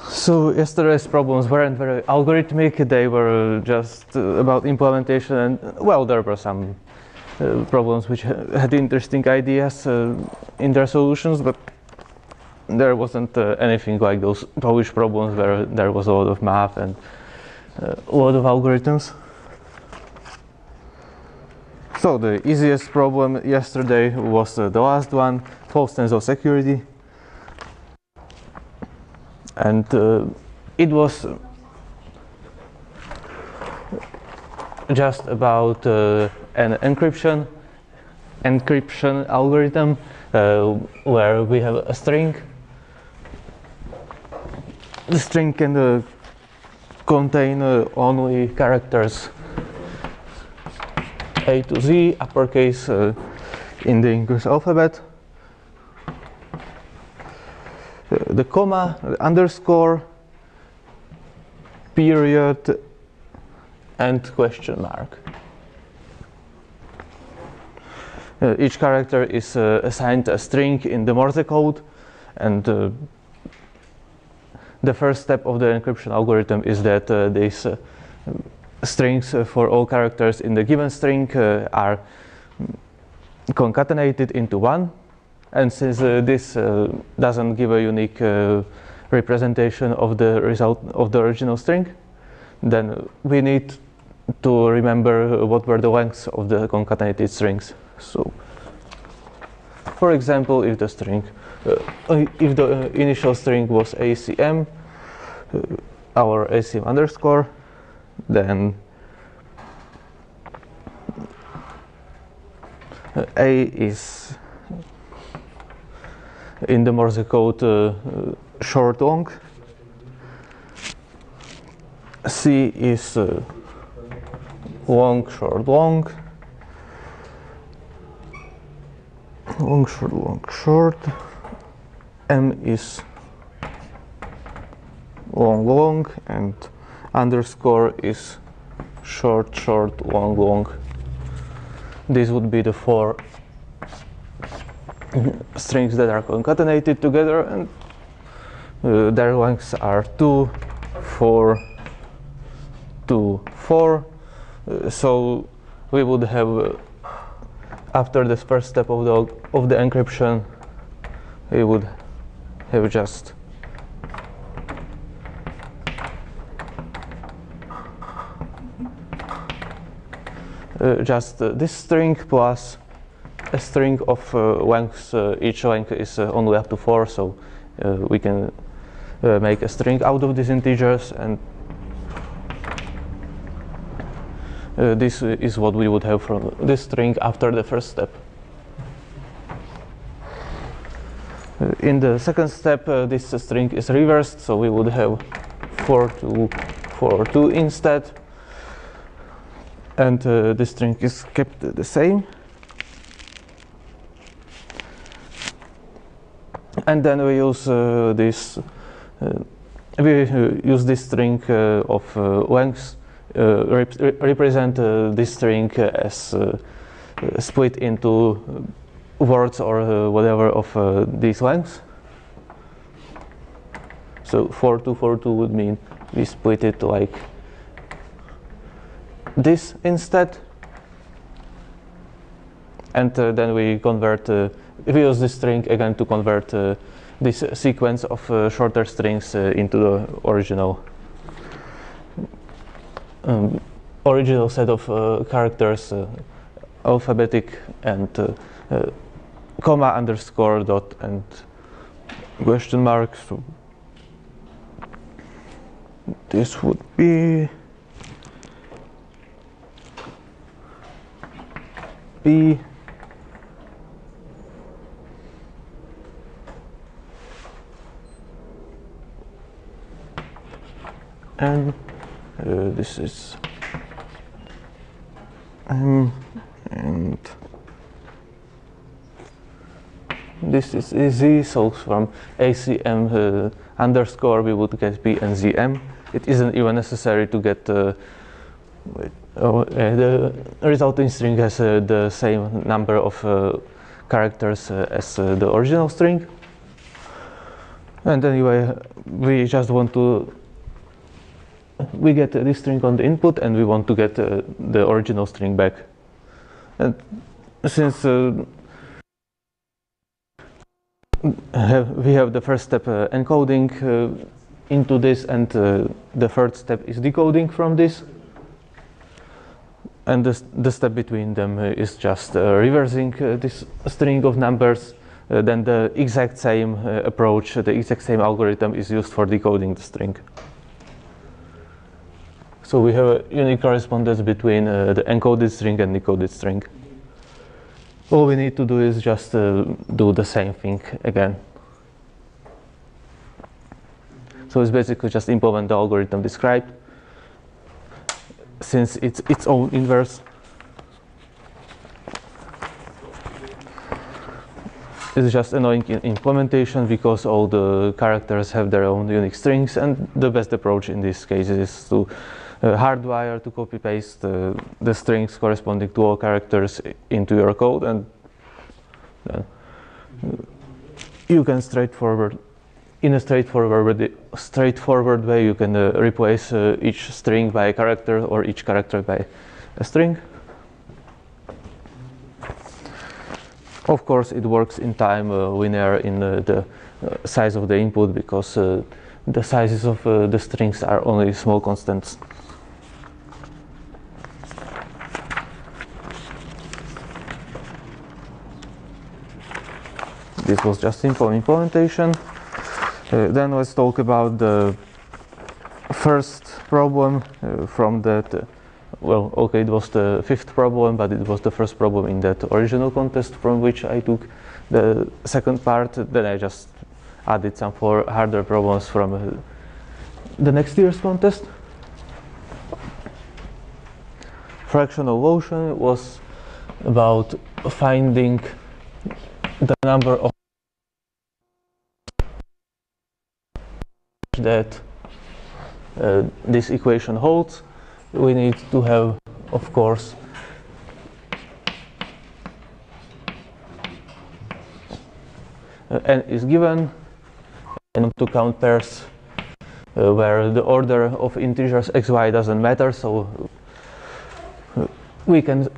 So yesterday's problems weren't very algorithmic, they were just about implementation, and well, there were some problems which had interesting ideas in their solutions, but there wasn't anything like those Polish problems where there was a lot of math and a lot of algorithms. So the easiest problem yesterday was the last one, false sense of security. And it was just about an encryption algorithm where we have a string. The string can contain only characters A to Z, uppercase in the English alphabet. The comma, the underscore, period, and question mark. Each character is assigned a string in the Morse code, and the first step of the encryption algorithm is that these strings for all characters in the given string are concatenated into one. And since this doesn't give a unique representation of the result of the original string, then we need to remember what were the lengths of the concatenated strings. So, for example, if the string, if the initial string was ACM, our ACM underscore, then A is in the Morse code short long, C is long short long, long short long short, M is long long, and underscore is short short long long. These would be the four strings that are concatenated together, and their lengths are 2, 4, 2, 4. So we would have, after this first step of the encryption, we would have just this string plus a string of lengths. Each length is only up to 4, so we can make a string out of these integers, and this is what we would have from this string after the first step. In the second step, this string is reversed, so we would have 4 to 4 2 instead, and this string is kept the same. And then we use this string of lengths, represent this string as split into words or whatever of these lengths. So 4 to 4 2 would mean we split it like this instead, and then we convert. We use this string again to convert this sequence of shorter strings into the original set of characters, alphabetic, and comma, underscore, dot, and question mark. So this would be p and this is m and this is z, so from acm underscore we would get p and zm. It isn't even necessary to get the resulting string has the same number of characters as the original string. And anyway, we just want to we get this string on the input and we want to get the original string back. And since we have the first step encoding into this, and the third step is decoding from this, and the step between them is just reversing this string of numbers, then the exact same approach, the exact same algorithm is used for decoding the string. So we have a unique correspondence between the encoded string and decoded string. All we need to do is just do the same thing again. So it's basically just implement the algorithm described, since it's its own inverse. It's just annoying in implementation because all the characters have their own unique strings, and the best approach in this case is to hardwire to copy paste the strings corresponding to all characters into your code, and you can in a straightforward way you can replace each string by a character or each character by a string. Of course, it works in time linear in the size of the input, because the sizes of the strings are only small constants. This was just simple implementation. Then let's talk about the first problem from that. Well, okay, it was the fifth problem, but it was the first problem in that original contest from which I took the second part. Then I just added some harder problems from the next year's contest. Fractional motion was about finding the number of that this equation holds. We need to have, of course, n is given, and to count pairs where the order of integers x, y doesn't matter, so we can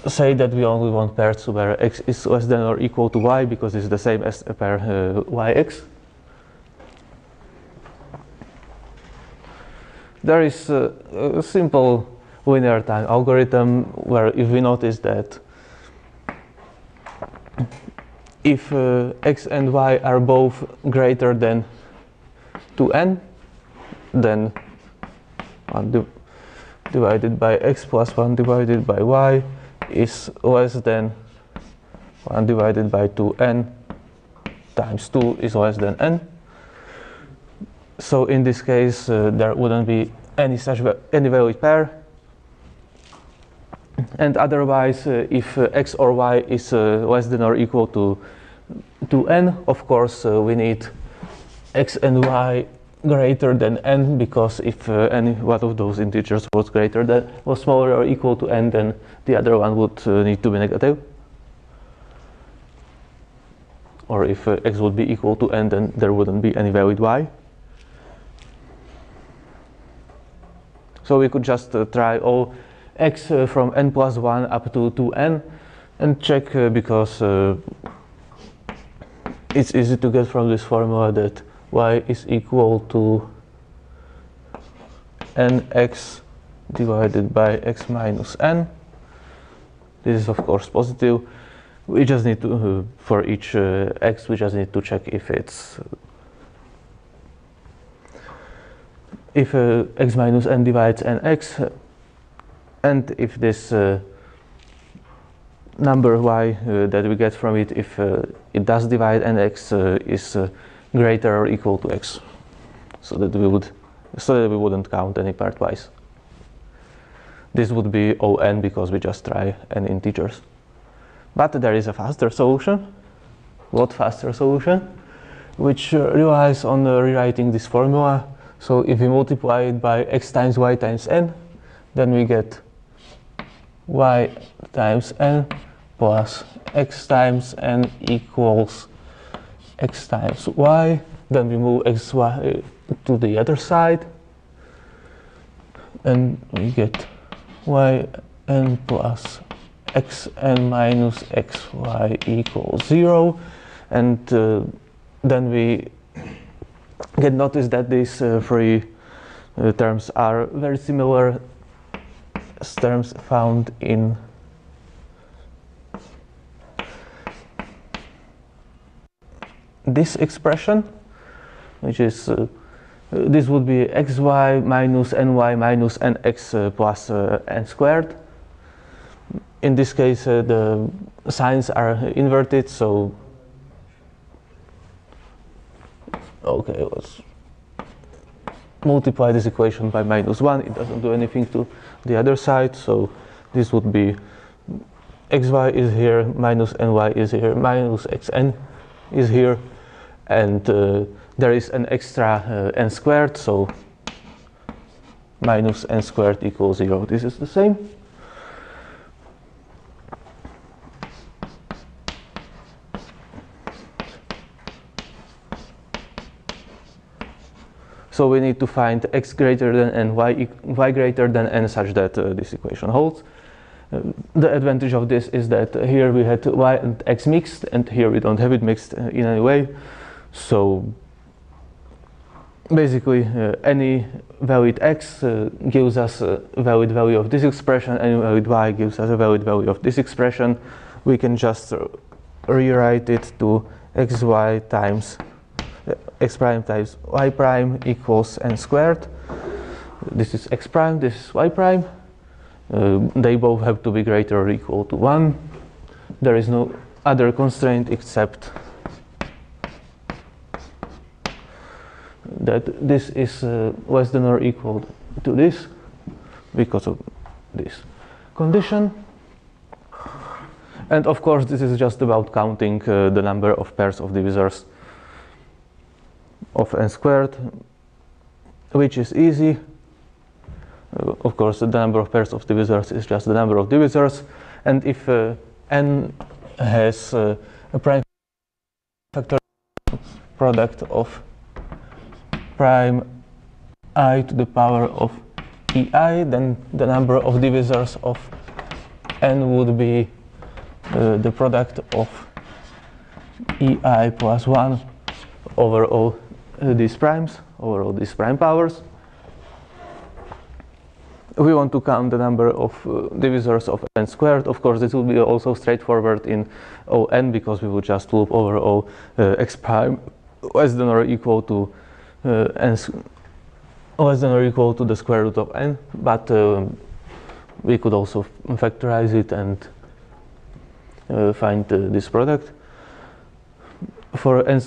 say that we only want pairs where x is less than or equal to y, because it's the same as a pair yx. There is a simple linear time algorithm where if we notice that if x and y are both greater than 2n, then 1 divided by x plus 1 divided by y is less than 1 divided by 2n times 2 is less than n. So in this case, there wouldn't be any valid pair. And otherwise, if x or y is less than or equal to n, of course, we need x and y greater than n, because if any one of those integers was smaller or equal to n, then the other one would need to be negative. Or if x would be equal to n, then there wouldn't be any valid y. So we could just try all x from n plus 1 up to 2n and check, because it's easy to get from this formula that y is equal to nx divided by x minus n. This is of course positive. We just need to, for each x, we just need to check if it's if x minus n divides nx, and if this number y that we get from it if it does divide and x is greater or equal to x, so that we wouldn't count any partwise. This would be O(n) because we just try n integers. But there is a faster solution. What faster solution? Which relies on rewriting this formula. So if we multiply it by x times y times n, then we get y times n plus x times n equals x times y. Then we move xy to the other side, and we get yn plus xn minus xy equals 0. And then we can notice that these three terms are very similar as terms found in this expression, which is this would be xy minus ny minus nx plus n squared. In this case, the signs are inverted, so okay, let's multiply this equation by -1. It doesn't do anything to the other side, so this would be xy is here, minus ny is here, minus xn is here, and there is an extra n squared, so minus n squared equals 0. This is the same. So we need to find x greater than n, y greater than n, such that this equation holds. The advantage of this is that here we had y and x mixed, and here we don't have it mixed in any way. So basically any valid x gives us a valid value of this expression, any valid y gives us a valid value of this expression. We can just rewrite it to xy times x prime times y prime equals n squared. This is x prime, this is y prime. They both have to be greater or equal to 1. There is no other constraint except that this is less than or equal to this because of this condition. And of course this is just about counting the number of pairs of divisors of n squared, which is easy. Of course, the number of pairs of divisors is just the number of divisors, and if n has a prime factor product of prime I to the power of ei, then the number of divisors of n would be the product of ei plus 1 over all these primes, over all these prime powers. We want to count the number of divisors of n squared. Of course, this will be also straightforward in On because we will just loop over O x prime less than or equal to less than or equal to the square root of n. But we could also factorize it and find this product for n.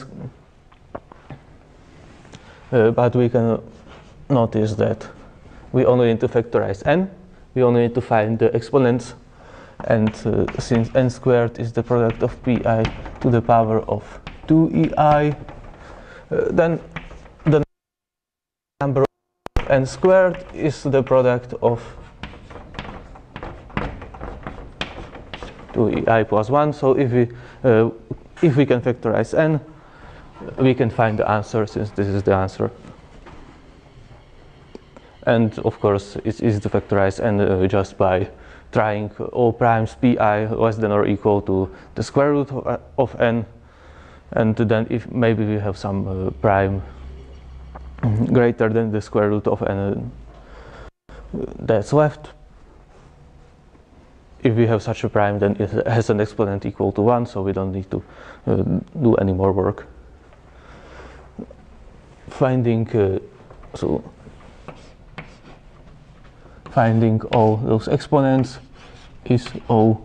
But we can notice that we only need to factorize n, we only need to find the exponents, and since n squared is the product of pi to the power of 2ei, then the number of n squared is the product of 2ei plus 1. So if we can factorize n, we can find the answer, since this is the answer. And of course, it's easy to factorize n just by trying all primes pi less than or equal to the square root of n, and then if maybe we have some prime greater than the square root of n that's left. If we have such a prime, then it has an exponent equal to 1, so we don't need to do any more work. Finding finding all those exponents is O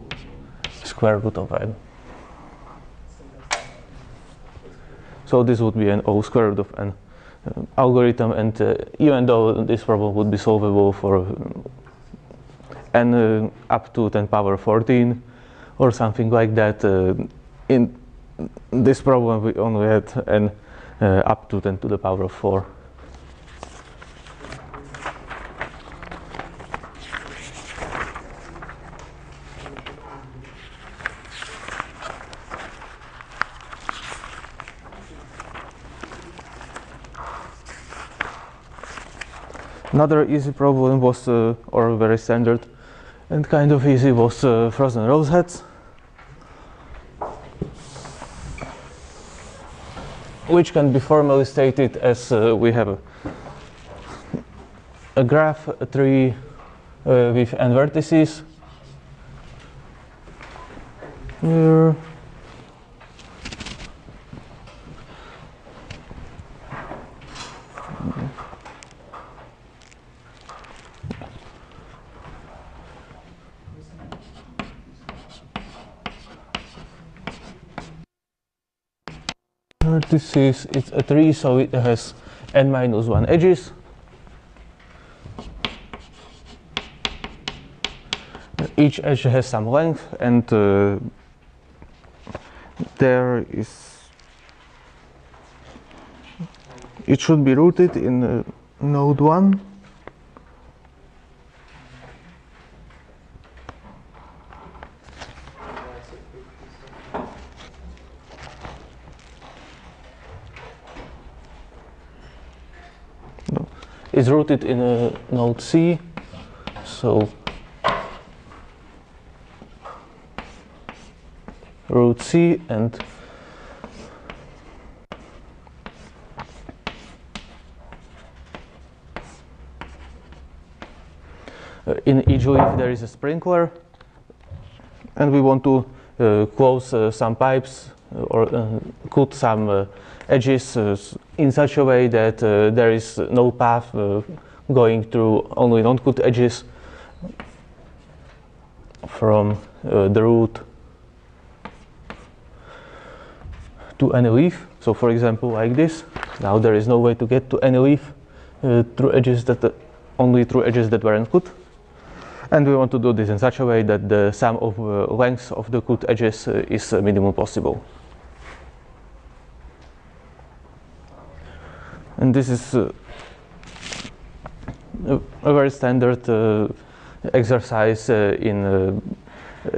square root of n. So this would be an O square root of n algorithm, and even though this problem would be solvable for n up to 10 power 14 or something like that, in this problem we only had n up to 10 to the power of 4. Another easy problem was, or very standard and kind of easy, was frozen rose heads, which can be formally stated as we have a graph, a tree with n vertices. Here. It's a tree, so it has n minus 1 edges. Each edge has some length, and it should be rooted in node 1. Is rooted in a node C, so root C, and in each leaf there is a sprinkler, and we want to close some pipes or cut some edges in such a way that there is no path going through only non-cut edges from the root to any leaf. So for example, like this. Now there is no way to get to any leaf through edges that only through edges that weren't cut. And we want to do this in such a way that the sum of lengths of the cut edges is minimum possible. And this is a very standard exercise in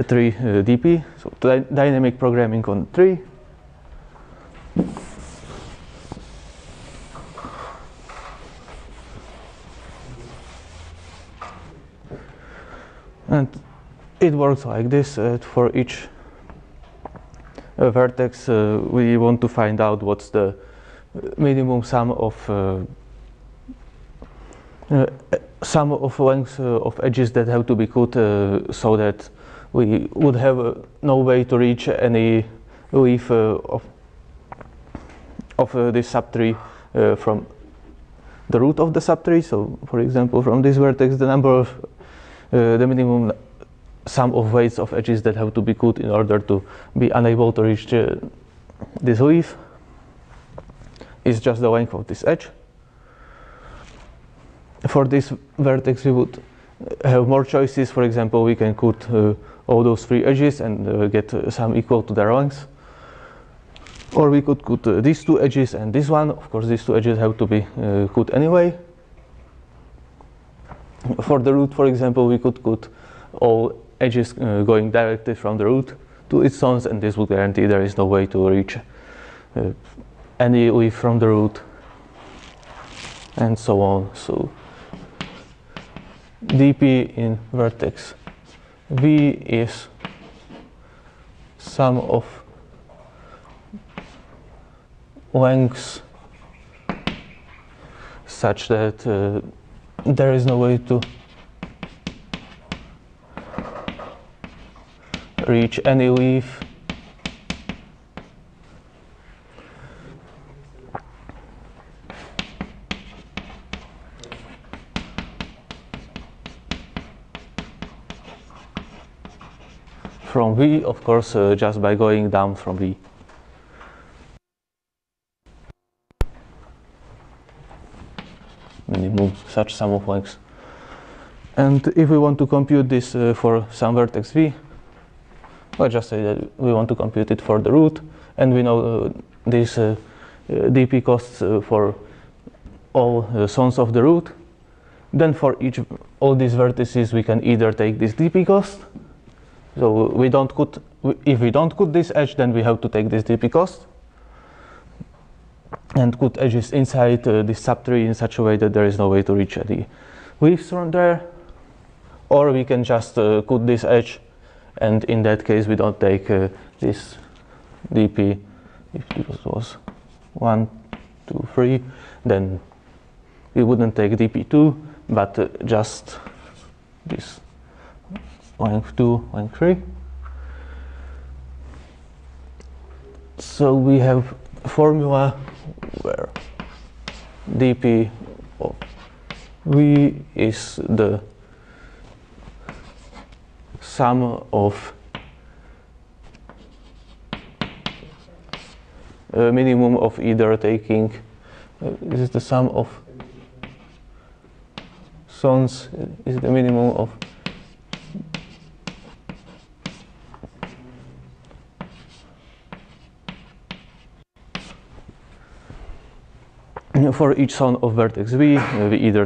tree DP, so dynamic programming on tree. And it works like this. For each vertex, we want to find out what's the minimum sum of lengths of edges that have to be cut, so that we would have no way to reach any leaf of this subtree from the root of the subtree. So, for example, from this vertex, the number of the minimum sum of weights of edges that have to be cut in order to be unable to reach this leaf is just the length of this edge. For this vertex, we would have more choices. For example, we can cut all those 3 edges and get some equal to their length. Or we could cut these 2 edges and this one. Of course, these 2 edges have to be cut anyway. For the root, for example, we could cut all edges going directly from the root to its zones, and this would guarantee there is no way to reach any leaf from the root, and so on. So dp in vertex V is sum of lengths such that there is no way to reach any leaf from V, of course, just by going down from V. Minimum such sum of lengths. And if we want to compute this for some vertex V, I'll just say that we want to compute it for the root, and we know these dp costs for all sons of the root. Then for all these vertices, we can either take this dp cost. So if we don't cut this edge, then we have to take this dp cost and cut edges inside this subtree in such a way that there is no way to reach any leaves from there. Or we can just cut this edge, and in that case we don't take this dp. If it was 1, 2, 3, then we wouldn't take dp2, but just this length 2, length 3. So we have a formula where dp of v is the sum of minimum of either taking, this is the sum of sons, is the minimum of for each son of vertex V, we either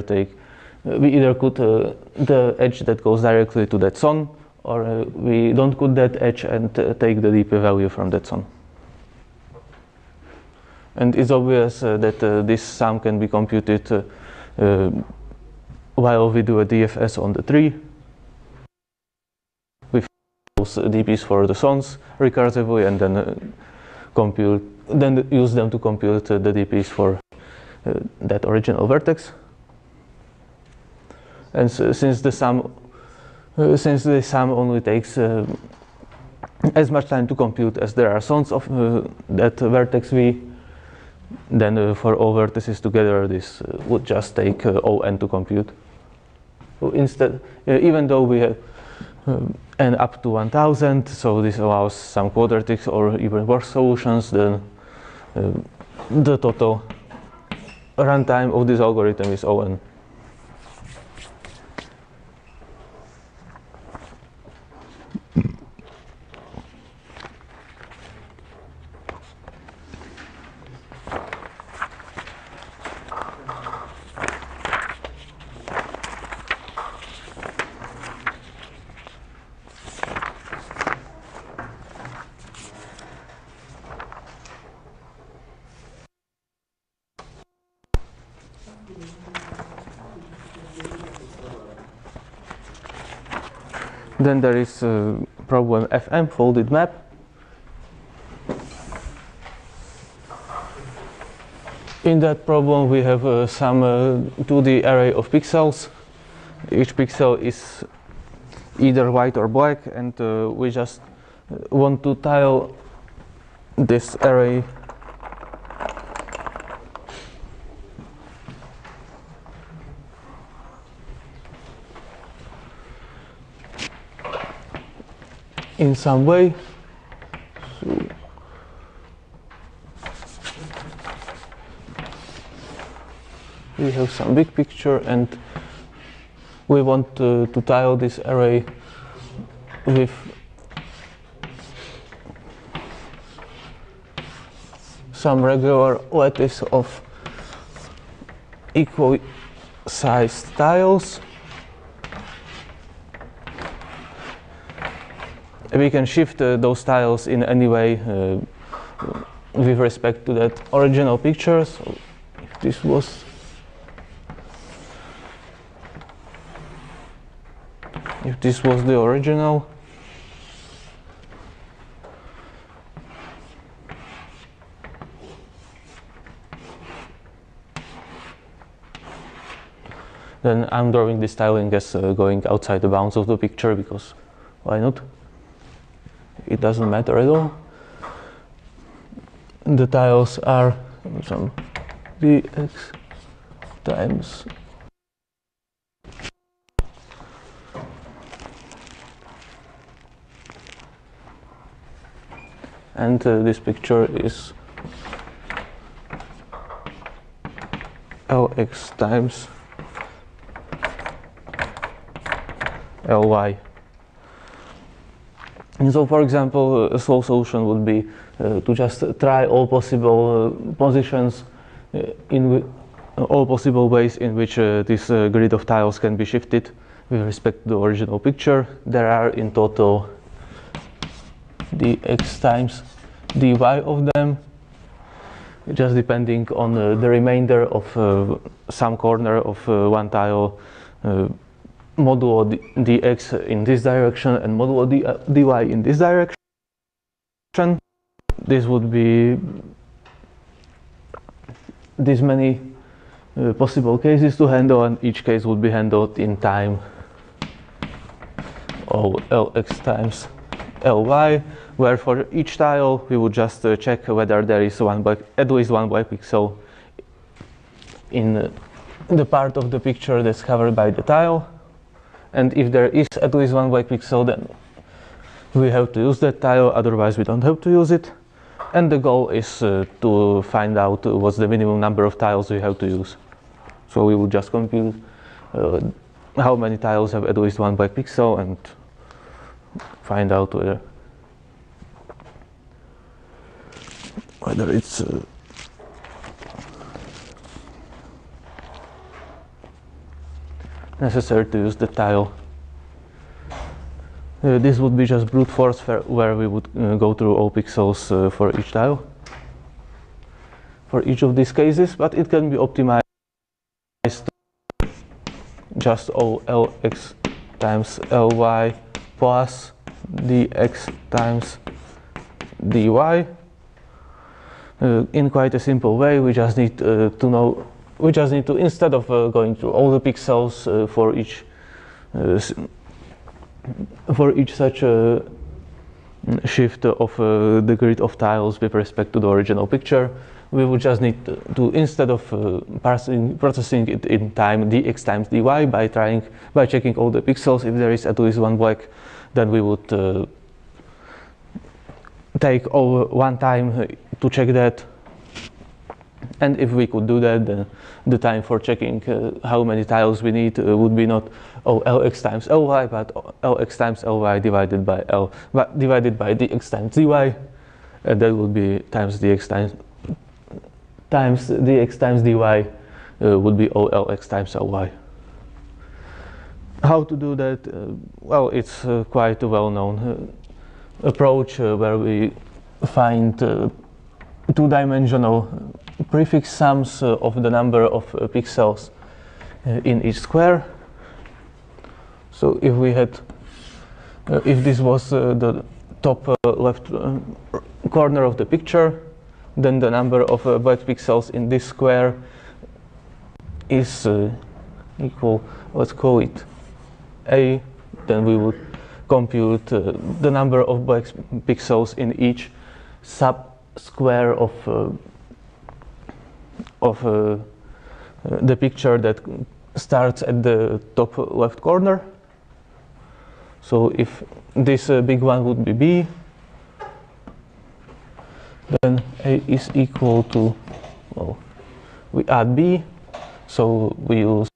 cut the edge that goes directly to that son, or we don't cut that edge and take the dp value from that son. And it's obvious that this sum can be computed while we do a DFS on the tree. We those dp's for the sons recursively, and then use them to compute the dp's for that original vertex. And so, since the sum only takes as much time to compute as there are sons of that vertex V, then for all vertices together this would just take O(n) to compute. So instead, even though we have n up to 1000, so this allows some quadratics or even worse solutions, then the total runtime of this algorithm is O(n). Then there is problem FM, folded map. In that problem we have some 2D array of pixels. Each pixel is either white or black, and we just want to tile this array in some way. So we have some big picture, and we want to tile this array with some regular lattice of equal sized tiles. We can shift those tiles in any way with respect to that original picture. So if this was the original, then I'm drawing this tiling as going outside the bounds of the picture, because why not? It doesn't matter at all. The tiles are some dx times and this picture is Lx times Ly. And so, for example, a slow solution would be to just try all possible positions in all possible ways in which this grid of tiles can be shifted with respect to the original picture. There are in total dx times dy of them, just depending on the remainder of some corner of one tile, modulo dx in this direction and modulo dy in this direction. This would be this many possible cases to handle, and each case would be handled in time of Lx times Ly, where for each tile we would just check whether there is at least one black pixel in the part of the picture that's covered by the tile. And if there is at least one black pixel, then we have to use that tile, otherwise we don't have to use it. And the goal is to find out what's the minimum number of tiles we have to use. So we will just compute how many tiles have at least one black pixel and find out whether it's necessary to use the tile. This would be just brute force where we would go through all pixels for each tile, for each of these cases, but it can be optimized to just all Lx times Ly plus dx times dy. In quite a simple way. We just need to instead of going through all the pixels for each such shift of the grid of tiles with respect to the original picture, we would just need to instead of processing it in time dx times dy by checking all the pixels, if there is at least one black, then we would take over one time to check that. And if we could do that, then the time for checking how many tiles we need would be not Lx times Ly, but Lx times Ly divided by dx times dy, and that would be times dx times dy would be Lx times Ly. How to do that? Well, it's quite a well-known approach where we find two-dimensional prefix sums of the number of pixels in each square. So if we had, if this was the top left corner of the picture, then the number of black pixels in this square is equal, let's call it A. Then we would compute the number of black pixels in each sub-square of the picture that starts at the top left corner. So if this big one would be B, then A is equal to, well, we add B, so we use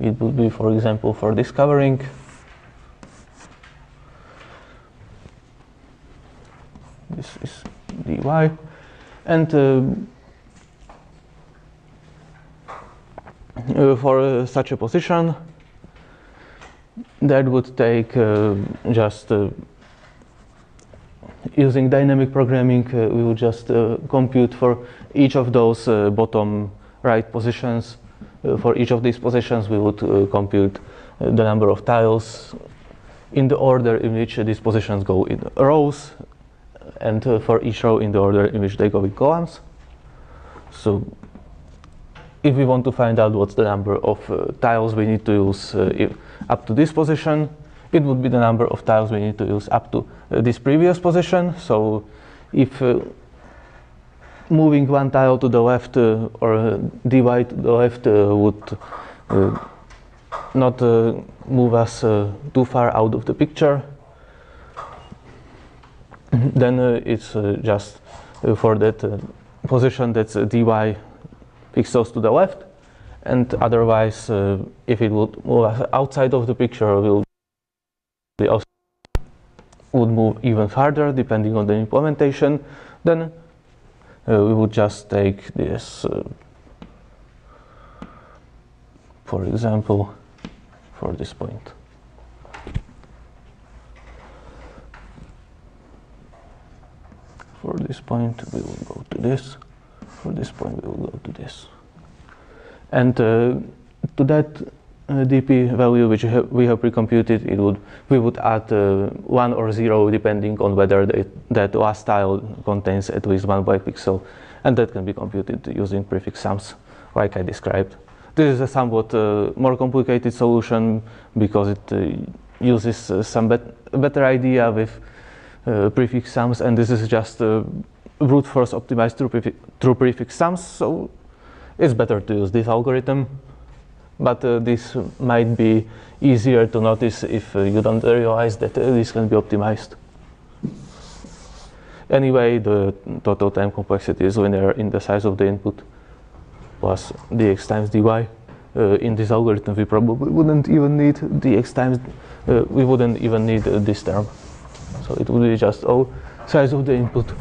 it would be, for example, for discovering. This is dy, and for such a position, that would take just using dynamic programming, we would just compute for each of those bottom right positions. For each of these positions, we would compute the number of tiles in the order in which these positions go in rows, and for each row in the order in which they go in columns. So if we want to find out what's the number of tiles we need to use up to this position, it would be the number of tiles we need to use up to this previous position. So if moving one tile to the left or dy to the left would not move us too far out of the picture, then it's just for that position that's dy pixels to the left, and otherwise if it would move outside of the picture, would move even farther depending on the implementation. Then we would just take this, for example, for this point. For this point, we will go to this. For this point, we will go to this. And to that dp value which we have pre-computed, we would add 1 or 0 depending on whether that last tile contains at least 1 byte pixel, and that can be computed using prefix sums like I described. This is a somewhat more complicated solution because it uses some better idea with prefix sums, and this is just brute force optimized through prefix sums, so it's better to use this algorithm. But this might be easier to notice if you don't realize that this can be optimized. Anyway, the total time complexity is linear in the size of the input plus dx times dy. In this algorithm, we probably wouldn't even need dx times, we wouldn't even need this term. So it would be just size of the input.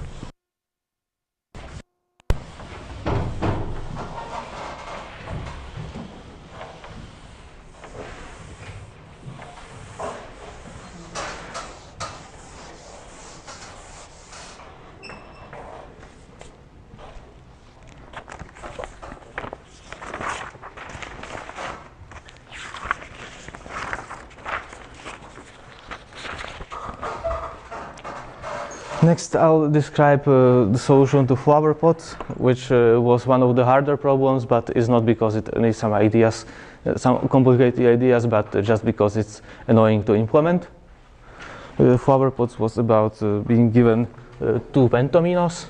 Next, I'll describe the solution to flower pots, which was one of the harder problems, but is not because it needs some ideas, some complicated ideas, but just because it's annoying to implement. Flower pots was about being given 2 pentominos.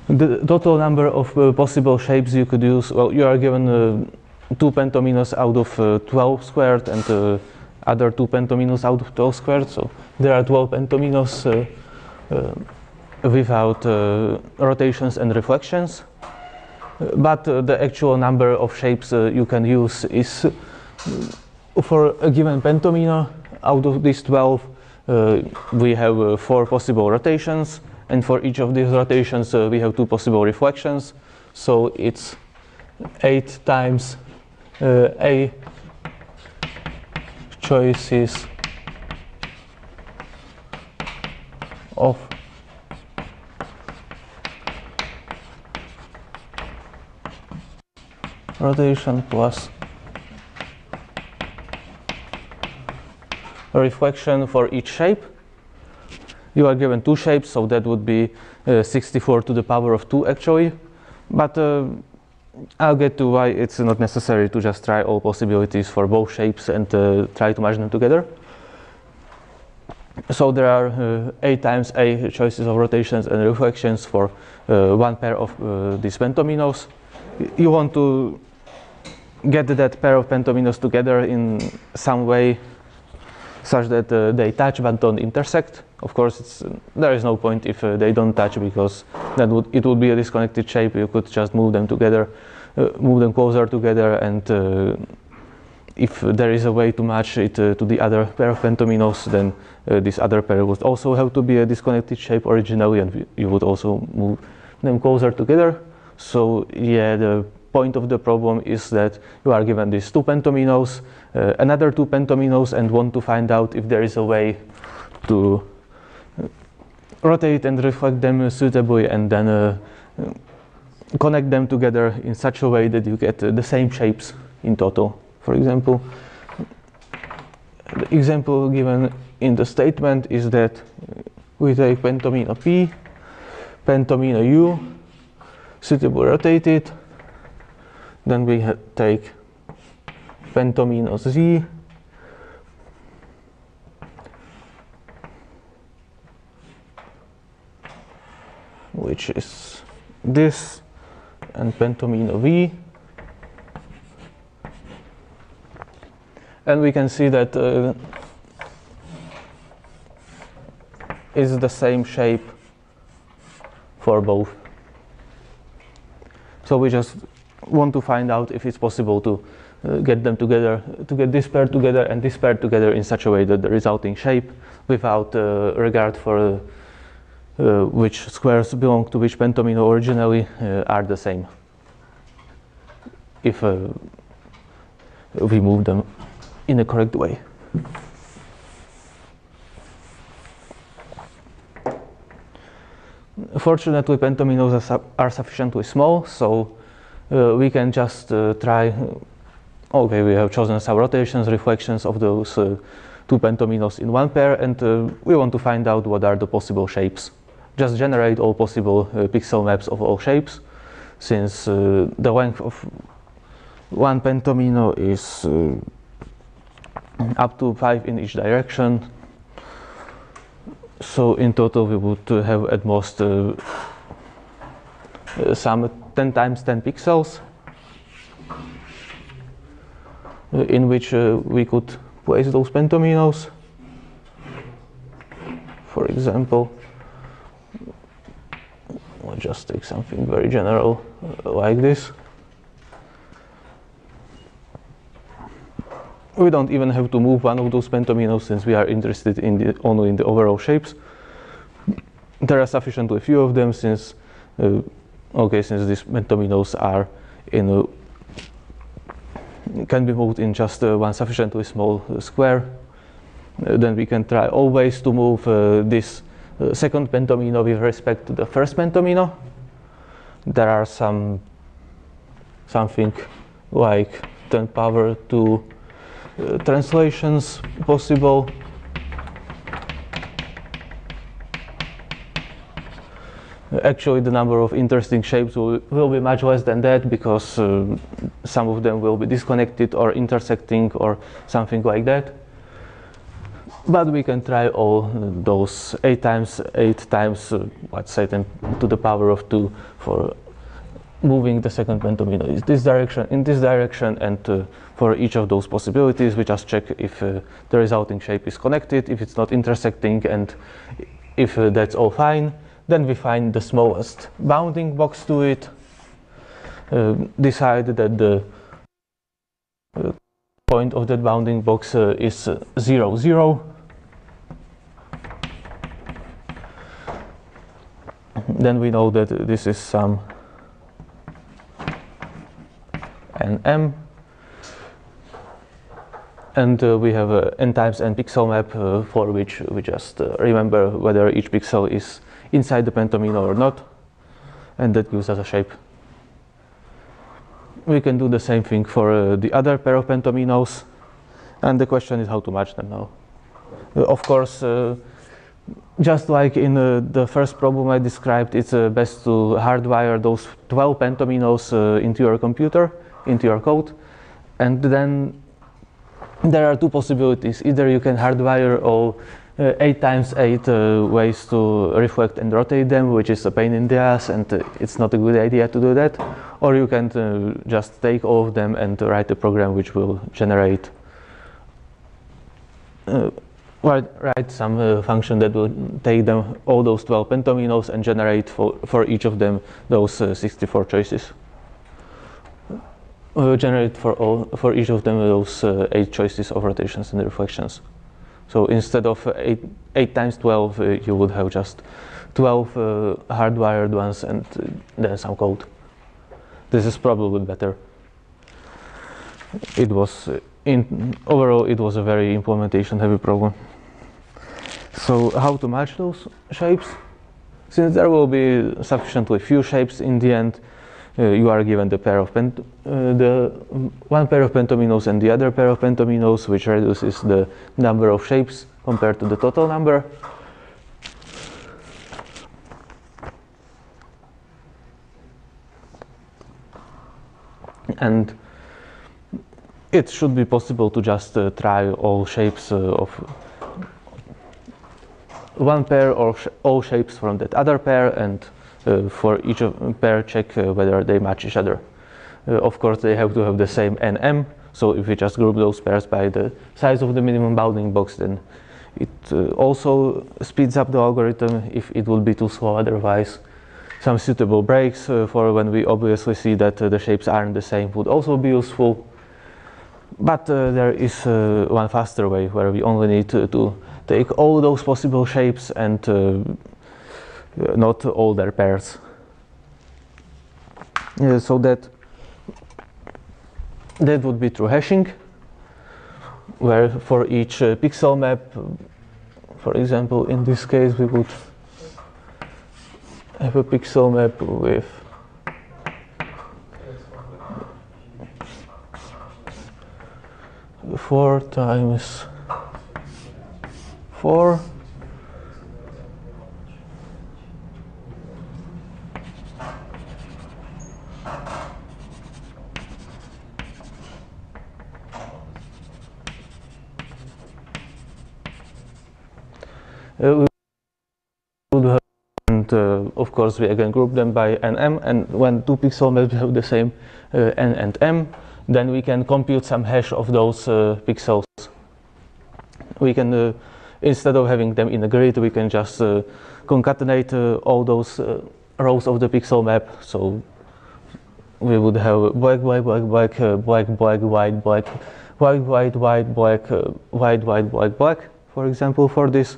The total number of possible shapes you could use, well, you are given 2 pentominos out of 12 squared and other 2 pentominos out of 12 squared, so there are 12 pentominos without rotations and reflections. But the actual number of shapes you can use is, for a given pentomino, out of these 12, we have 4 possible rotations, and for each of these rotations we have 2 possible reflections, so it's 8 times a choices of rotation plus a reflection for each shape. You are given 2 shapes, so that would be 64 to the power of 2 actually, but I'll get to why it's not necessary to just try all possibilities for both shapes and try to merge them together. So there are 8 times a choices of rotations and reflections for 1 pair of these pentominos. You want to get that pair of pentominos together in some way such that they touch but don't intersect. Of course, there is no point if they don't touch, because then it would be a disconnected shape. You could just move them together. move them closer together, and if there is a way to match it to the other pair of pentominos, then this other pair would also have to be a disconnected shape originally, and you would also move them closer together. So yeah, the point of the problem is that you are given these two pentominos, another two pentominos, and want to find out if there is a way to rotate and reflect them suitably, and then connect them together in such a way that you get the same shapes in total. For example, the example given in the statement is that we take pentomino P, pentomino U, suitably rotated, then we take pentomino Z, which is this, and pentomino V, and we can see that is the same shape for both. So we just want to find out if it's possible to get them together, to get this pair together and this pair together in such a way that the resulting shape, without regard for which squares belong to which pentomino originally, are the same if we move them in a correct way. Fortunately, pentominos are sufficiently small, so we can just try. Okay, we have chosen some rotations, reflections of those two pentominos in one pair, and we want to find out what are the possible shapes. Just generate all possible pixel maps of all shapes, since the length of one pentomino is up to 5 in each direction. So in total we would have at most some 10 times 10 pixels in which we could place those pentominos. For example, we'll just take something very general like this. We don't even have to move one of those pentominos, since we are interested in only in the overall shapes. There are sufficiently few of them, since since these pentominos are can be moved in just one sufficiently small square. Then we can try always to move this second pentomino with respect to the first pentomino. There are something like 10 power 2 translations possible. Actually, the number of interesting shapes will be much less than that, because some of them will be disconnected or intersecting or something like that. But we can try all those 8 times 8 times, let's say 10 to the power of 2 for moving the second pentomino in this direction, and for each of those possibilities we just check if the resulting shape is connected, if it's not intersecting, and if that's all fine, then we find the smallest bounding box to it, decide that the point of that bounding box is 0, 0. Then we know that this is some nm, and we have a n times n pixel map for which we just remember whether each pixel is inside the pentomino or not, and that gives us a shape. We can do the same thing for the other pair of pentominos, and the question is how to match them now. Of course, just like in the first problem I described, it's best to hardwire those 12 pentominos into your computer, into your code, and then there are two possibilities. Either you can hardwire all 8 times 8 ways to reflect and rotate them, which is a pain in the ass, and it's not a good idea to do that, or you can just take all of them and write a program which will generate write some function that will take them all those 12 pentominos and generate for each of them those 64 choices. generate for each of them those 8 choices of rotations and reflections. So instead of 8 times 12, you would have just 12 hardwired ones and then some code. This is probably better. It was overall it was a very implementation heavy problem. So how to match those shapes? Since there will be sufficiently few shapes in the end, you are given the one pair of pentominoes and the other pair of pentominoes, which reduces the number of shapes compared to the total number. And it should be possible to just try all shapes of one pair or all shapes from that other pair, and for each pair check whether they match each other. Of course, they have to have the same NM, so if we just group those pairs by the size of the minimum bounding box, then it also speeds up the algorithm if it would be too slow otherwise. Some suitable breaks for when we obviously see that the shapes aren't the same would also be useful. But there is one faster way where we only need to take all those possible shapes and not all their pairs. So that would be through hashing, where for each pixel map, for example, in this case we would have a pixel map with four times 4. We would have, and of course we again group them by NM, and when 2 pixel maps have the same N and M, then we can compute some hash of those pixels. We can, instead of having them in a grid, we can just concatenate all those rows of the pixel map. So we would have black, black, black, black, black, black, white, black, white, white, white, black, white, white, black, black, for example, for this.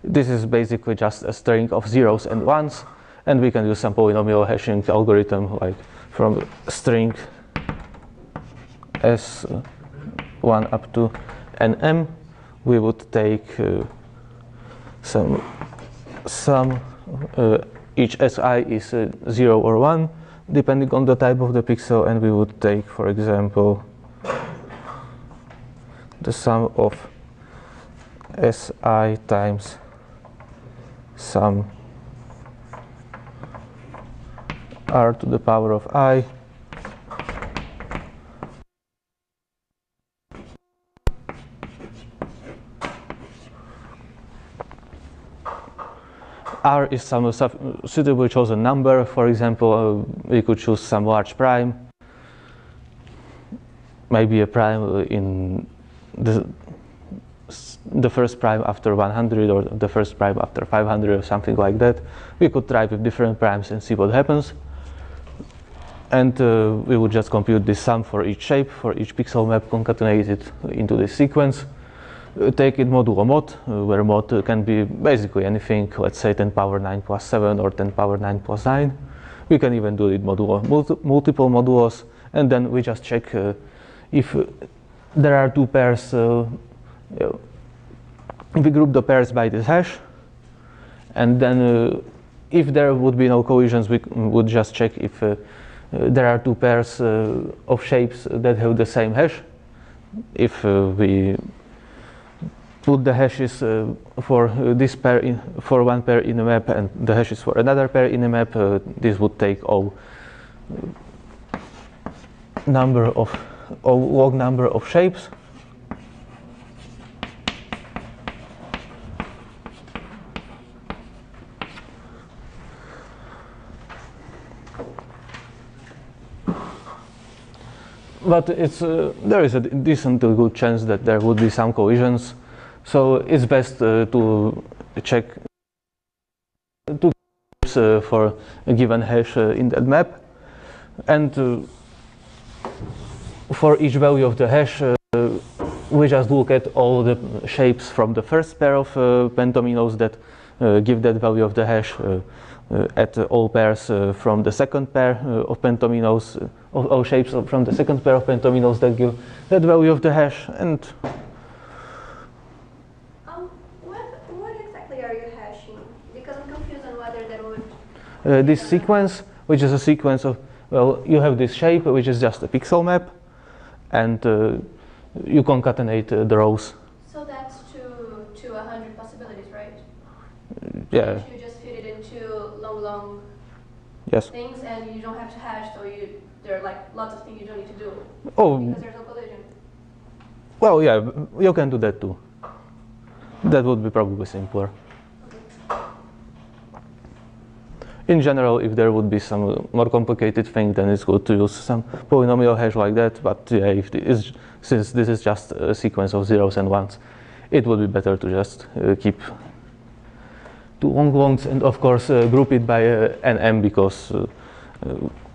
This is basically just a string of zeros and ones, and we can use some polynomial hashing algorithm, like from string S1 up to NM. We would take some each SI is 0 or 1, depending on the type of the pixel, and we would take, for example, the sum of SI times some R to the power of I R is some suitably chosen number. For example, we could choose some large prime, maybe a prime in the first prime after 100 or the first prime after 500 or something like that. We could try with different primes and see what happens. And we would just compute this sum for each shape, for each pixel map, concatenate it into this sequence. Take it modulo mod, where mod can be basically anything, let's say 10 power 9 plus 7 or 10 power 9 plus 9. We can even do it modulo multiple modulos, and then we just check if there are 2 pairs. We group the pairs by this hash, and then if there would be no collisions, we would just check if there are 2 pairs of shapes that have the same hash. If we put the hashes for this pair for one pair in a map and the hashes for another pair in a map, this would take all log number of shapes. But there is a decently good chance that there would be some collisions, so it's best to check 2 for a given hash in that map. And for each value of the hash, we just look at all the shapes from the first pair of pentominoes that give that value of the hash, at all pairs from the second pair of pentominoes, all shapes from the second pair of pentominoes that give that value of the hash. And what exactly are you hashing? Because I'm confused on whether that would... this sequence, which is a sequence of, well, you have this shape, which is just a pixel map, and you concatenate the rows. So that's to 100 possibilities, right? Yeah. You just fit it into long Yes. things, and you don't have to hash, so there are like lots of things you don't need to do. Oh. Because there's no collision. Well, yeah, you can do that too. That would be probably simpler. In general, if there would be some more complicated thing, then it's good to use some polynomial hash like that. But yeah, since this is just a sequence of zeros and ones, it would be better to just keep two longs and of course group it by NM, because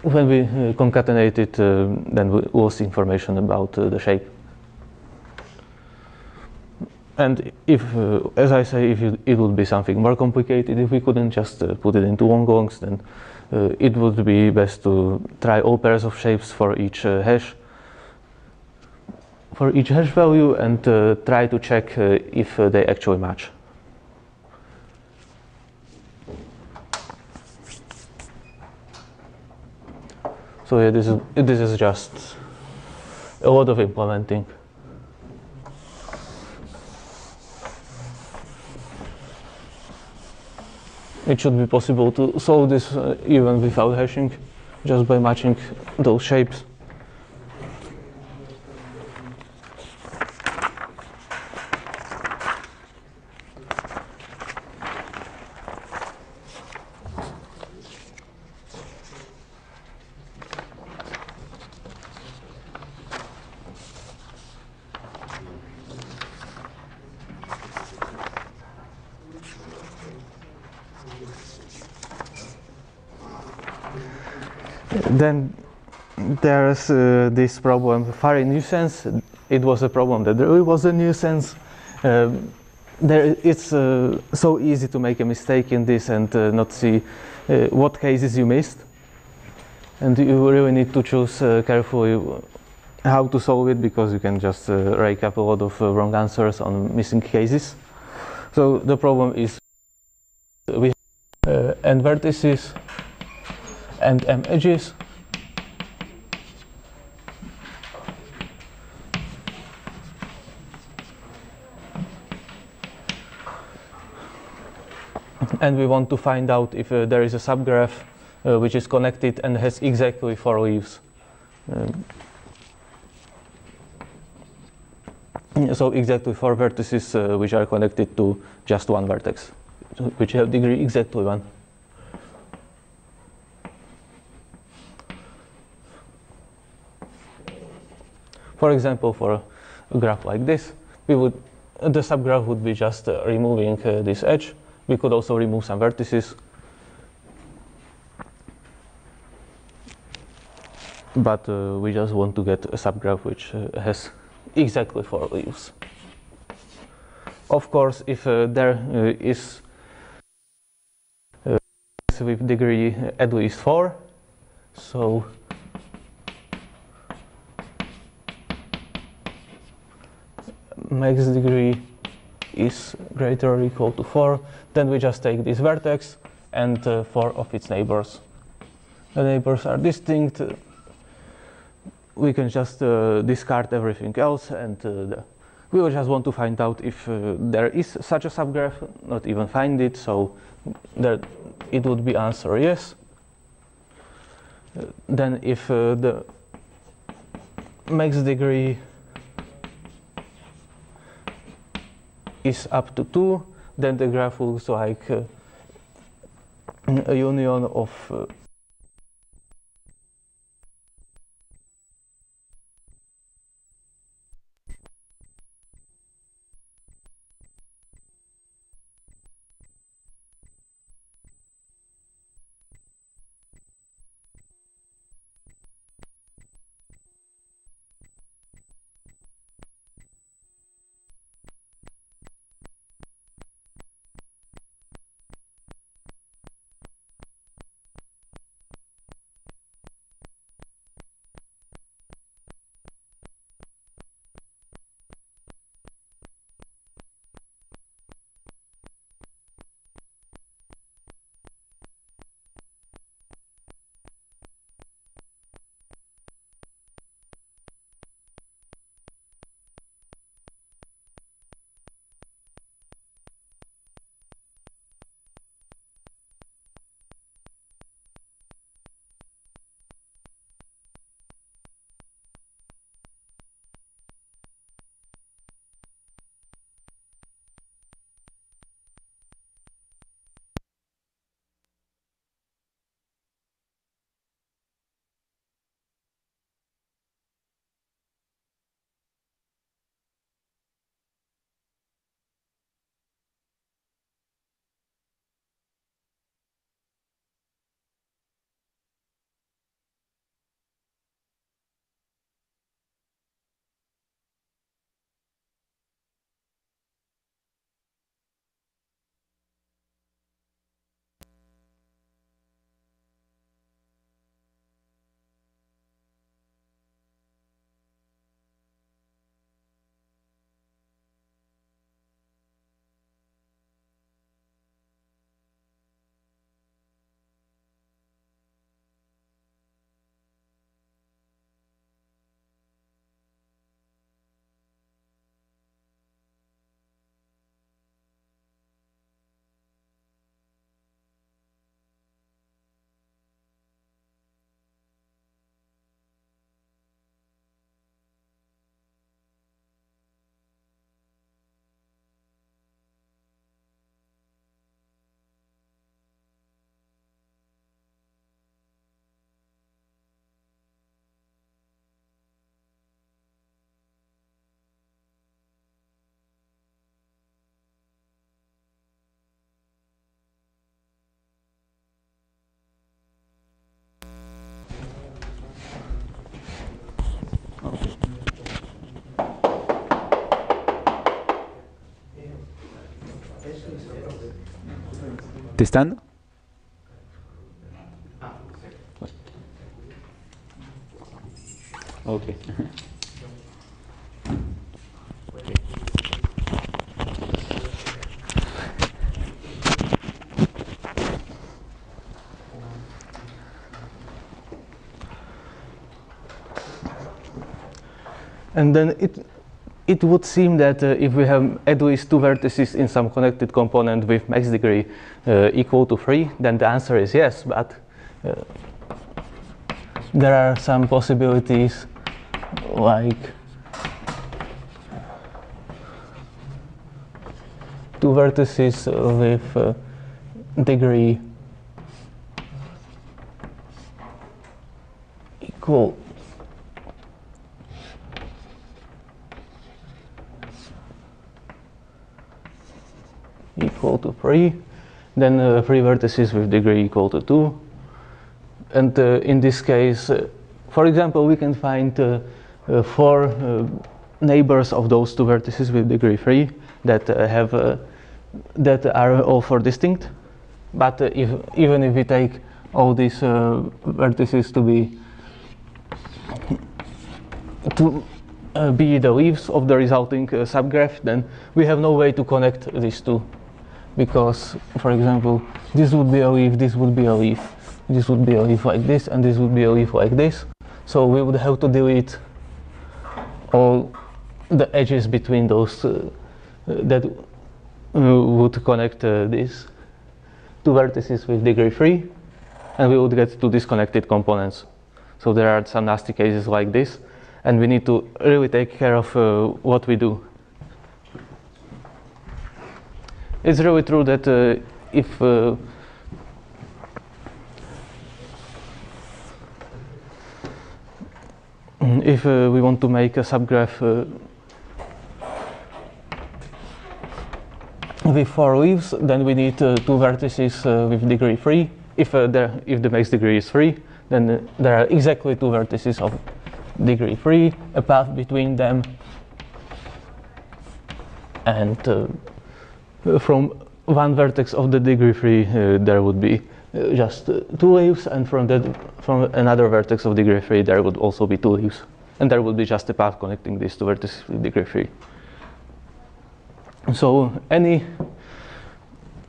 when we concatenate it, then we lose information about the shape. And if, as I say, if it would be something more complicated, if we couldn't just put it into longs, then it would be best to try all pairs of shapes for each hash value, and try to check if they actually match. So yeah, this is just a lot of implementing. It should be possible to solve this even without hashing, just by matching those shapes. Then there's this problem, Farey nuisance. It was a problem that there was a nuisance. It's so easy to make a mistake in this and not see what cases you missed. And you really need to choose carefully how to solve it, because you can just rake up a lot of wrong answers on missing cases. So the problem is we have n vertices and m edges. And we want to find out if there is a subgraph which is connected and has exactly 4 leaves. So exactly 4 vertices which are connected to just one vertex, which have degree exactly 1. For example, for a graph like this, the subgraph would be just removing this edge. We could also remove some vertices, but we just want to get a subgraph which has exactly 4 leaves. Of course, if there is with degree at least 4, so max degree is greater or equal to 4, then we just take this vertex and 4 of its neighbors. The neighbors are distinct. We can just discard everything else, and we will just want to find out if there is such a subgraph, not even find it, so that it would be answer yes. Then if the max degree is up to 2, then the graph looks like a union of Testando. Ok. And then it would seem that if we have at least two vertices in some connected component with max degree equal to 3, then the answer is yes, but there are some possibilities like two vertices with degree equal to 3, then 3 vertices with degree equal to 2. And in this case, for example, we can find 4 neighbors of those 2 vertices with degree 3 that that are all 4 distinct. But even if we take all these vertices to be the leaves of the resulting subgraph, then we have no way to connect these 2. Because, for example, this would be a leaf, this would be a leaf, this would be a leaf like this, and this would be a leaf like this. So we would have to delete all the edges between those that would connect these 2 vertices with degree 3, and we would get 2 disconnected components. So there are some nasty cases like this, and we need to really take care of what we do. It's really true that if we want to make a subgraph with 4 leaves, then we need 2 vertices with degree 3. If the max degree is 3, then there are exactly 2 vertices of degree 3, a path between them, and from one vertex of the degree 3 there would be just 2 leaves, and from another vertex of degree 3 there would also be 2 leaves, and there would be just a path connecting these 2 vertices with degree 3. So any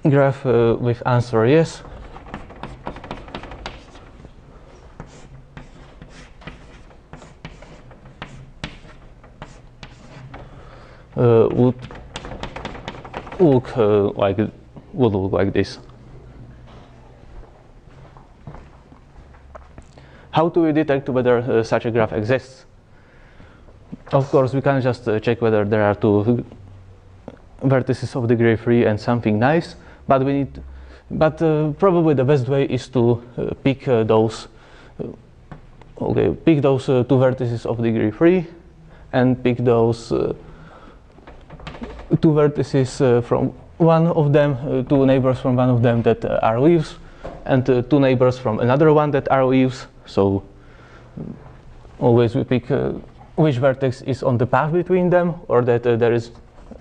graph with answer yes would look like this. How do we detect whether such a graph exists? Of course, we can't just check whether there are 2 vertices of degree 3 and something nice, but probably the best way is to pick those 2 vertices of degree 3 and pick those 2 vertices from one of them, 2 neighbors from one of them that are leaves, and 2 neighbors from another one that are leaves. So always we pick which vertex is on the path between them, or that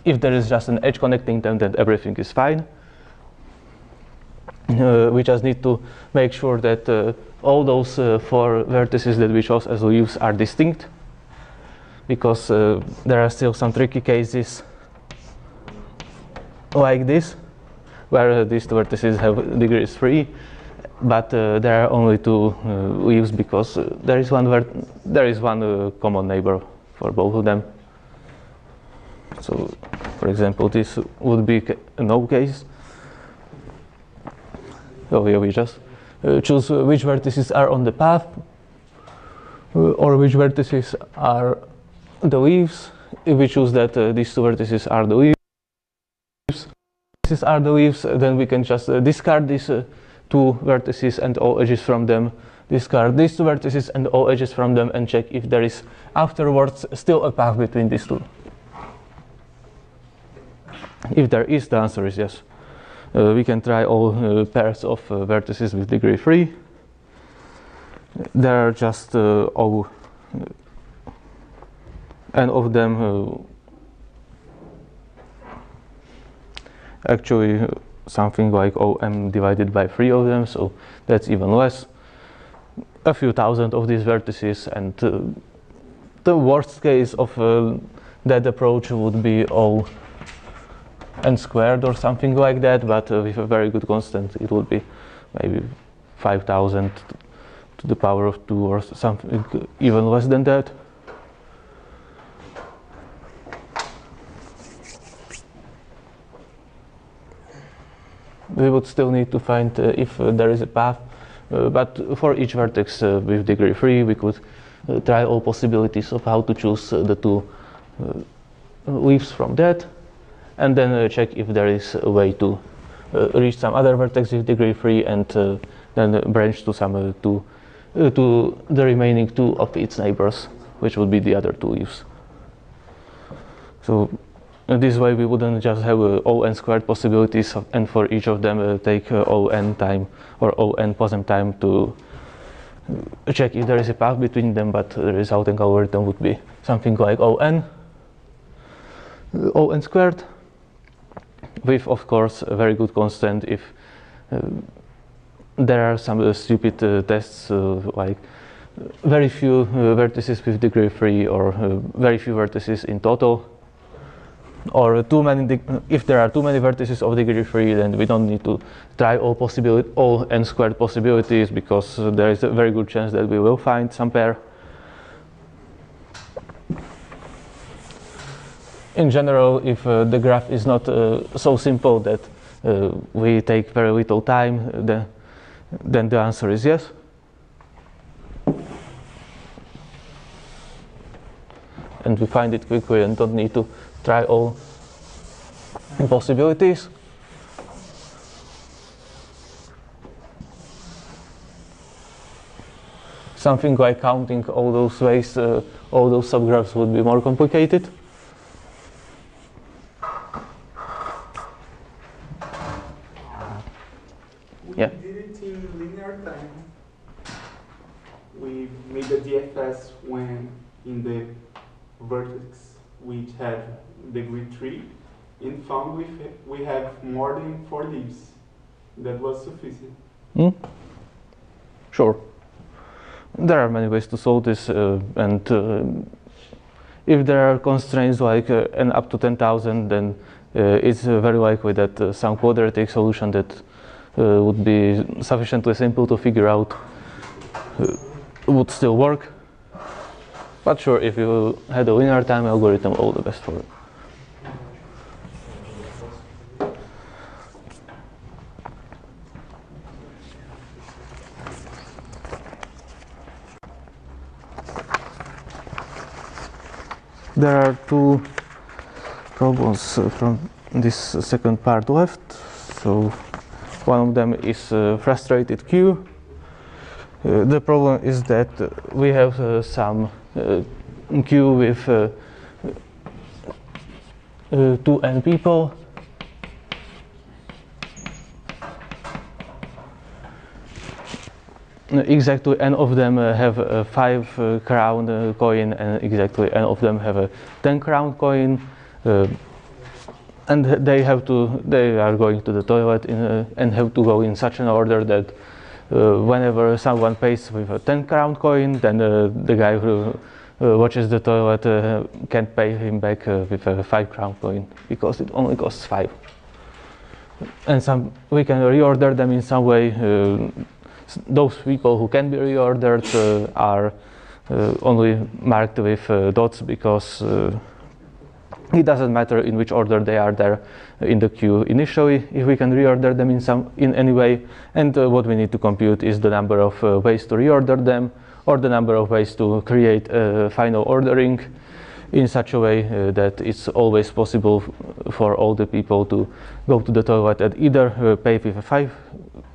if there is just an edge connecting them, then everything is fine. We just need to make sure that all those 4 vertices that we chose as leaves are distinct, because there are still some tricky cases like this, where these 2 vertices have degrees 3, but there are only 2 leaves because there is one common neighbor for both of them. So, for example, this would be a no case. So here we just choose which vertices are on the path, or which vertices are the leaves. If we choose that these 2 vertices are the leaves, then we can just discard these 2 vertices and all edges from them, discard these 2 vertices and all edges from them, and check if there is afterwards still a path between these 2. If there is, the answer is yes. We can try all pairs of vertices with degree 3. There are just n of them actually something like OM divided by 3 of them, so that's even less. A few thousand of these vertices, and the worst case of that approach would be O n squared or something like that, but with a very good constant it would be maybe 5,000 to the power of 2 or something even less than that. We would still need to find if there is a path, but for each vertex with degree 3 we could try all possibilities of how to choose the 2 leaves from that, and then check if there is a way to reach some other vertex with degree 3 and then branch to some to the remaining 2 of its neighbors, which would be the other 2 leaves. So this way we wouldn't just have O n squared possibilities and for each of them take O n time or O n posem time to check if there is a path between them, but the resulting algorithm would be something like O n squared, with of course a very good constant if there are some stupid tests like very few vertices with degree 3 or very few vertices in total, or too many. If there are too many vertices of degree 3, then we don't need to try all n squared possibilities, because there is a very good chance that we will find some pair. In general, if the graph is not so simple that we take very little time, then the answer is yes. And we find it quickly and don't need to try all possibilities. Something like counting all those ways, all those subgraphs would be more complicated. We did it in linear time. We made the DFS when in the vertex which had degree 3 and found we have more than 4 leaves. That was sufficient. Sure. There are many ways to solve this, and if there are constraints like n up to 10,000, then it's very likely that some quadratic solution that would be sufficiently simple to figure out would still work. But sure, if you had a linear time algorithm, all the best for it. There are 2 problems from this second part left. So one of them is frustrated queue. The problem is that we have some queue with 2n people. Exactly n of them have a 5 crown coin, and exactly n of them have a 10 crown coin, and they are going to the toilet and have to go in such an order that whenever someone pays with a 10 crown coin, then the guy who watches the toilet can't pay him back with a 5 crown coin, because it only costs 5. And we can reorder them in some way. Those people who can be reordered are only marked with dots, because it doesn't matter in which order they are there in the queue initially, if we can reorder them in any way. And what we need to compute is the number of ways to reorder them, or the number of ways to create final ordering in such a way that it's always possible for all the people to go to the toilet and either pay with a 5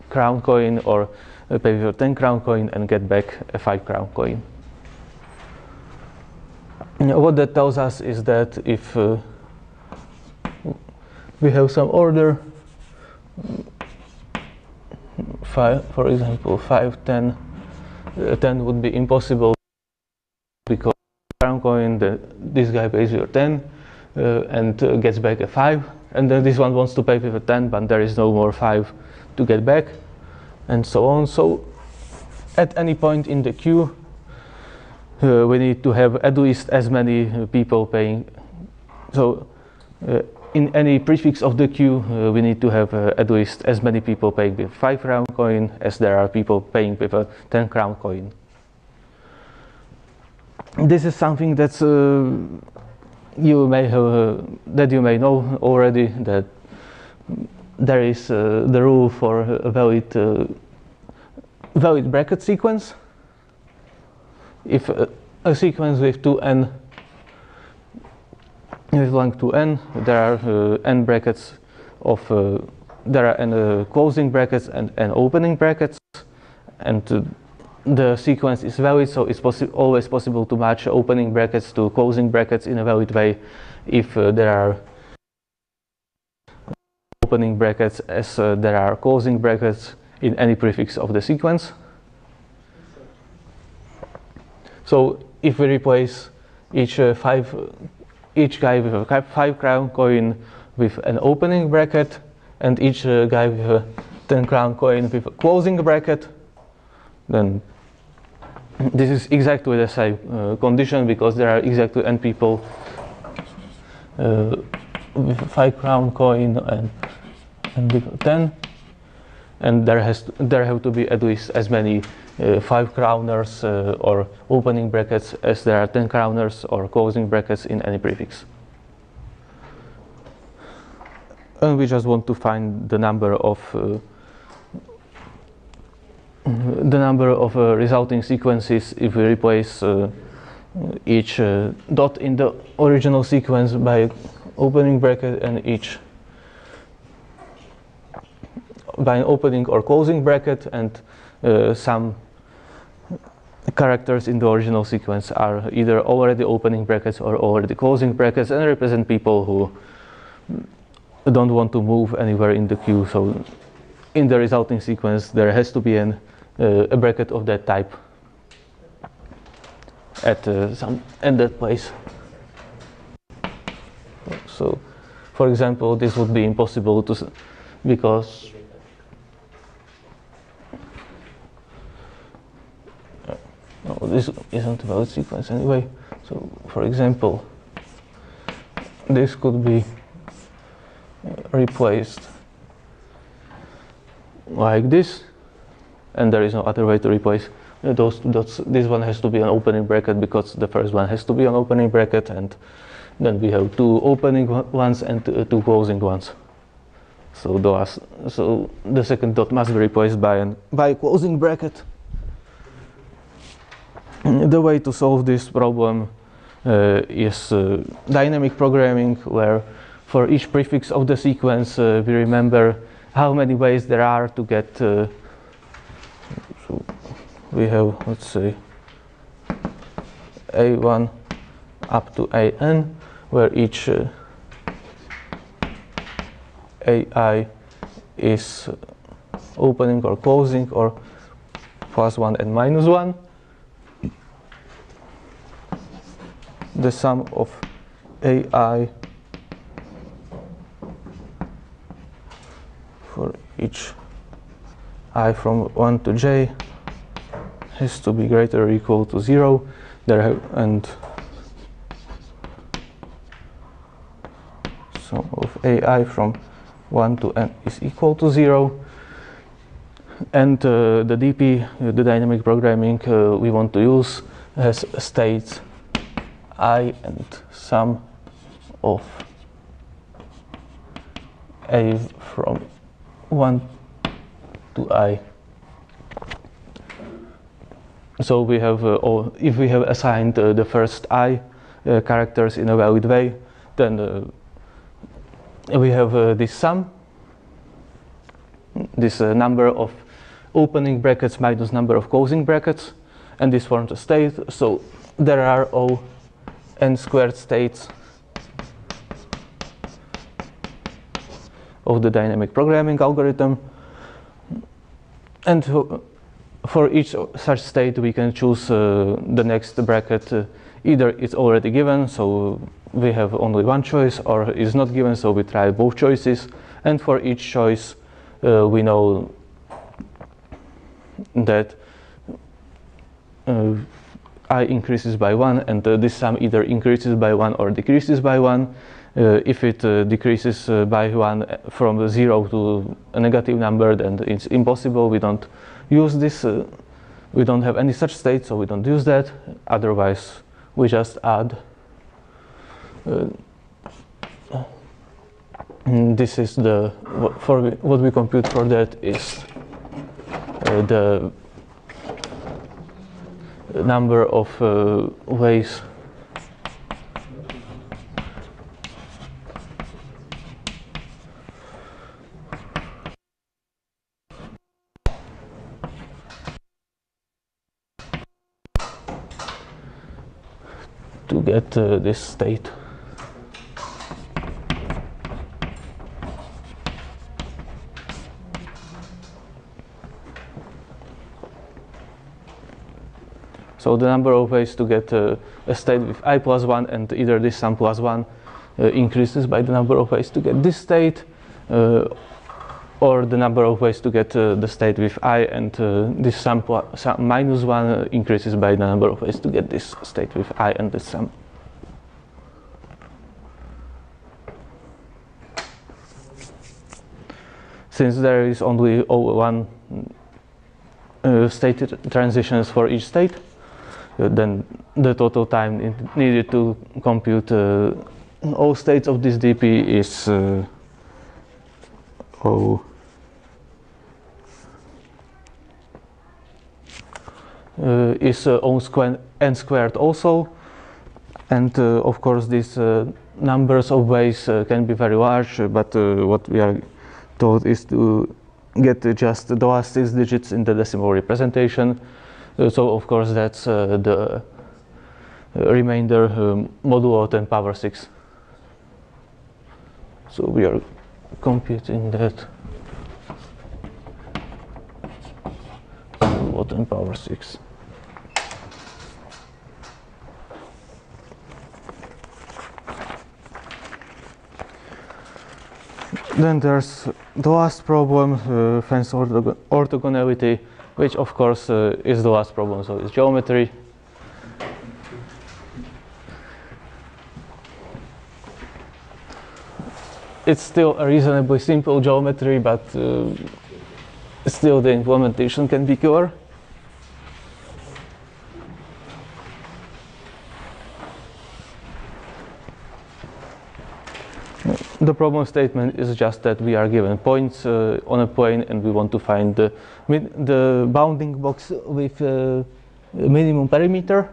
crown coin or pay with a 10 crown coin and get back a 5 crown coin. What that tells us is that if we have some order, 5, for example, 5, 10, 10 would be impossible, because crown coin, this guy pays your 10 and gets back a 5, and then this one wants to pay with a 10, but there is no more 5 to get back, and so on. So at any point in the queue, we need to have at least as many people paying. So in any prefix of the queue, we need to have at least as many people paying with 5 crown coin as there are people paying with a 10 crown coin. This is something that's you may know already, that there is the rule for a valid bracket sequence. If a sequence with 2n with length 2n, there are n brackets of there are n closing brackets and n opening brackets, and the sequence is valid, so it's always possible to match opening brackets to closing brackets in a valid way if there are opening brackets as there are closing brackets in any prefix of the sequence. So if we replace each guy with a 5 crown coin with an opening bracket, and each guy with a 10 crown coin with a closing bracket, then this is exactly the same condition, because there are exactly n people with a 5 crown coin and with 10, and there have to be at least as many 5 crowners or opening brackets as there are 10 crowners or closing brackets in any prefix. And we just want to find the number of resulting sequences if we replace each dot in the original sequence by opening bracket and each by an opening or closing bracket, and some characters in the original sequence are either already opening brackets or already closing brackets and represent people who don't want to move anywhere in the queue. So in the resulting sequence there has to be a bracket of that type at that place. So for example, this would be impossible to because no, this isn't a valid sequence anyway. So for example, this could be replaced like this, and there is no other way to replace those two dots. This one has to be an opening bracket because the first one has to be an opening bracket, and then we have 2 opening ones and 2 closing ones. So the second dot must be replaced by a closing bracket. The way to solve this problem is dynamic programming, where for each prefix of the sequence we remember how many ways there are to get. So we have, let's say, A1 up to AN, where each AI is opening or closing or +1 and -1. The sum of AI for each I from 1 to j has to be greater or equal to 0. And sum of AI from 1 to n is equal to 0. And the DP, the dynamic programming we want to use, has states I and sum of A from 1 to I. So we have, if we have assigned the first I characters in a valid way, then we have this sum, this number of opening brackets minus number of closing brackets, and this forms a state. So there are all n squared states of the dynamic programming algorithm, and for each such state we can choose the next bracket. Either it's already given, so we have only one choice or is not given, so we try both choices, and for each choice we know that I increases by 1, and this sum either increases by 1 or decreases by 1. If it decreases by 1 from 0 to a negative number, then it's impossible. We don't use this. We don't have any such state, so we don't use that. Otherwise, we just add. This is the what we compute for that is the number of ways to get this state. So the number of ways to get a state with I plus 1, and either this sum plus 1 increases by the number of ways to get this state, or the number of ways to get the state with I, and this sum minus 1 increases by the number of ways to get this state with I and this sum. Since there is only one state transitions for each state, then the total time needed to compute all states of this DP is n squared also, and of course these numbers of ways can be very large, but what we are told is to get just the last 6 digits in the decimal representation. So of course that's the remainder modulo 10 power 6. So we are computing that modulo 10 power 6. Then there's the last problem, fence orthogonality, which of course is the last problem, so it's geometry. It's still a reasonably simple geometry, but still the implementation can be killer. The problem statement is just that we are given points on a plane, and we want to find the bounding box with minimum perimeter.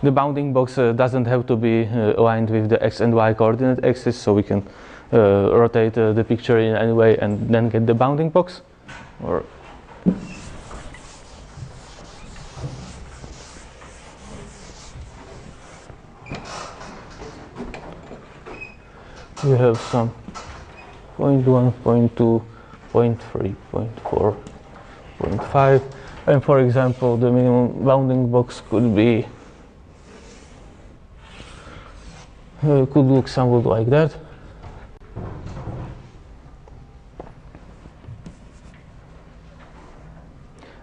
The bounding box doesn't have to be aligned with the x and y coordinate axis, so we can rotate the picture in any way and then get the bounding box. Or we have some 0.1, 0.2, 0.3, 0.4, 0.5, and for example the minimum bounding box could be could look somewhat like that.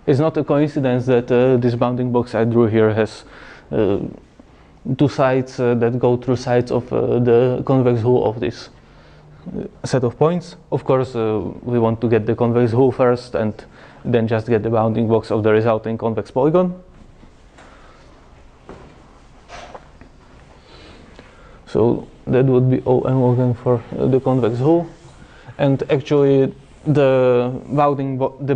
It's not a coincidence that this bounding box I drew here has 2 sides that go through sides of the convex hull of this set of points. Of course, we want to get the convex hull first and then just get the bounding box of the resulting convex polygon. So that would be OM again for the convex hull, and actually the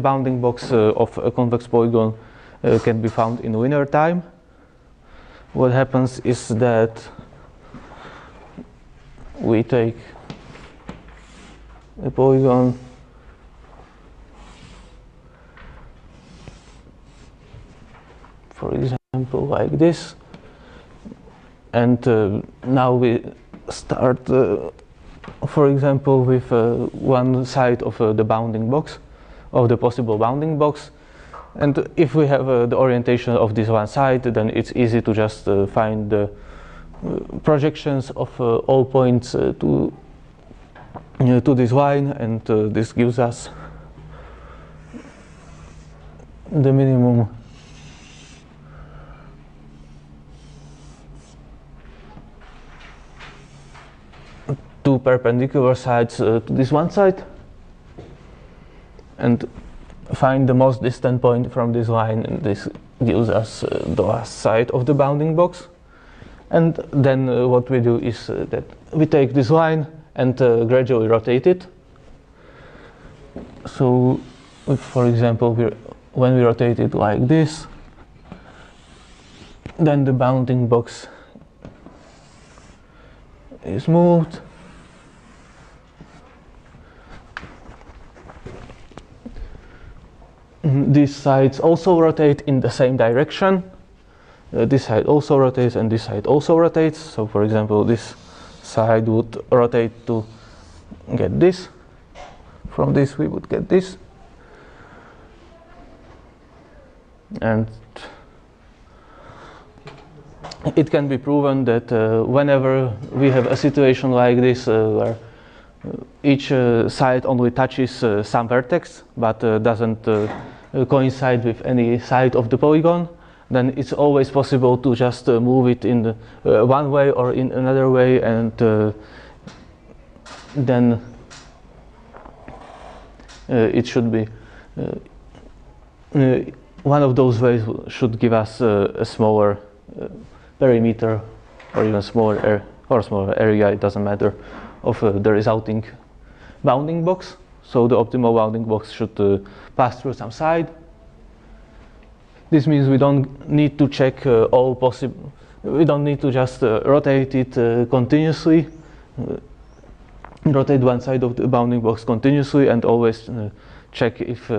bounding box of a convex polygon can be found in linear time. What happens is that we take a polygon for example like this, and now we start for example with one side of the bounding box, of the possible bounding box, and if we have the orientation of this one side, then it's easy to just find the projections of all points to this line, and this gives us the minimum two perpendicular sides to this one side, and find the most distant point from this line, and this gives us the last side of the bounding box. And then what we do is that we take this line and gradually rotate it. So if, for example, when we rotate it like this, then the bounding box is moved. These sides also rotate in the same direction. This side also rotates and this side also rotates. So for example, this side would rotate to get this. From this we would get this. And it can be proven that whenever we have a situation like this where each side only touches some vertex but doesn't coincide with any side of the polygon, then it's always possible to just move it in one way or in another way, and then it should be one of those ways should give us a smaller perimeter, or even smaller area, it doesn't matter, of the resulting bounding box. So the optimal bounding box should pass through some side. This means we don't need to check all possible, we don't need to just rotate it continuously, rotate one side of the bounding box continuously, and always check if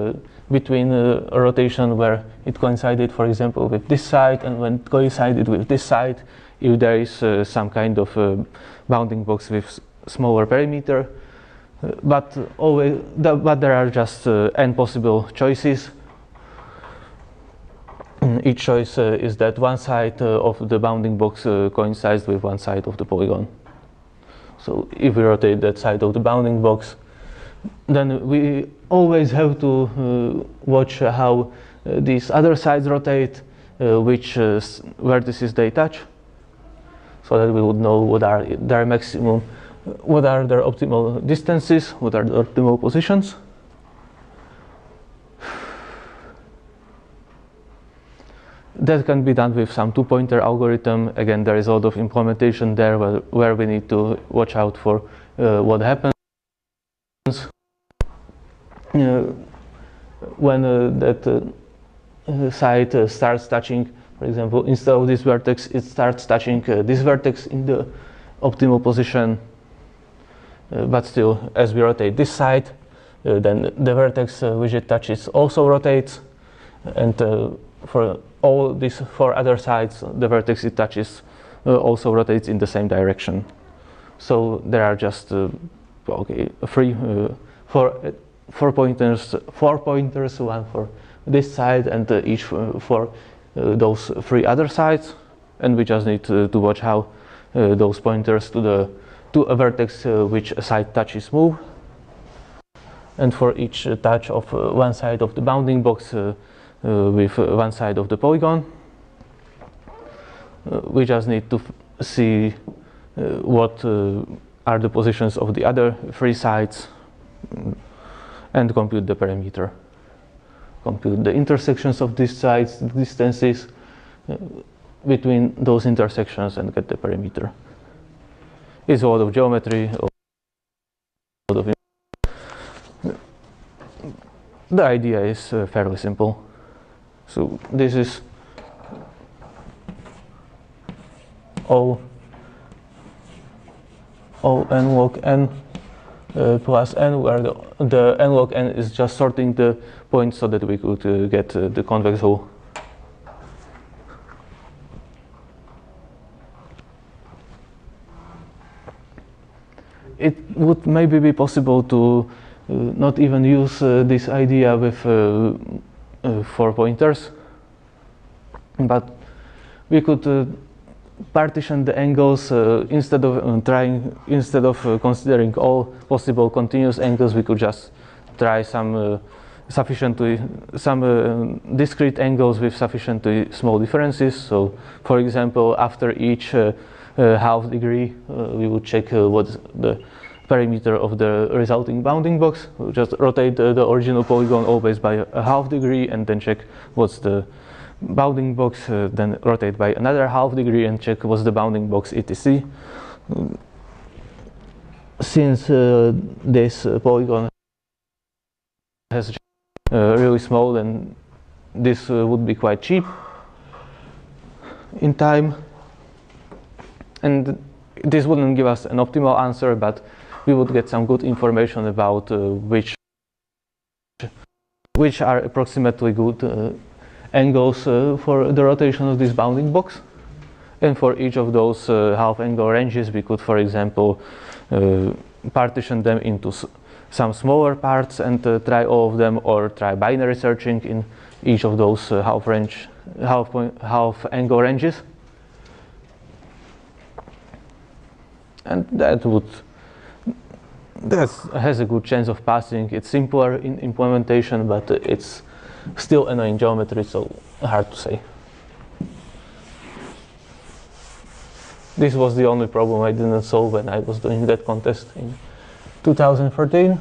between a rotation where it coincided, for example, with this side, and when it coincided with this side, if there is some kind of bounding box with smaller perimeter. But there are just n possible choices. Each choice is that one side of the bounding box coincides with one side of the polygon. So if we rotate that side of the bounding box, then we always have to watch how these other sides rotate, which vertices they touch, so that we would know what are their maximum, what are their optimal distances, what are the optimal positions. That can be done with some two-pointer algorithm. Again, there is a lot of implementation there where we need to watch out for what happens when that side starts touching, for example, instead of this vertex, it starts touching this vertex in the optimal position. But still, as we rotate this side, then the vertex which it touches also rotates, and for all these four other sides, the vertex it touches also rotates in the same direction. So there are just four pointers, one for this side and each for those three other sides, and we just need to watch how those pointers to a vertex which a side touches move. And for each touch of one side of the bounding box with one side of the polygon, we just need to see what are the positions of the other three sides and compute the perimeter. Compute the intersections of these sides, the distances between those intersections, and get the perimeter. It's a lot of geometry, a lot of. The idea is fairly simple. So this is O n log n plus n, where the n log n is just sorting the points so that we could get the convex hull. It would maybe be possible to not even use this idea with 4 pointers, but we could partition the angles instead of considering all possible continuous angles. We could just try some discrete angles with sufficiently small differences. So, for example, after each half degree, we would check what's the perimeter of the resulting bounding box. We'll just rotate the original polygon always by a half degree and then check what's the bounding box, then rotate by another half degree and check what's the bounding box, etc. Since this polygon has really small, then this would be quite cheap in time, and this wouldn't give us an optimal answer, but we would get some good information about which are approximately good angles for the rotation of this bounding box. And for each of those half angle ranges, we could, for example, partition them into some smaller parts and try all of them, or try binary searching in each of those half angle ranges. And that has a good chance of passing. It's simpler in implementation, but it's still annoying geometry, so hard to say. This was the only problem I didn't solve when I was doing that contest in 2013.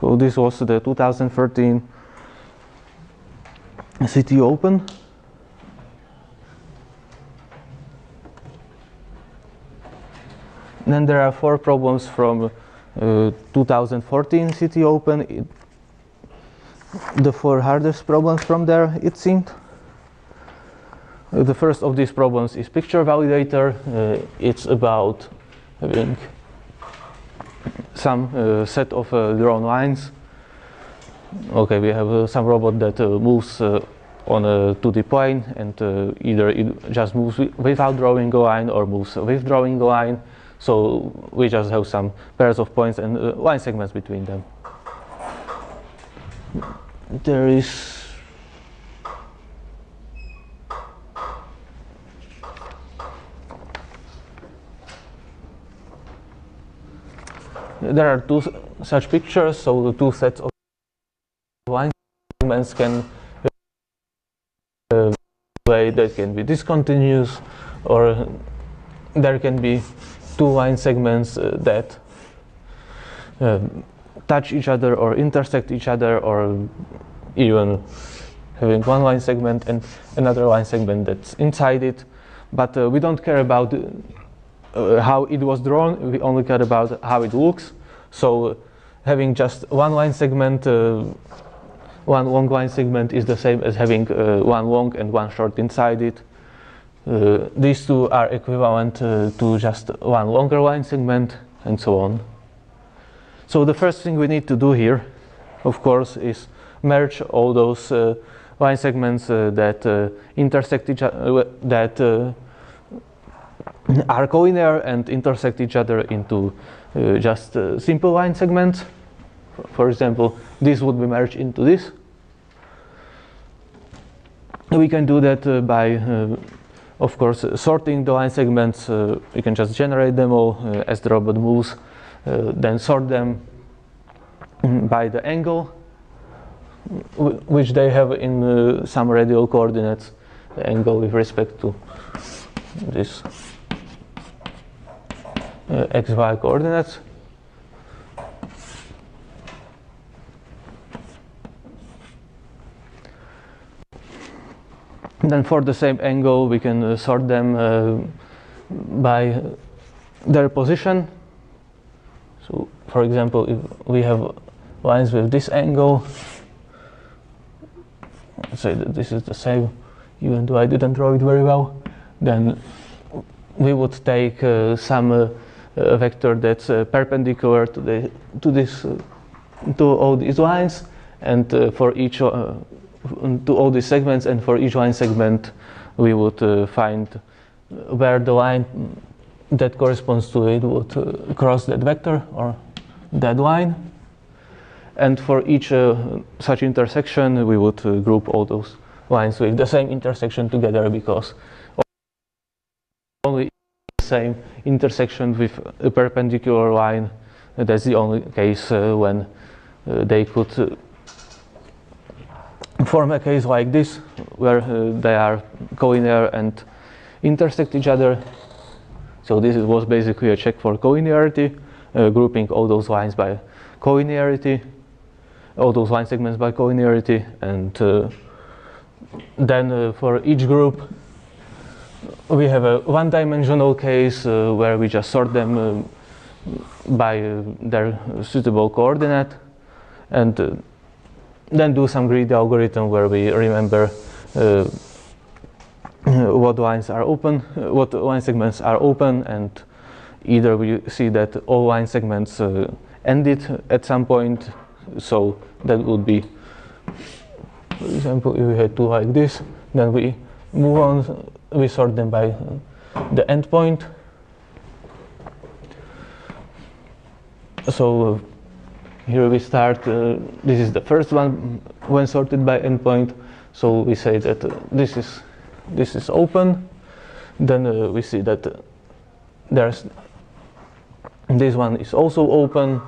So this was the 2013 City Open. Then there are 4 problems from 2014 City Open. The 4 hardest problems from there, it seemed. The first of these problems is picture validator. It's about having some set of drawn lines. Okay, we have some robot that moves on a 2D plane, and either it just moves without drawing a line or moves with drawing a line. So we just have some pairs of points and line segments between them. There are 2 such pictures, so the 2 sets of line segments can way that can be discontinuous, or there can be 2 line segments that touch each other or intersect each other, or even having 1 line segment and another line segment that's inside it. But we don't care about how it was drawn, we only care about how it looks. So having just 1 line segment, 1 long line segment is the same as having 1 long and 1 short inside it. These 2 are equivalent to just 1 longer line segment, and so on. So the first thing we need to do here, of course, is merge all those line segments that intersect each other, that are collinear and intersect each other, into just simple line segments. For example, this would be merged into this. We can do that by, of course, sorting the line segments. We can just generate them all as the robot moves, then sort them by the angle which they have in some radial coordinates, the angle with respect to this xy coordinates. Then for the same angle we can sort them by their position. So for example, if we have lines with this angle, let's say that this is the same, even though I didn't draw it very well, then we would take some vector that's perpendicular to all these lines, and for each to all these segments, and for each line segment we would find where the line that corresponds to it would cross that vector or that line. And for each such intersection, we would group all those lines with the same intersection together, because only the same intersection with a perpendicular line, that's the only case when they could form a case like this, where they are collinear and intersect each other. So this was basically a check for collinearity, grouping all those lines by collinearity, all those line segments by collinearity, and then for each group we have a one-dimensional case where we just sort them by their suitable coordinate, and then do some greedy algorithm where we remember what lines are open, what line segments are open, and either we see that all line segments ended at some point. So that would be, for example, if we had two like this, then we move on, we sort them by the endpoint. So here we start, this is the first one when sorted by endpoint. So we say that this is open. Then we see that there's this one is also open.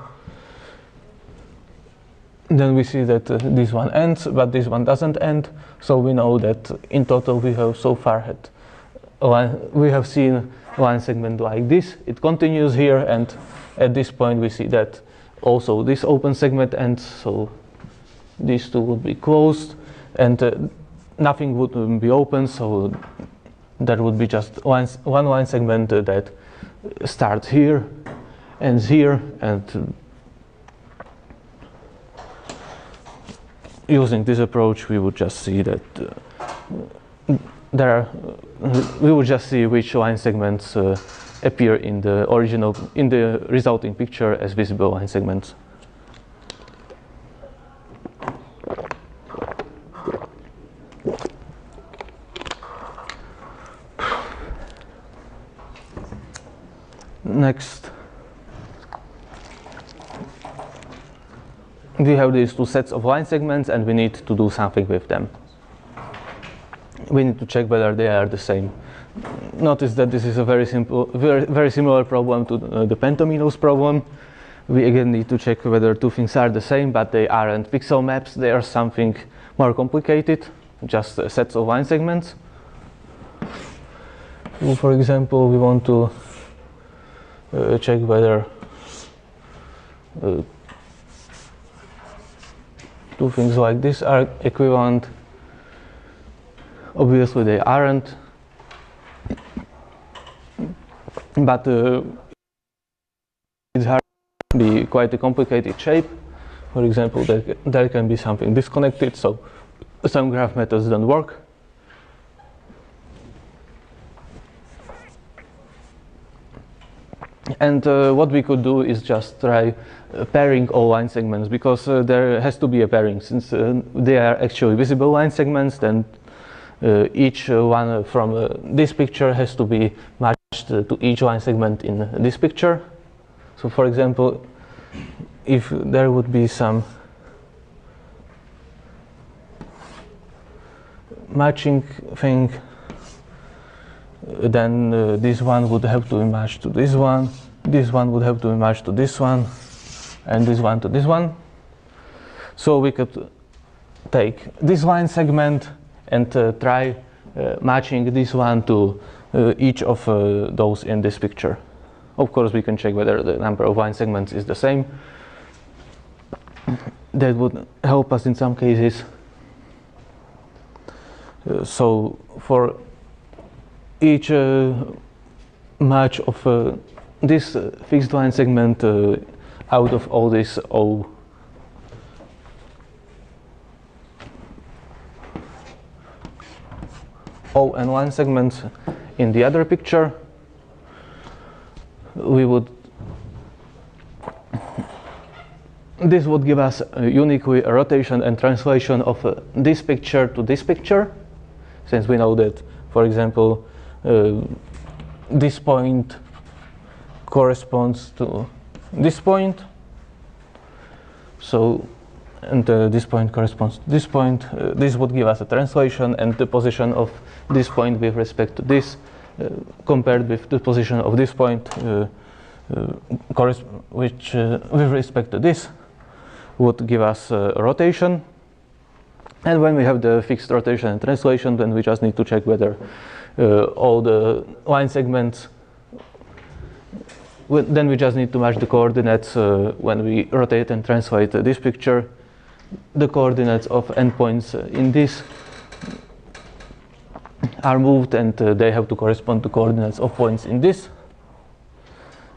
Then we see that this one ends, but this one doesn't end. So we know that in total we have so far had we have seen line segment like this. It continues here, and at this point we see that also this open segment ends. So these two would be closed, and nothing would be open. So there would be just one line segment that starts here, ends here, and using this approach, we would just see that we would just see which line segments appear in the resulting picture as visible line segments. Next, we have these two sets of line segments, and we need to do something with them. We need to check whether they are the same. Notice that this is a very simple, very similar problem to the Pentomino's problem. We again need to check whether two things are the same, but they aren't pixel maps. They are something more complicated, just sets of line segments. So for example, we want to check whether two things like this are equivalent. Obviously they aren't, but it's hard to be quite a complicated shape. For example, there can be something disconnected, so some graph methods don't work. And what we could do is just try pairing all line segments, because there has to be a pairing. Since they are actually visible line segments, then each one from this picture has to be matched to each line segment in this picture. So for example, if there would be some matching thing, then this one would have to be matched to this one would have to be matched to this one, and this one to this one. So we could take this line segment and try matching this one to each of those in this picture. Of course, we can check whether the number of line segments is the same. That would help us in some cases. So for each match of this fixed line segment out of all this O and line segments in the other picture, this would give us uniquely a rotation and translation of this picture to this picture, since we know that, for example, this point corresponds to this point. So and this point corresponds to this point. This would give us a translation, and the position of this point with respect to this compared with the position of this point which with respect to this would give us a rotation. And when we have the fixed rotation and translation, then we just need to check whether all the line segments, then we just need to match the coordinates when we rotate and translate this picture. The coordinates of endpoints in this are moved, and they have to correspond to coordinates of points in this.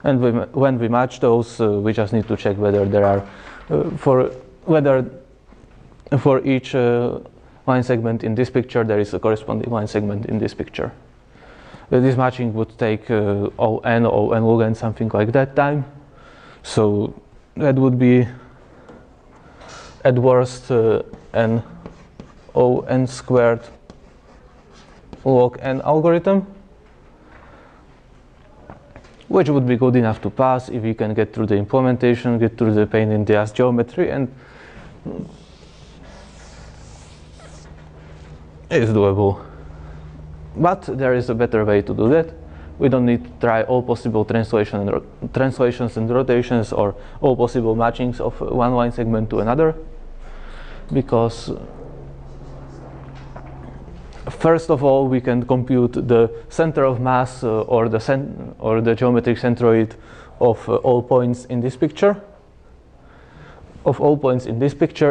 And when we match those, we just need to check whether there are for each line segment in this picture there is a corresponding line segment in this picture. This matching would take ON log n, something like that time. So that would be at worst an ON squared log n algorithm, which would be good enough to pass if we can get through the implementation, get through the pain in the ass geometry, and it's doable. But there is a better way to do that. We don't need to try all possible translations and rotations or all possible matchings of one line segment to another, because first of all we can compute the center of mass or the geometric centroid of all points in this picture,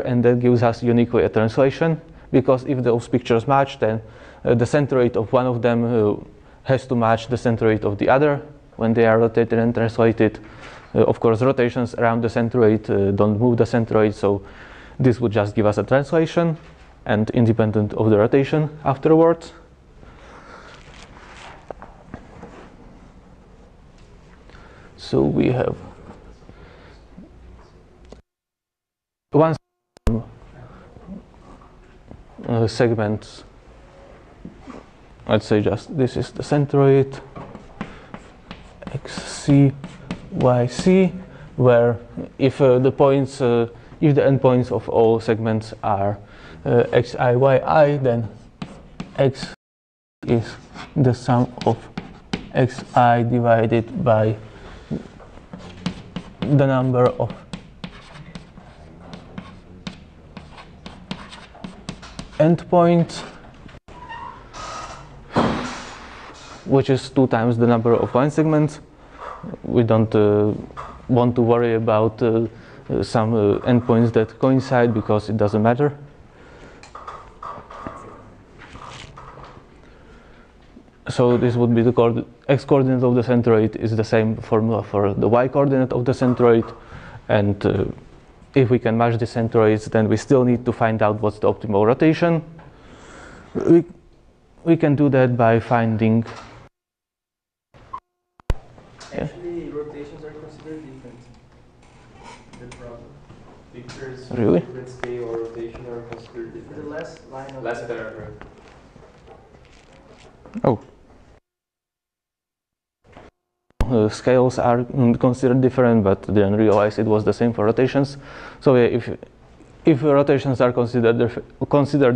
and that gives us uniquely a translation, because if those pictures match, then the centroid of one of them has to match the centroid of the other when they are rotated and translated. Of course, rotations around the centroid don't move the centroid, so this would just give us a translation and independent of the rotation afterwards. So we have one segment, let's say just this is the centroid xc yc, where if the points if the endpoints of all segments are xi yi, then x is the sum of xi divided by the number of endpoints, which is 2 times the number of line segments. We don't want to worry about some endpoints that coincide, because it doesn't matter. So this would be the x coordinate of the centroid is the same formula for the y coordinate of the centroid, and if we can match the centroids, then we still need to find out what's the optimal rotation. We can do that by finding. Actually, rotations are considered different. The problem. Pictures Really? with scale or rotation are considered different. The last line of Last paragraph. Oh. Scales are considered different, but then realize it was the same for rotations. So yeah, if rotations are considered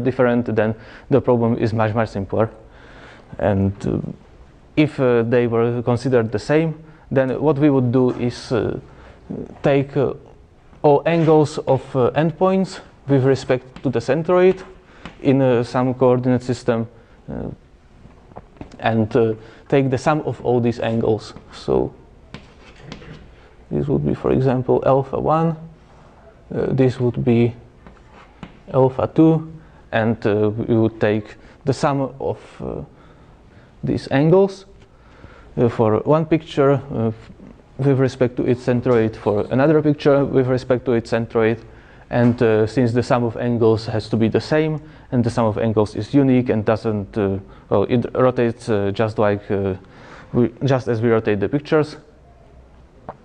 different, then the problem is much simpler. And if they were considered the same, then what we would do is take all angles of endpoints with respect to the centroid in some coordinate system, and take the sum of all these angles. So this would be, for example, alpha 1, this would be alpha 2, and we would take the sum of these angles for one picture with respect to its centroid, for another picture with respect to its centroid, and since the sum of angles has to be the same, and the sum of angles is unique and doesn't, well, it rotates just like just as we rotate the pictures,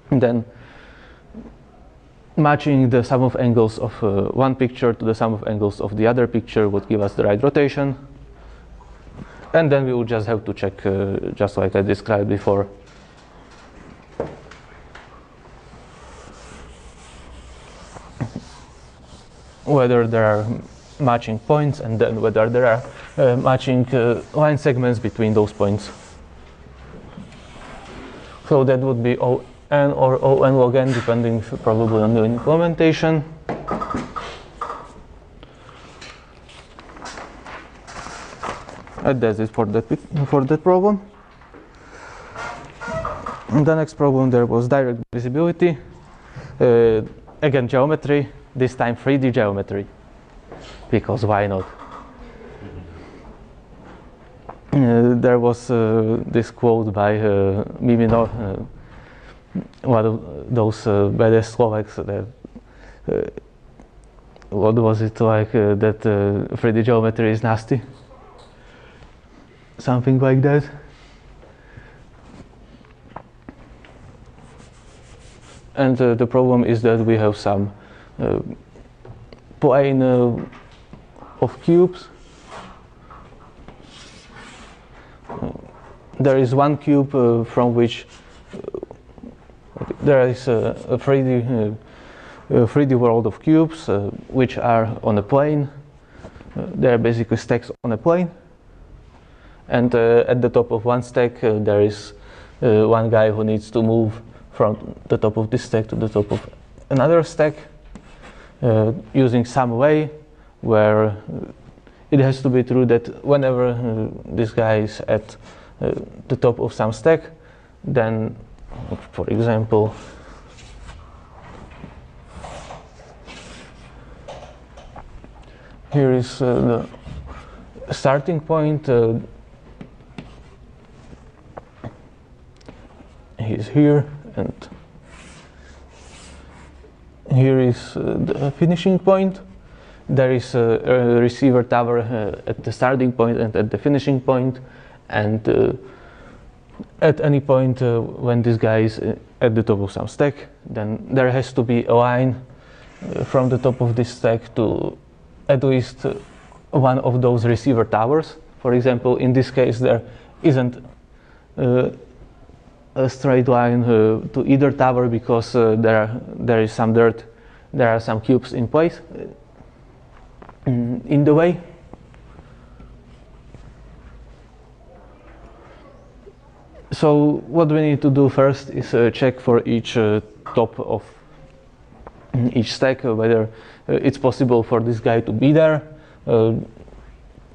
then matching the sum of angles of one picture to the sum of angles of the other picture would give us the right rotation, and then we would just have to check just like I described before. whether there are matching points, and then whether there are matching line segments between those points. So that would be O n or O n log n, depending probably on the implementation. And that's it for that problem. And the next problem, there was direct visibility. Again, geometry, this time 3D geometry, because why not? There was this quote by Mimino, one of those badass Slovaks, that what was it like, that 3D geometry is nasty? Something like that. And the problem is that we have some plane of cubes. There is one cube from which there is a 3D world of cubes which are on a plane. They are basically stacks on a plane. And at the top of one stack there is one guy who needs to move from the top of this stack to the top of another stack using some way where it has to be true that whenever this guy is at the top of some stack, then, for example, here is the starting point. He's here, and here is the finishing point. There is a receiver tower at the starting point and at the finishing point, and at any point when this guy is at the top of some stack, then there has to be a line from the top of this stack to at least one of those receiver towers. For example, in this case there isn't a straight line to either tower because there is some dirt, there are some cubes in place in the way. So what we need to do first is check for each top of each stack whether it's possible for this guy to be there.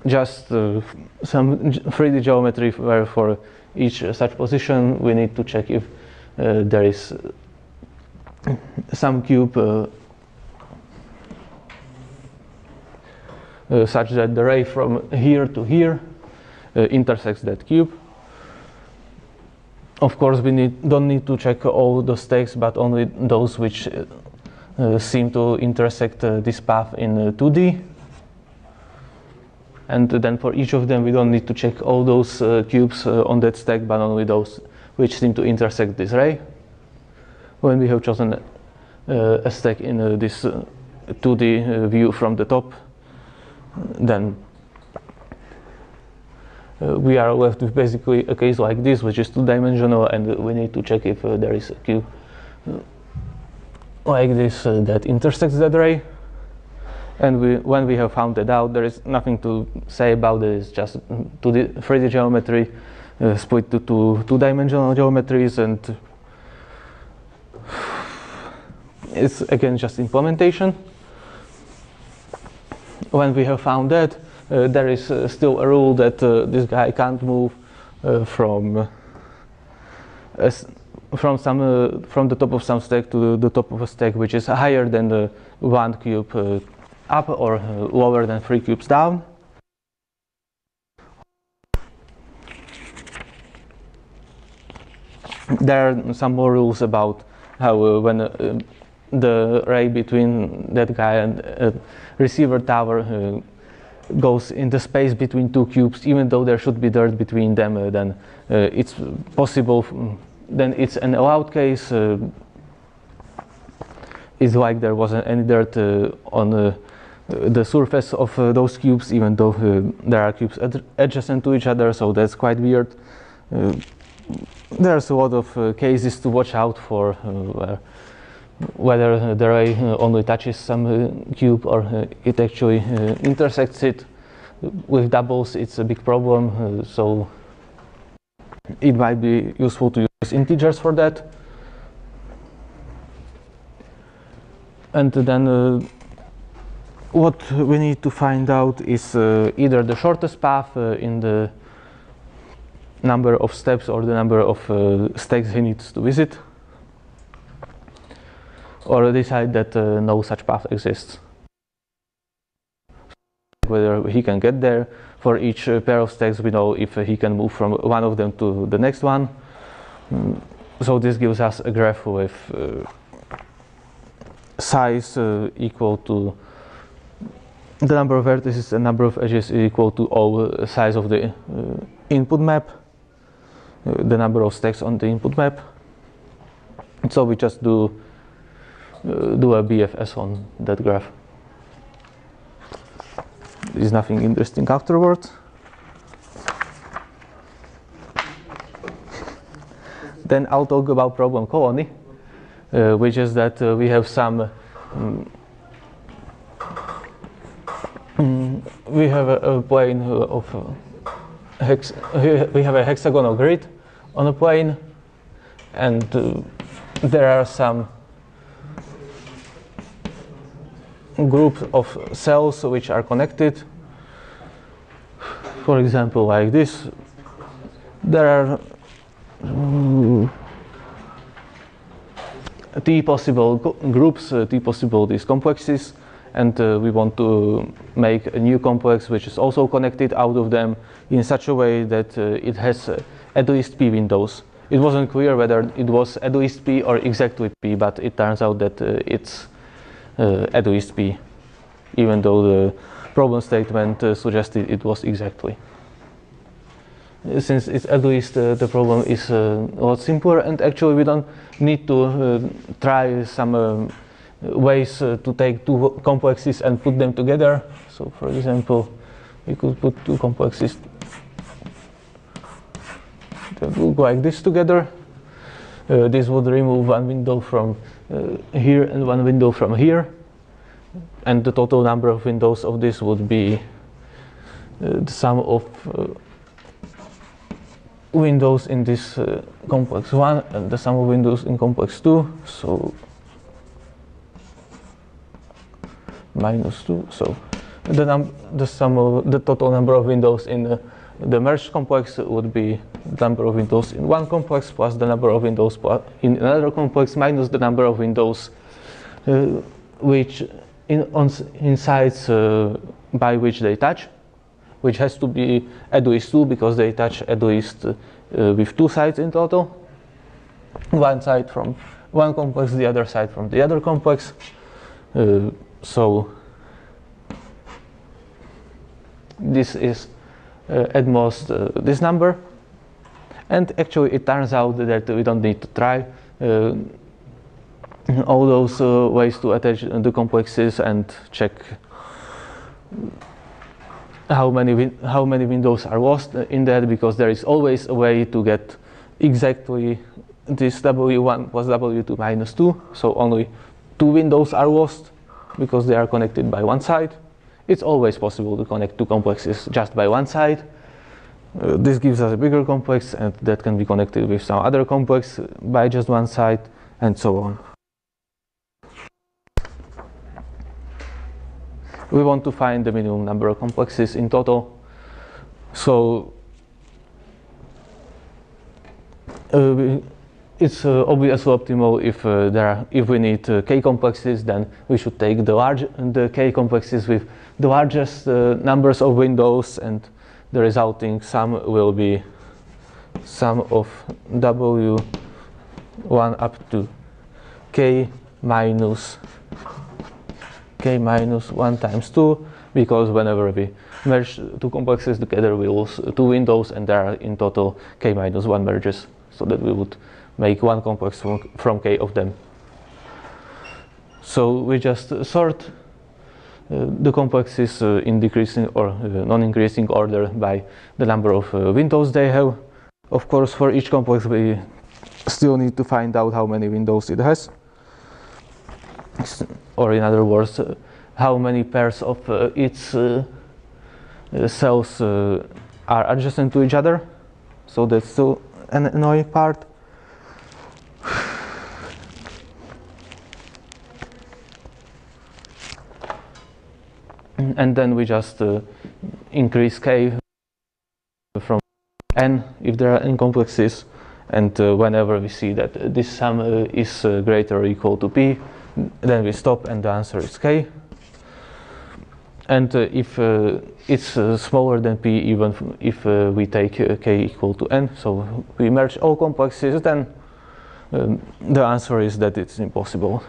Just some 3D geometry where for each such position we need to check if there is some cube such that the ray from here to here intersects that cube. Of course, we don't need to check all the stacks, but only those which seem to intersect this path in 2D. And then for each of them, we don't need to check all those cubes on that stack, but only those which seem to intersect this ray. When we have chosen a stack in this 2D view from the top, then we are left with basically a case like this, which is two-dimensional, and we need to check if there is a cube like this that intersects that ray. And when we have found that out, there is nothing to say about it. It's just 3D geometry split to two-dimensional geometries, and it's again just implementation. When we have found that, there is still a rule that this guy can't move from the top of some stack to the top of a stack which is higher than the one cube up or lower than 3 cubes down. There are some more rules about how when the ray between that guy and receiver tower goes in the space between 2 cubes, even though there should be dirt between them, then it's possible, then it's an allowed case. It's like there wasn't any dirt on the surface of those cubes, even though there are cubes adjacent to each other, so that's quite weird. There's a lot of cases to watch out for where whether the ray only touches some cube or it actually intersects it. With doubles it's a big problem, so it might be useful to use integers for that. And then what we need to find out is either the shortest path in the number of steps or the number of stacks he needs to visit, or decide that no such path exists. Whether he can get there. For each pair of stacks we know if he can move from one of them to the next one. So this gives us a graph with size equal to the number of vertices and number of edges equal to all size of the input map, the number of stacks on the input map. So we just do a BFS on that graph. There is nothing interesting afterwards. Then I'll talk about problem colony, which is that we have some we have a plane of we have a hexagonal grid on a plane, and there are some groups of cells which are connected. For example, like this, there are t possible groups, t possible these complexes, and we want to make a new complex which is also connected out of them in such a way that it has at least p windows. It wasn't clear whether it was at least p or exactly p, but it turns out that it's at least p, even though the problem statement suggested it was exactly. Since it's at least, the problem is a lot simpler, and actually we don't need to try some ways to take two complexes and put them together. So for example, we could put two complexes that look like this together. This would remove one window from here and one window from here, and the total number of windows of this would be the sum of windows in this complex 1 and the sum of windows in complex 2, so minus 2. So the total number of windows in the merged complex would be the number of windows in one complex plus the number of windows in another complex minus the number of windows which in sides by which they touch, which has to be at least 2 because they touch at least with 2 sides in total. One side from one complex, the other side from the other complex. So this is at most this number. And actually it turns out that we don't need to try all those ways to attach the complexes and check how many windows are lost in that, because there is always a way to get exactly this W1 plus W2 minus 2. So only 2 windows are lost because they are connected by one side. It's always possible to connect two complexes just by one side. This gives us a bigger complex, and that can be connected with some other complex by just one side, and so on. We want to find the minimum number of complexes in total. So it's obviously optimal if we need k complexes, then we should take the k complexes with the largest numbers of windows, and the resulting sum will be sum of W1 up to k minus 1 times 2, because whenever we merge two complexes together we lose 2 windows, and there are in total k minus 1 merges, so that we would make one complex from k of them. So we just sort the complexes in decreasing or non-increasing order by the number of windows they have. Of course, for each complex we still need to find out how many windows it has. or in other words, how many pairs of its cells are adjacent to each other. So that's still an annoying part. And then we just increase k from n if there are n complexes, and whenever we see that this sum is greater or equal to p, then we stop and the answer is k. And if it's smaller than p, even if we take k equal to n, so we merge all complexes, then the answer is that it's impossible.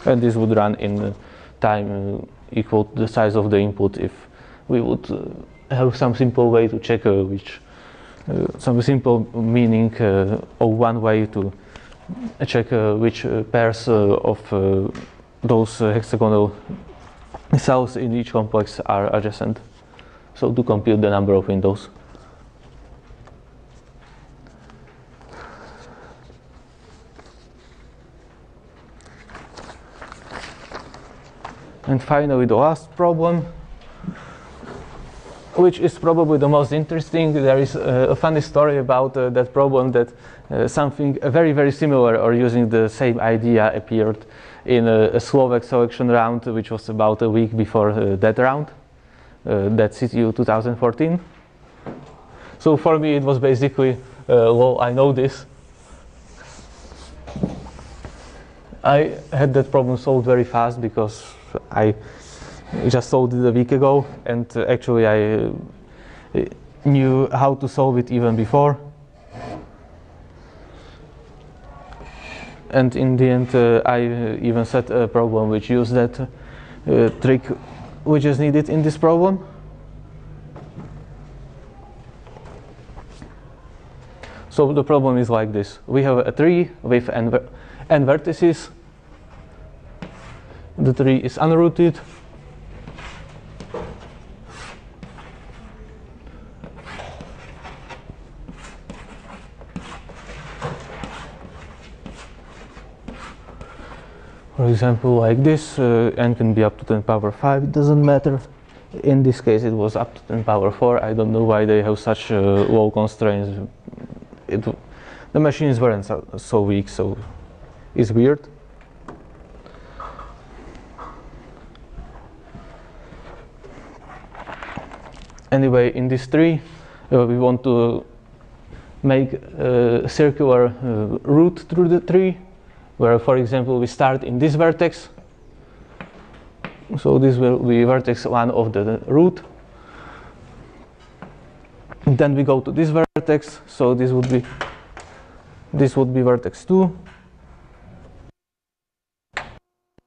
And this would run in time equal to the size of the input if we would have some simple way to check some simple meaning or one way to check which pairs of those hexagonal cells in each complex are adjacent. So to compute the number of windows. And finally, the last problem, which is probably the most interesting. There is a funny story about that problem, that something very, very similar or using the same idea appeared in a Slovak selection round, which was about a week before that round, that CTU 2014. So for me, it was basically, well, I know this. I had that problem solved very fast because I just solved it a week ago, and actually I knew how to solve it even before. And in the end, I even set a problem which used that trick which is needed in this problem. So the problem is like this. We have a tree with n vertices. The tree is unrooted. For example, like this, n can be up to 10 power 5, it doesn't matter. In this case it was up to 10 power 4, I don't know why they have such low constraints. The machines weren't so weak, so it's weird. Anyway, in this tree, we want to make a circular route through the tree, where, for example, we start in this vertex. So this will be vertex 1 of the route. And then we go to this vertex, so this would be vertex 2.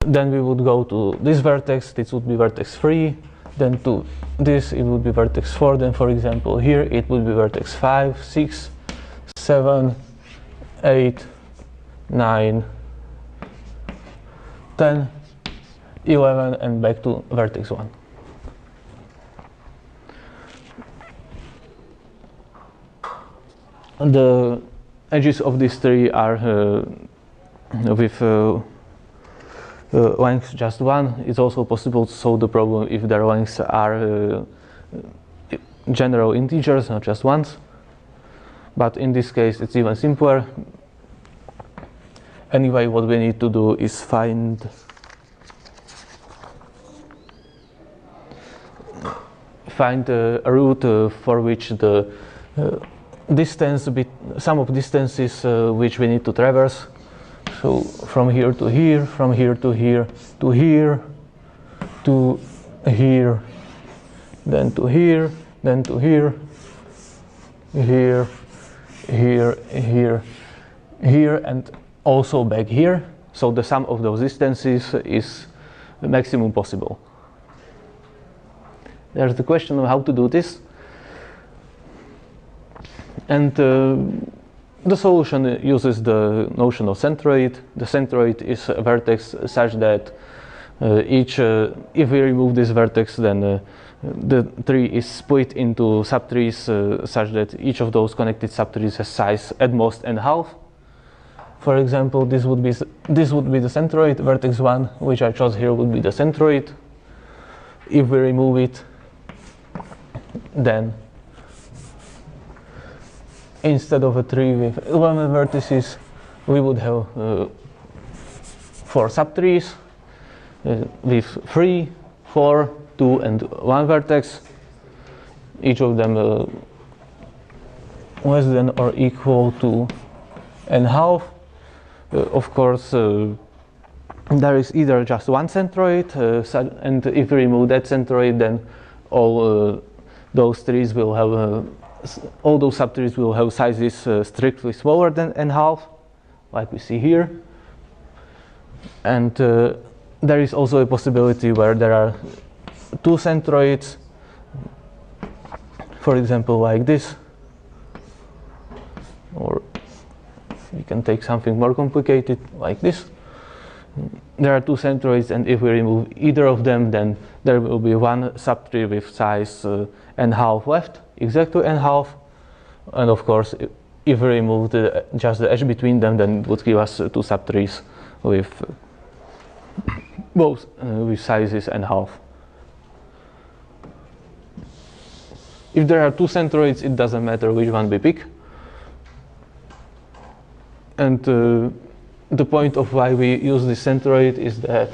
Then we would go to this vertex, this would be vertex 3. Then to this, it would be vertex 4. Then, for example, here it would be vertex 5, 6, 7, 8, 9, 10, 11, and back to vertex 1. The edges of this tree are with length just 1. It's also possible to solve the problem if their lengths are general integers, not just ones. But in this case, it's even simpler. Anyway, what we need to do is find a route for which the distance, sum of distances which we need to traverse. So from here to here, from here to here, to here, to here, then to here, then to here, here, here, here, here, and also back here. So the sum of those distances is the maximum possible. There's the question of how to do this. And the solution uses the notion of centroid. The centroid is a vertex such that if we remove this vertex, then the tree is split into subtrees such that each of those connected subtrees has size at most n half. For example, this would be the centroid. Vertex 1, which I chose here, would be the centroid. If we remove it, then instead of a tree with 11 vertices, we would have 4 subtrees with 3, 4, 2, and 1 vertex. Each of them less than or equal to n². Of course, there is either just one centroid, and if we remove that centroid, then all those trees will have all those subtrees will have sizes strictly smaller than n², like we see here. And there is also a possibility where there are 2 centroids, for example, like this. Or we can take something more complicated, like this. There are 2 centroids, and if we remove either of them, then there will be one subtree with size n½ left, exactly n². And of course, if we remove just the edge between them, then it would give us 2 subtrees with both with sizes n². If there are 2 centroids, it doesn't matter which one we pick. And the point of why we use this centroid is that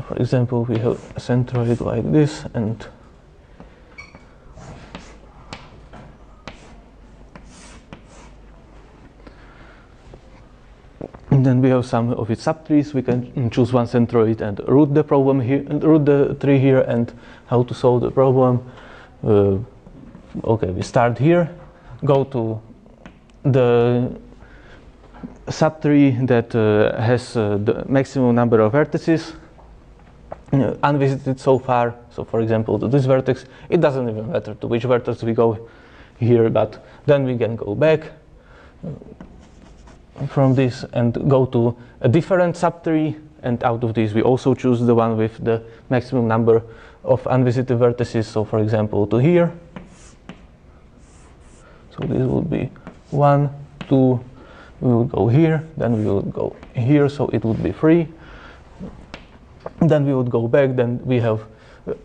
for example, we have a centroid like this, and then we have some of its subtrees. We can choose one centroid and root the problem here, root the tree here, and how to solve the problem. Okay, we start here, go to the subtree that has the maximum number of vertices unvisited so far. So for example, to this vertex, it doesn't even matter to which vertex we go here, but then we can go back from this and go to a different subtree, and out of these we also choose the one with the maximum number of unvisited vertices. So for example, to here. So this would be 1, 2, we will go here, then we will go here, so it would be 3. Then we would go back, then we have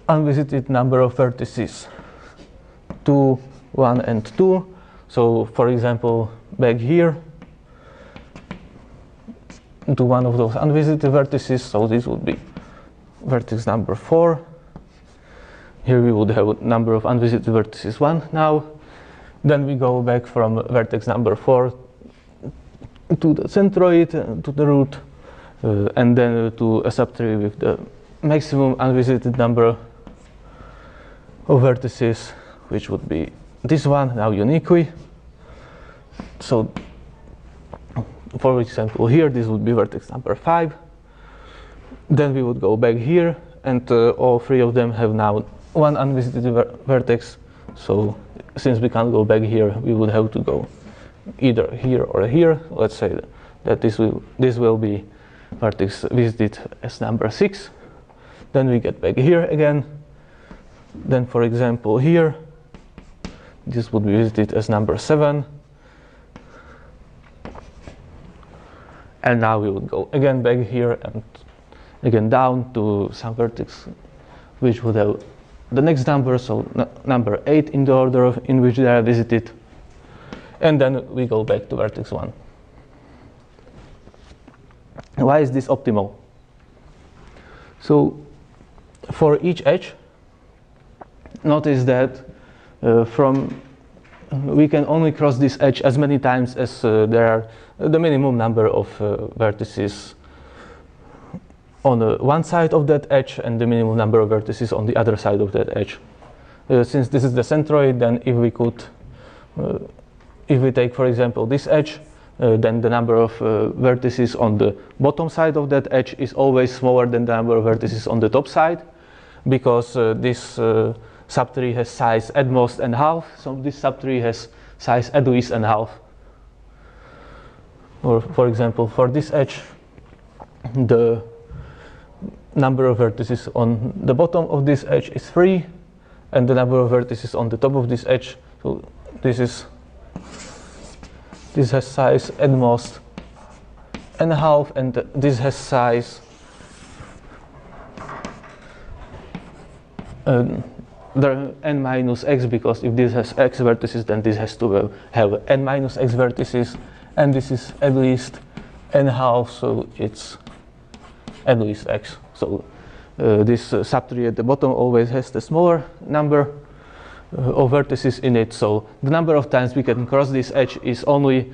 unvisited number of vertices 2, 1, and 2. So for example, back here to one of those unvisited vertices, so this would be vertex number 4. Here we would have number of unvisited vertices 1 now. Then we go back from vertex number 4 to the centroid, to the root, and then to a subtree with the maximum unvisited number of vertices, which would be this one, now uniquely. So for example, here this would be vertex number 5. Then we would go back here, and all 3 of them have now one unvisited vertex. So since we can't go back here, we would have to go either here or here. Let's say that this will be vertex visited as number 6. Then we get back here again. Then for example here, this would be visited as number 7. And now we would go again back here and again down to some vertex which would have the next number, so number 8 in the order in which they are visited. And then we go back to vertex 1. Why is this optimal? So for each edge, notice that we can only cross this edge as many times as there are the minimum number of vertices on one side of that edge and the minimum number of vertices on the other side of that edge. Since this is the centroid, then if we take, for example, this edge, then the number of vertices on the bottom side of that edge is always smaller than the number of vertices on the top side, because this subtree has size at most n², so this subtree has size at least n². Or for example, for this edge, the number of vertices on the bottom of this edge is 3, and the number of vertices on the top of this edge. So this has size at most n½ and this has size the n minus x, because if this has x vertices, then this has to have n minus x vertices, and this is at least n½, so it's at least x. So this subtree at the bottom always has the smaller number of vertices in it, so the number of times we can cross this edge is only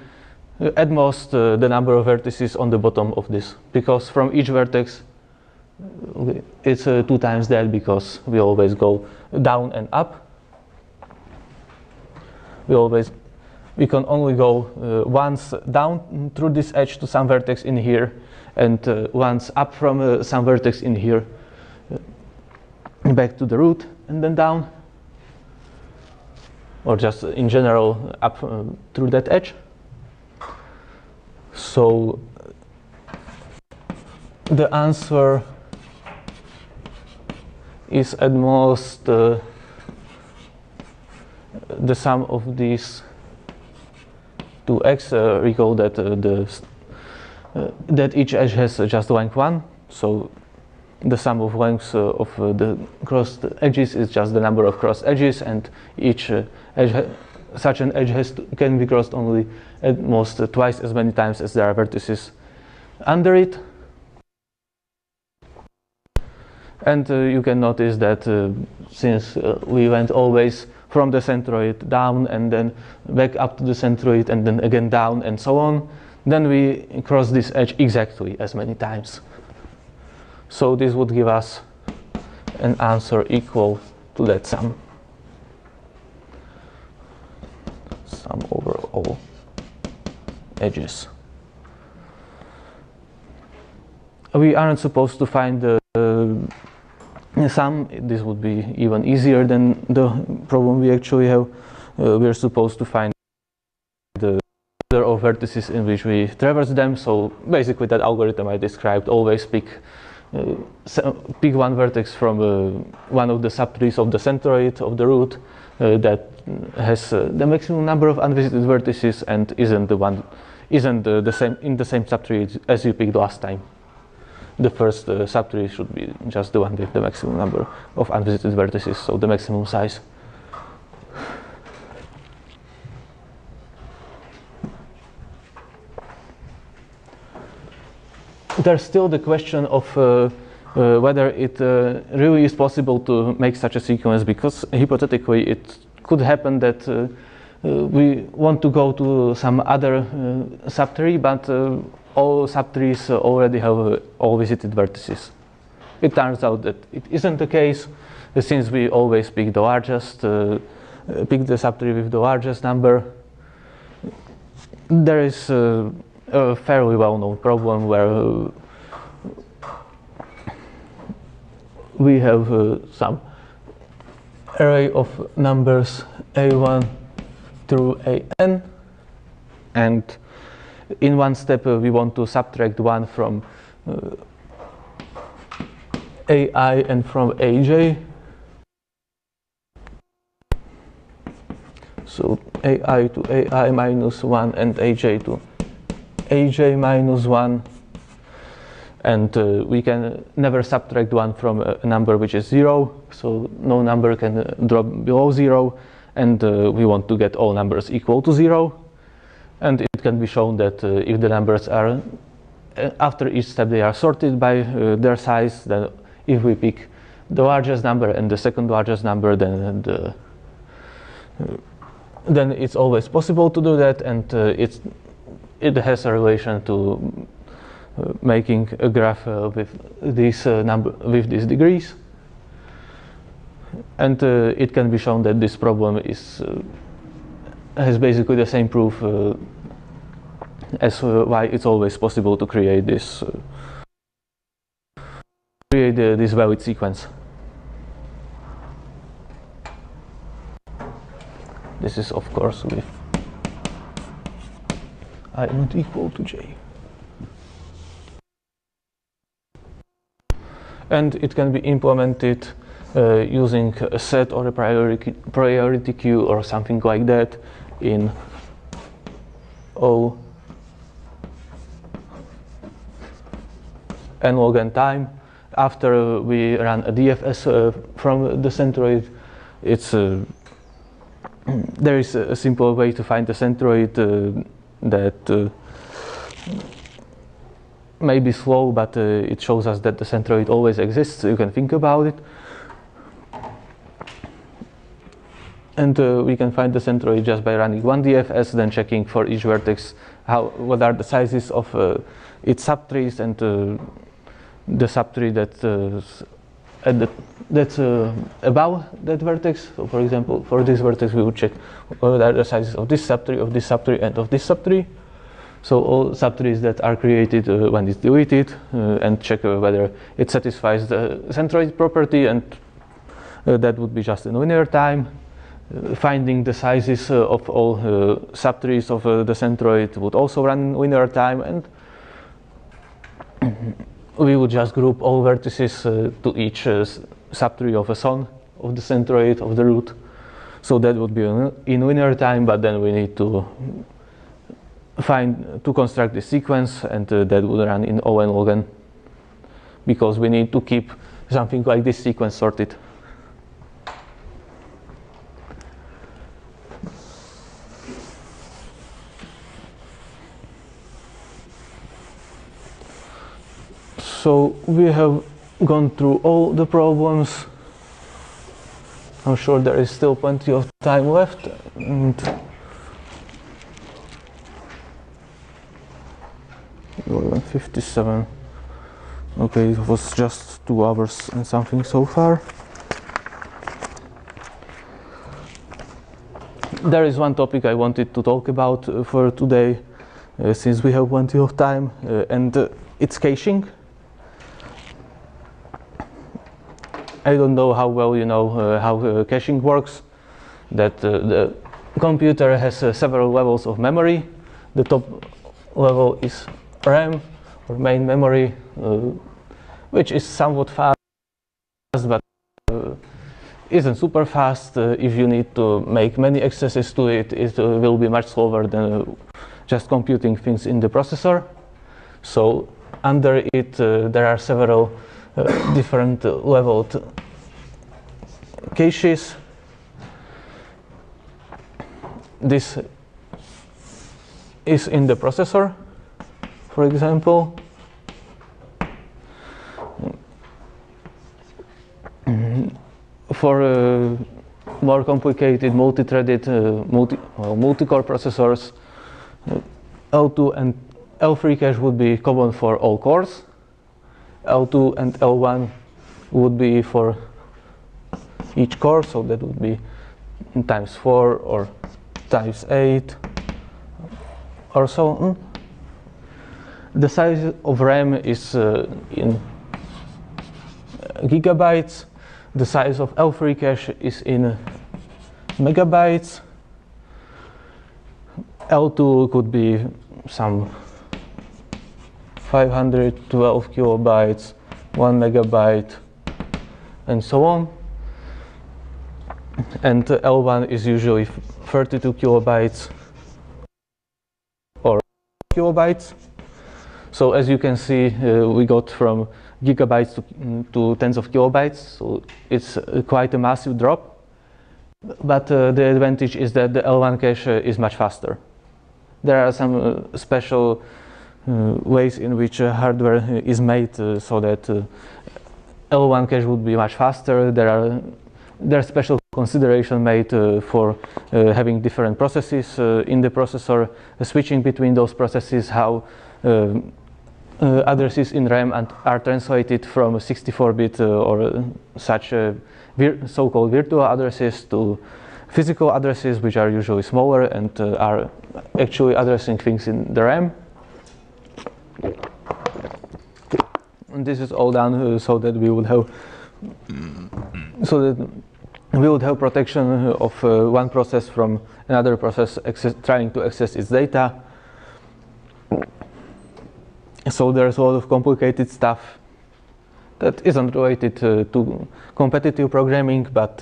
at most the number of vertices on the bottom of this, because from each vertex it's 2 times that, because we always go down and up. We can only go once down through this edge to some vertex in here, and once up from some vertex in here back to the root, and then down, or just in general up through that edge. So the answer is at most the sum of these 2x. Recall that that each edge has just length 1, so the sum of lengths of the crossed edges is just the number of crossed edges, and each edge such an edge can be crossed only at most twice as many times as there are vertices under it. And you can notice that since we went always from the centroid down and then back up to the centroid and then again down and so on, then we cross this edge exactly as many times. So this would give us an answer equal to that sum. Sum over all edges. We aren't supposed to find the sum. This would be even easier than the problem we actually have. We're supposed to find the order of vertices in which we traverse them. So basically that algorithm I described, always pick one vertex from one of the subtrees of the centroid of the root that has the maximum number of unvisited vertices and isn't the same in the same subtree as you picked last time. The first subtree should be just the one with the maximum number of unvisited vertices, so the maximum size. There's still the question of whether it really is possible to make such a sequence, because hypothetically it could happen that we want to go to some other subtree, but all subtrees already have all visited vertices. It turns out that it isn't the case, since we always pick the largest, pick the subtree with the largest number. There is a fairly well-known problem where we have some array of numbers a1 through an, and in one step we want to subtract 1 from ai and from aj. So ai to ai minus 1 and aj to aj minus 1, and we can never subtract 1 from a number which is 0, so no number can drop below 0, and we want to get all numbers equal to 0. And it can be shown that if the numbers are, after each step they are sorted by their size, then if we pick the largest number and the second largest number, then it's always possible to do that, and it has a relation to making a graph with these degrees. And it can be shown that this problem has basically the same proof as why it's always possible to create this valid sequence. This is of course with I not equal to j. And it can be implemented using a set or a priority queue or something like that in O n log n time. After we run a DFS from the centroid, there is a simple way to find the centroid that may be slow, but it shows us that the centroid always exists, so you can think about it. And we can find the centroid just by running one DFS, then checking for each vertex what are the sizes of its subtrees and the subtree that's above that vertex. So for example, for this vertex we would check what are the sizes of this subtree, and of this subtree. So all subtrees that are created when it's deleted, and check whether it satisfies the centroid property, and that would be just in linear time. Finding the sizes of all subtrees of the centroid would also run in linear time, and we would just group all vertices to each subtree of a son of the centroid of the root. So that would be in linear time, but then we need to construct the sequence, and that would run in O n log n, because we need to keep something like this sequence sorted. So we have gone through all the problems. I'm sure there is still plenty of time left. And 11:57. Okay, it was just 2 hours and something so far. There is one topic I wanted to talk about for today, since we have plenty of time, and it's caching. I don't know how well you know how caching works, that the computer has several levels of memory. The top level is RAM, or main memory, which is somewhat fast, but isn't super fast. If you need to make many accesses to it, it will be much slower than just computing things in the processor. So under it there are several different leveled caches. This is in the processor, for example. For more complicated multi-threaded multi-core processors, L2 and L3 cache would be common for all cores. L2 and L1 would be for each core, so that would be times 4 or times 8 or so on. The size of RAM is in gigabytes. The size of L3 cache is in megabytes. L2 could be some 512 kilobytes, 1 megabyte, and so on. And L1 is usually 32 kilobytes or kilobytes. So as you can see, we got from gigabytes to tens of kilobytes, so it's quite a massive drop. But the advantage is that the L1 cache is much faster. There are some special ways in which hardware is made so that L1 cache would be much faster. There are special consideration made for having different processes in the processor, switching between those processes, how addresses in RAM are translated from 64-bit or such so-called virtual addresses to physical addresses, which are usually smaller and are actually addressing things in the RAM. And this is all done so that we would have protection of one process from another process trying to access its data. So there's a lot of complicated stuff that isn't related to competitive programming, but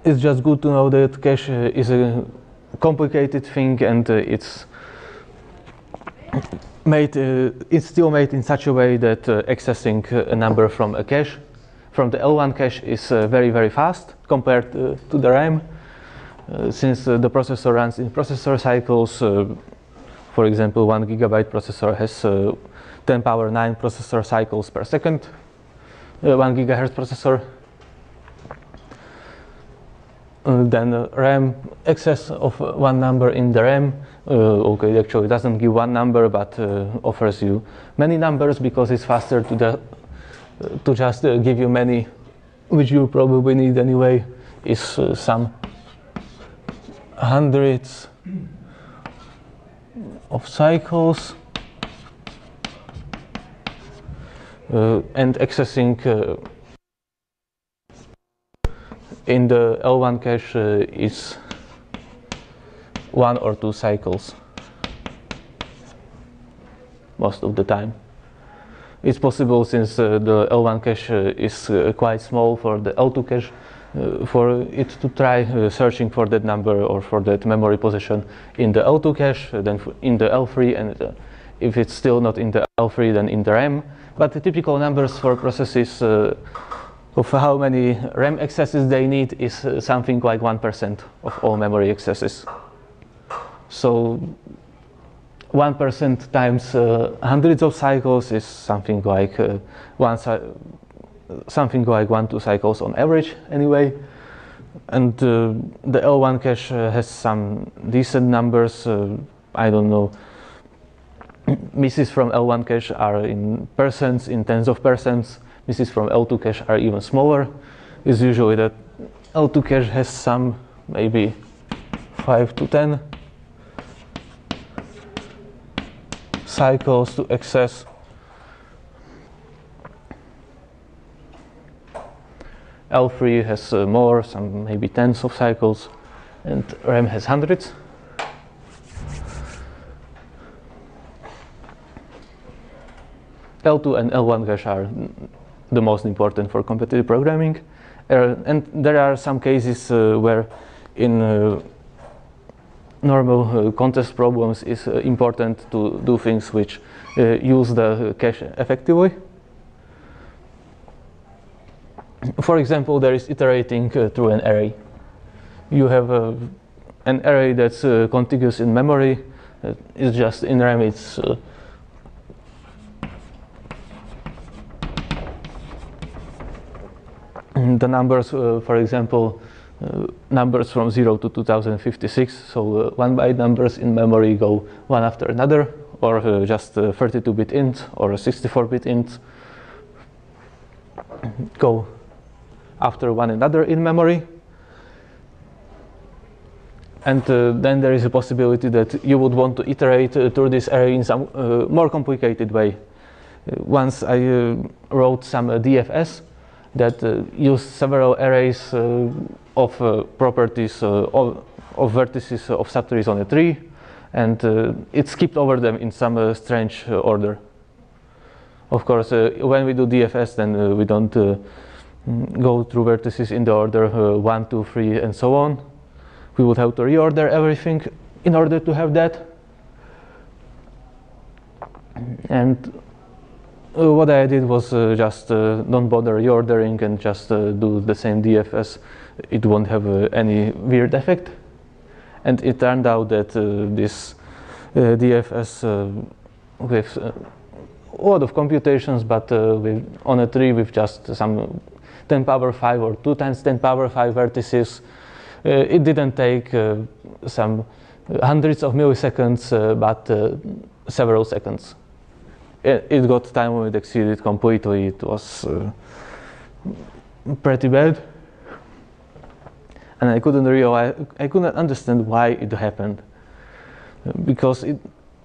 it's just good to know that cache is a complicated thing, and it's still made in such a way that accessing a number from a cache, from the L1 cache, is very, very fast compared to the RAM. Since the processor runs in processor cycles, for example, 1 gigabyte processor has 10 power 9 processor cycles per second, 1 gigahertz processor. Then RAM, excess of one number in the RAM, okay, actually doesn't give one number, but offers you many numbers because it's faster to just give you many, which you probably need anyway, is some hundreds of cycles, and accessing in the L1 cache is 1 or 2 cycles most of the time. It's possible, since the L1 cache is quite small for the L2 cache, for it to try searching for that number or for that memory position in the L2 cache, then in the L3, and if it's still not in the L3, then in the RAM. But the typical numbers for processes of how many RAM accesses they need is something like 1% of all memory accesses. So 1% times hundreds of cycles is something like 1-2 cycles on average anyway. And the L1 cache has some decent numbers. I don't know, misses from L1 cache are in percents, in tens of percents. Misses from L2 cache are even smaller. It's usually that L2 cache has some, maybe 5 to 10 cycles to access. L3 has more, some maybe tens of cycles, and RAM has hundreds. L2 and L1 cache are the most important for competitive programming, and there are some cases where in normal contest problems it's important to do things which use the cache effectively. For example, there is iterating through an array. You have an array that's contiguous in memory. It's just in RAM, it's the numbers, for example, numbers from 0 to 2056, so 1 byte numbers in memory go one after another, or just 32-bit int or 64-bit int go after one another in memory. And then there is a possibility that you would want to iterate through this array in some more complicated way. Once I wrote some DFS that used several arrays of properties of vertices of subtrees on a tree, and it skipped over them in some strange order. Of course, when we do DFS, then we don't go through vertices in the order 1, 2, 3, and so on. We would have to reorder everything in order to have that. And what I did was just don't bother reordering and just do the same DFS. It won't have any weird effect. And it turned out that this DFS with a lot of computations, but on a tree with just some 10 power 5 or 2 times 10 power 5 vertices, it didn't take some hundreds of milliseconds, but several seconds. It got time limit exceeded completely. It was pretty bad, and I couldn't understand why it happened, because it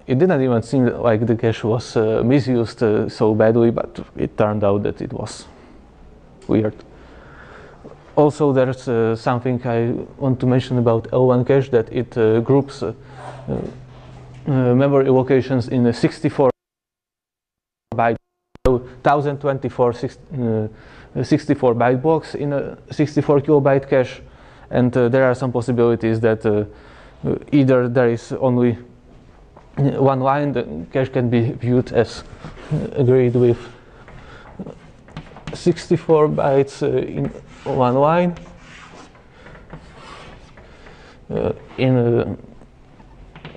didn't even seem like the cache was misused so badly, but it turned out that it was weird. Also, there's something I want to mention about L1 cache, that it groups memory locations in 64 byte 1024 64 byte blocks in a 64 kilobyte cache, and there are some possibilities that either there is only one line, the cache can be viewed as grid with 64 bytes in one line.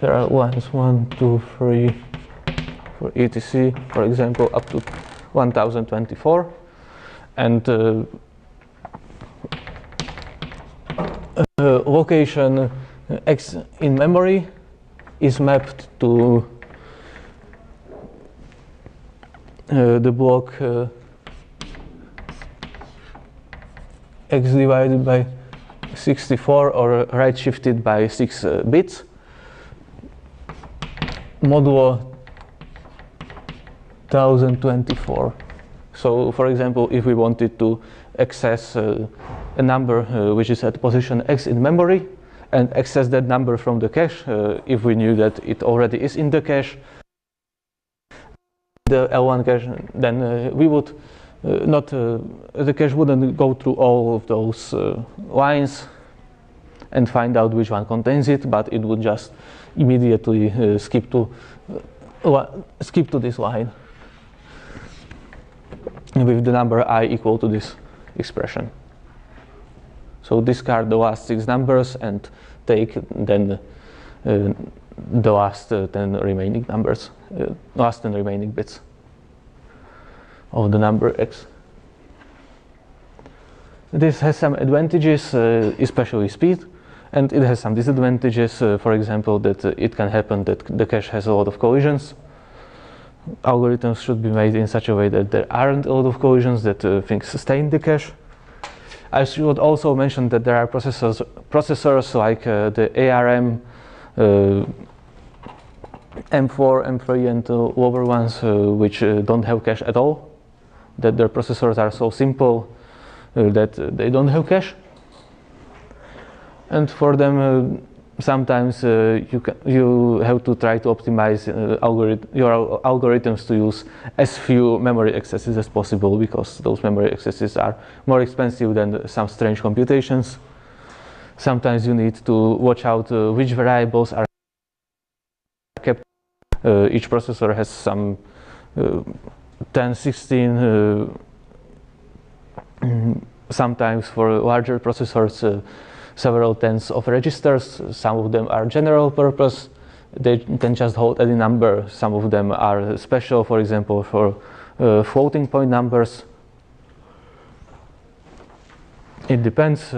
There are lines 1, 2, 3 for etc, for example, up to 1024, and location X in memory is mapped to the block X divided by 64, or right shifted by 6 bits, modulo 1024. So, for example, if we wanted to access a number which is at position X in memory, and access that number from the cache, if we knew that it already is in the cache, the L1 cache, then we would the cache wouldn't go through all of those lines and find out which one contains it, but it would just immediately skip to this line with the number I equal to this expression. So discard the last 6 numbers and take then the last 10 remaining numbers, last 10 remaining bits of the number X. This has some advantages, especially speed, and it has some disadvantages. For example, that it can happen that the cache has a lot of collisions. Algorithms should be made in such a way that there aren't a lot of collisions, that things stay in the cache. I should also mention that there are processors like the ARM, M4, M3, and lower ones which don't have cache at all. That their processors are so simple that they don't have cache. And for them, sometimes you have to try to optimize your algorithms to use as few memory accesses as possible, because those memory accesses are more expensive than some strange computations. Sometimes you need to watch out which variables are kept. Each processor has some 10, 16, sometimes for larger processors, several tens of registers. Some of them are general purpose, they can just hold any number. Some of them are special, for example, for floating point numbers. It depends.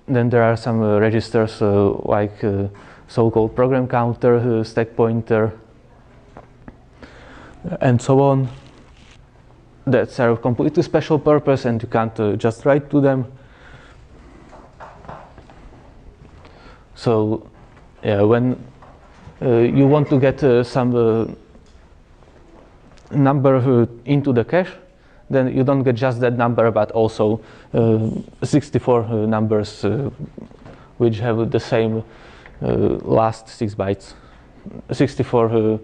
Then there are some registers like so-called program counter, stack pointer, and so on, that serve completely special purpose, and you can't just write to them. So, when you want to get some number into the cache, then you don't get just that number, but also 64 numbers which have the same last 6 bytes, 64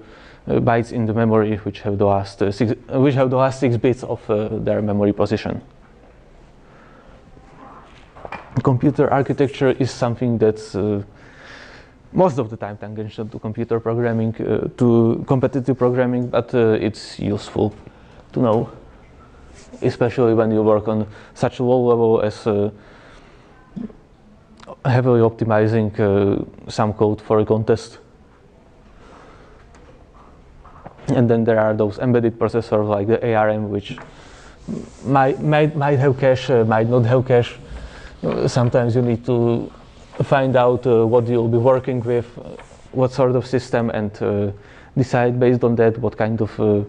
bytes in the memory which have the last 6 bits of their memory position. Computer architecture is something that's most of the time tangential to computer programming, to competitive programming, but it's useful to know, especially when you work on such a low level as heavily optimizing some code for a contest. And then there are those embedded processors like the ARM, which might have cache, might not have cache. Sometimes you need to find out what you'll be working with, what sort of system, and decide based on that what kind of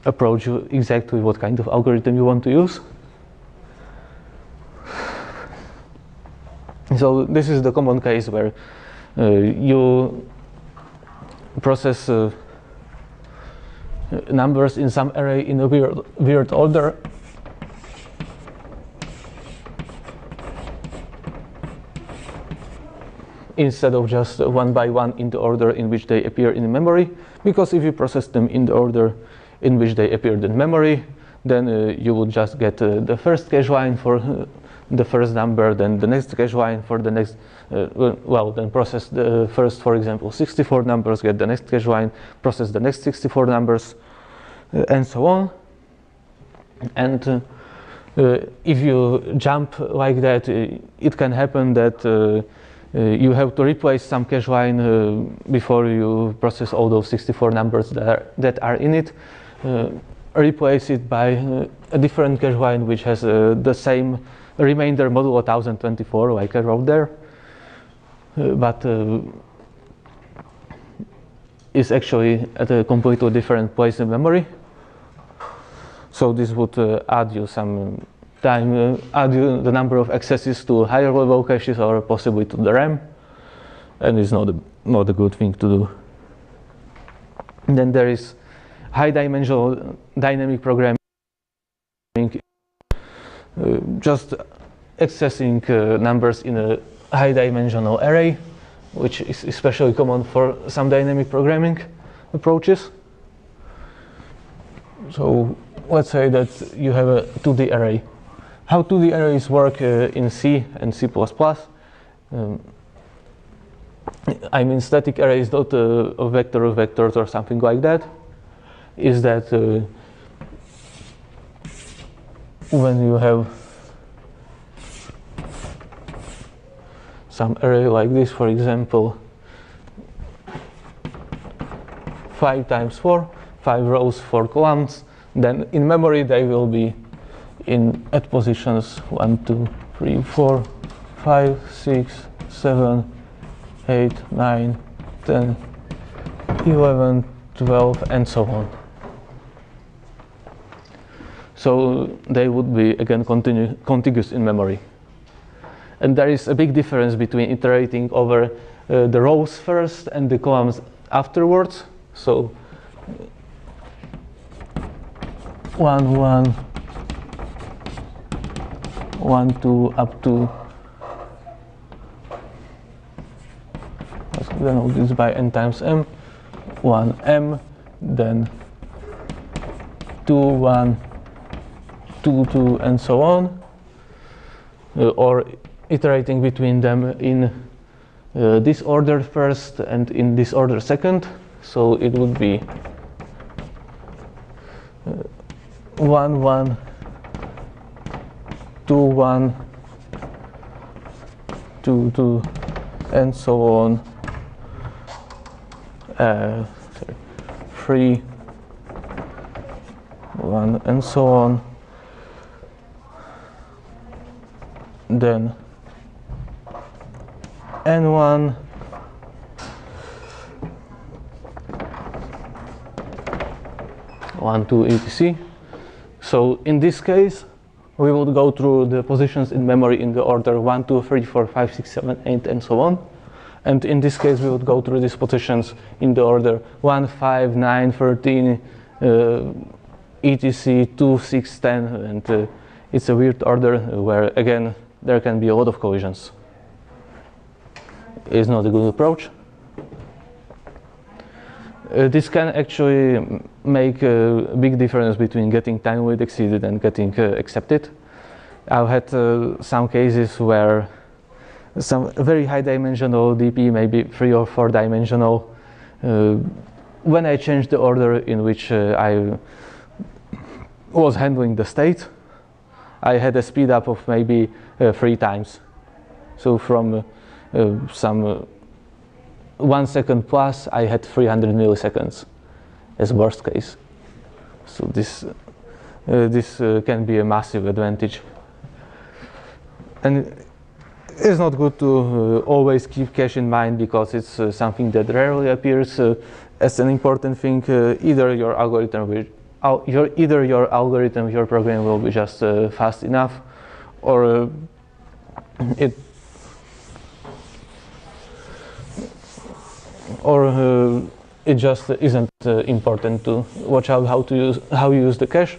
approach, exactly what kind of algorithm you want to use. So this is the common case where you process numbers in some array in a weird order. Instead of just one by one in the order in which they appear in memory, because if you process them in the order in which they appeared in memory. Then you would just get the first cache line for the first number, then the next cache line for the next, then process the first, for example, 64 numbers, get the next cache line, process the next 64 numbers, and so on. And if you jump like that, it can happen that you have to replace some cache line before you process all those 64 numbers that are in it. Replace it by a different cache line which has the same remainder modulo 1024 like I wrote there, but is actually at a completely different place in memory. So this would add you some time, add you the number of accesses to higher level caches or possibly to the RAM, and it's not a good thing to do. And then there is high dimensional dynamic programming, just accessing numbers in a high dimensional array, which is especially common for some dynamic programming approaches. So let's say that you have a 2D array. How 2D arrays work in C and C++. I mean, static array is not a vector of vectors or something like that. Is that when you have some array like this, for example, 5 times 4, 5 rows, 4 columns, then in memory they will be at positions 1, 2, 3, 4, 5, 6, 7, 8, 9, 10, 11, 12, and so on. So they would be again contiguous in memory. And there is a big difference between iterating over the rows first and the columns afterwards. So 1, 1, 1, 2, up to, let's denote this by n times m, 1 m, then 2, 1, 2, 2, and so on, or iterating between them in this order first and in this order second. So it would be 1, 1, 2, 1, 2, 2, and so on. 3, 1, and so on. Then N1, one, 2, etc. So in this case, we would go through the positions in memory in the order 1, 2, 3, 4, 5, 6, 7, 8, and so on. And in this case, we would go through these positions in the order 1, 5, 9, 13, etc., 2, 6, 10, and it's a weird order where, again, there can be a lot of collisions. It's not a good approach. This can actually make a big difference between getting time limit exceeded and getting accepted. I've had some cases where some very high dimensional DP, maybe 3 or 4 dimensional, when I changed the order in which I was handling the state, I had a speed up of maybe 3 times. So from some 1 second plus, I had 300 milliseconds as worst case. So this can be a massive advantage. And it's not good to always keep cache in mind, because it's something that rarely appears as an important thing. Either your algorithm, your program will be just fast enough, or it just isn't important to watch out how you use the cache,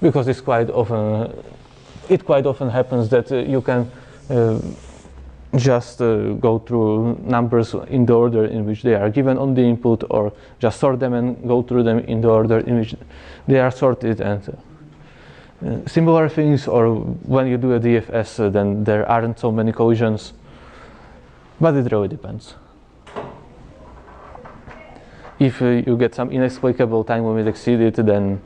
because it quite often happens that you can just go through numbers in the order in which they are given on the input, or just sort them and go through them in the order in which they are sorted, and similar things. Or when you do a DFS, then there aren't so many collisions, but it really depends. If you get some inexplicable time limit exceeded, then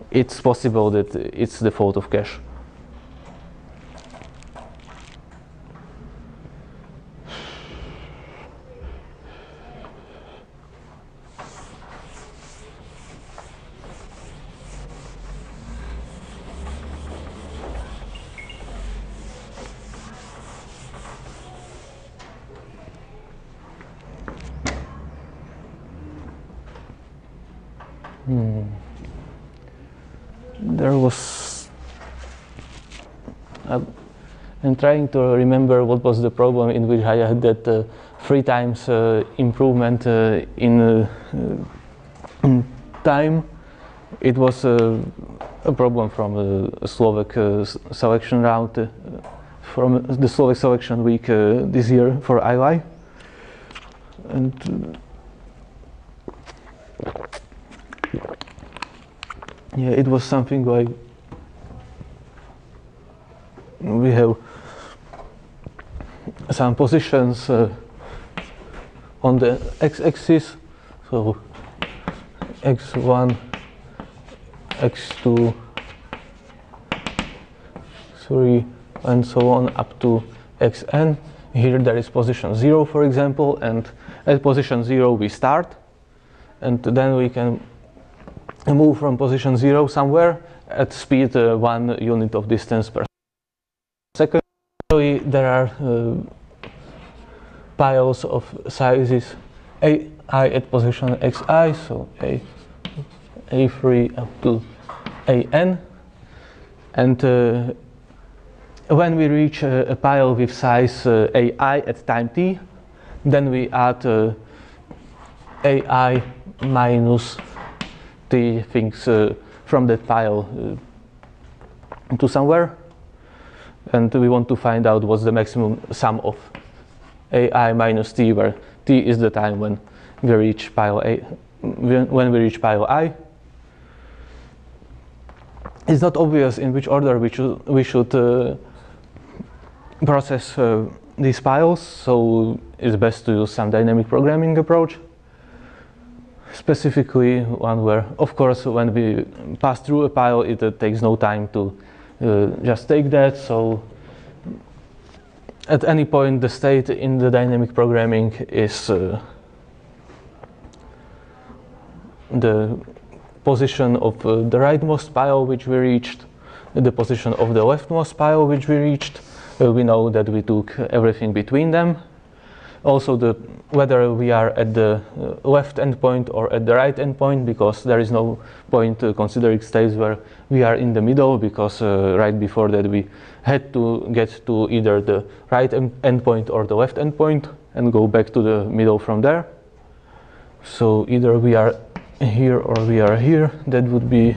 it's possible that it's the fault of cache. There was, I'm trying to remember what was the problem in which I had that 3 times improvement in time. It was a problem from a Slovak selection round, from the Slovak selection week this year for ILI. And yeah, it was something like we have some positions on the x-axis, so x1, x2, 3, and so on up to xn. Here there is position 0, for example, and at position 0 we start, and then we can move from position 0 somewhere at speed 1 unit of distance per second. There are piles of sizes ai at position xi, so a3 up to an, and when we reach a pile with size ai at time t, then we add ai minus the things from that pile to somewhere, and we want to find out what's the maximum sum of ai minus t, where t is the time when we reach pile a, when we reach pile I. It's not obvious in which order we should process these piles, so it's best to use some dynamic programming approach. Specifically one where, of course, when we pass through a pile, it takes no time to just take that. So at any point, the state in the dynamic programming is the position of the rightmost pile which we reached, the position of the leftmost pile which we reached. We know that we took everything between them. Also, whether we are at the left endpoint or at the right endpoint, because there is no point considering states where we are in the middle, because right before that we had to get to either the right endpoint or the left endpoint and go back to the middle from there. So either we are here or we are here. That would be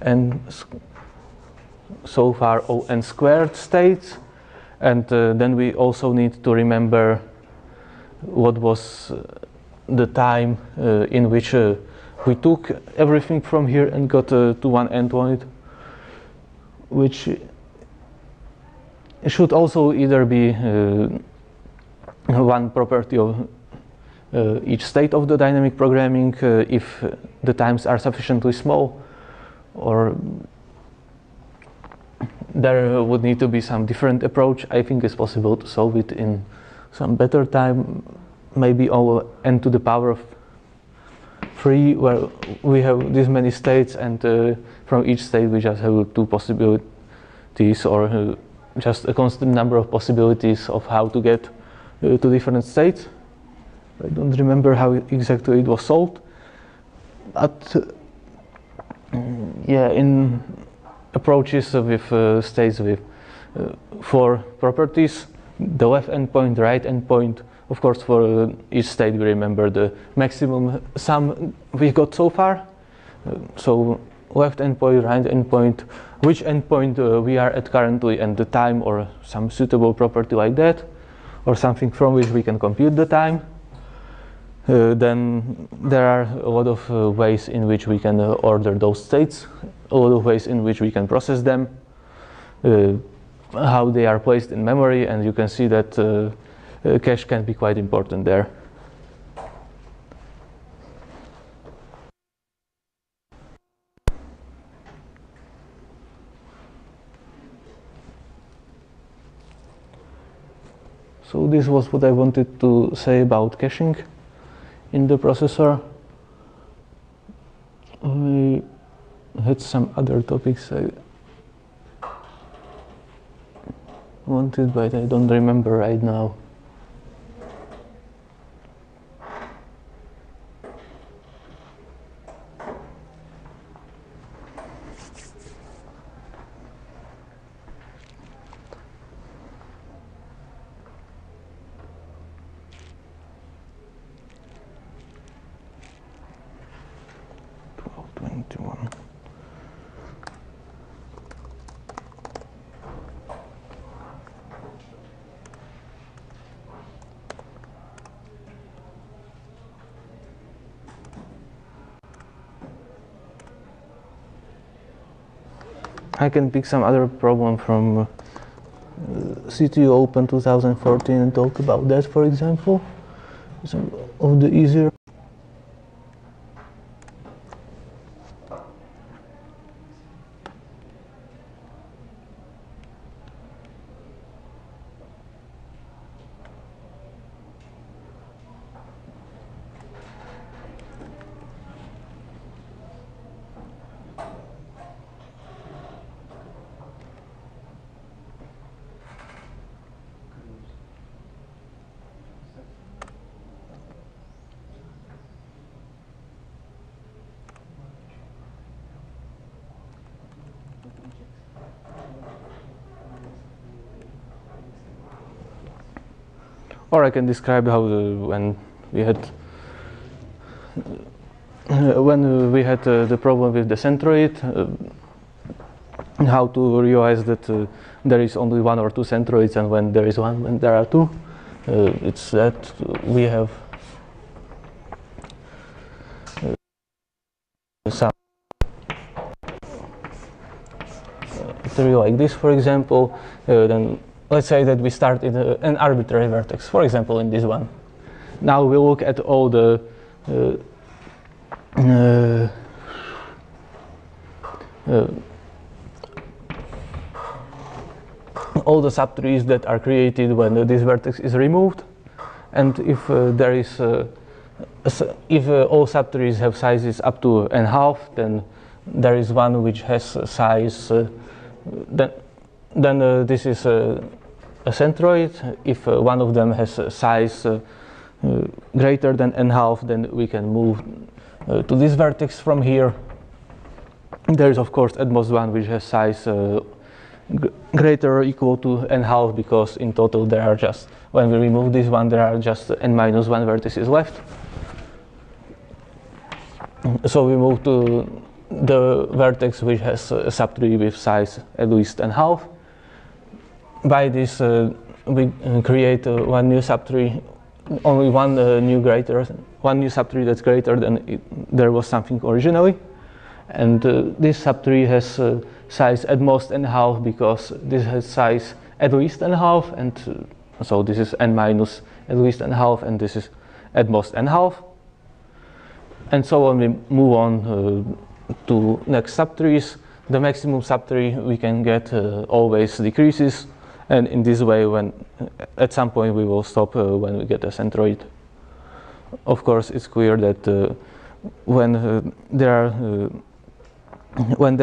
n so far n squared states. And then we also need to remember what was the time in which we took everything from here and got to one endpoint, which should also either be one property of each state of the dynamic programming if the times are sufficiently small, or there would need to be some different approach. I think it's possible to solve it in some better time, maybe all n to the power of 3, where we have this many states, and from each state we just have 2 possibilities, or just a constant number of possibilities of how to get to different states. I don't remember how exactly it was solved, but yeah, in approaches with states with 4 properties, the left endpoint, the right endpoint. Of course, for each state we remember the maximum sum we got so far. So left endpoint, right endpoint, which endpoint we are at currently and the time, or some suitable property like that, or something from which we can compute the time. Then there are a lot of ways in which we can order those states, a lot of ways in which we can process them, how they are placed in memory, and you can see that cache can be quite important there. So this was what I wanted to say about caching in the processor. We had some other topics I wanted, but I don't remember right now. I can pick some other problem from CTU Open 2014 and talk about that, for example. Some of the easier. Or I can describe how when we had the problem with the centroid, how to realize that there is only one or two centroids, and when there is one, when there are two, it's that we have some theory like this, for example. Then let's say that we start in an arbitrary vertex, for example, in this one. Now we look at all the subtrees that are created when this vertex is removed, and if there is if all subtrees have sizes up to n², then there is one which has size. Then this is a centroid. If one of them has a size greater than n², then we can move to this vertex from here. There is, of course, at most one which has size greater or equal to n², because in total there are just, when we remove this one, there are just n-1 vertices left. So we move to the vertex which has a subtree with size at least n². By this, we create one new subtree, only one new subtree that's greater than there was something originally, and this subtree has size at most n², because this has size at least n², and so this is n- at least n², and this is at most n², and so on. We move on to next subtrees. The maximum subtree we can get always decreases. And in this way, when at some point we will stop when we get a centroid. Of course, it's clear that when there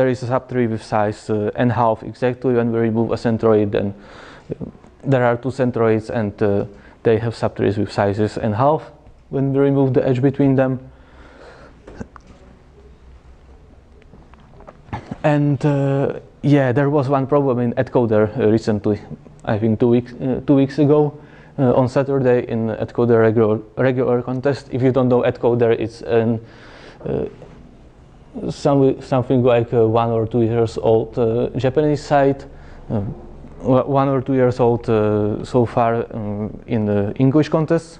is a subtree with size n½ exactly, when we remove a centroid, then there are two centroids, and they have subtrees with sizes n½ when we remove the edge between them. And yeah, there was one problem in Etcoder recently, I think 2 weeks ago, on Saturday in Etcoder regular contest. If you don't know Etcoder, it's an something like 1 or 2 years old Japanese site, 1 or 2 years old so far in the English contests.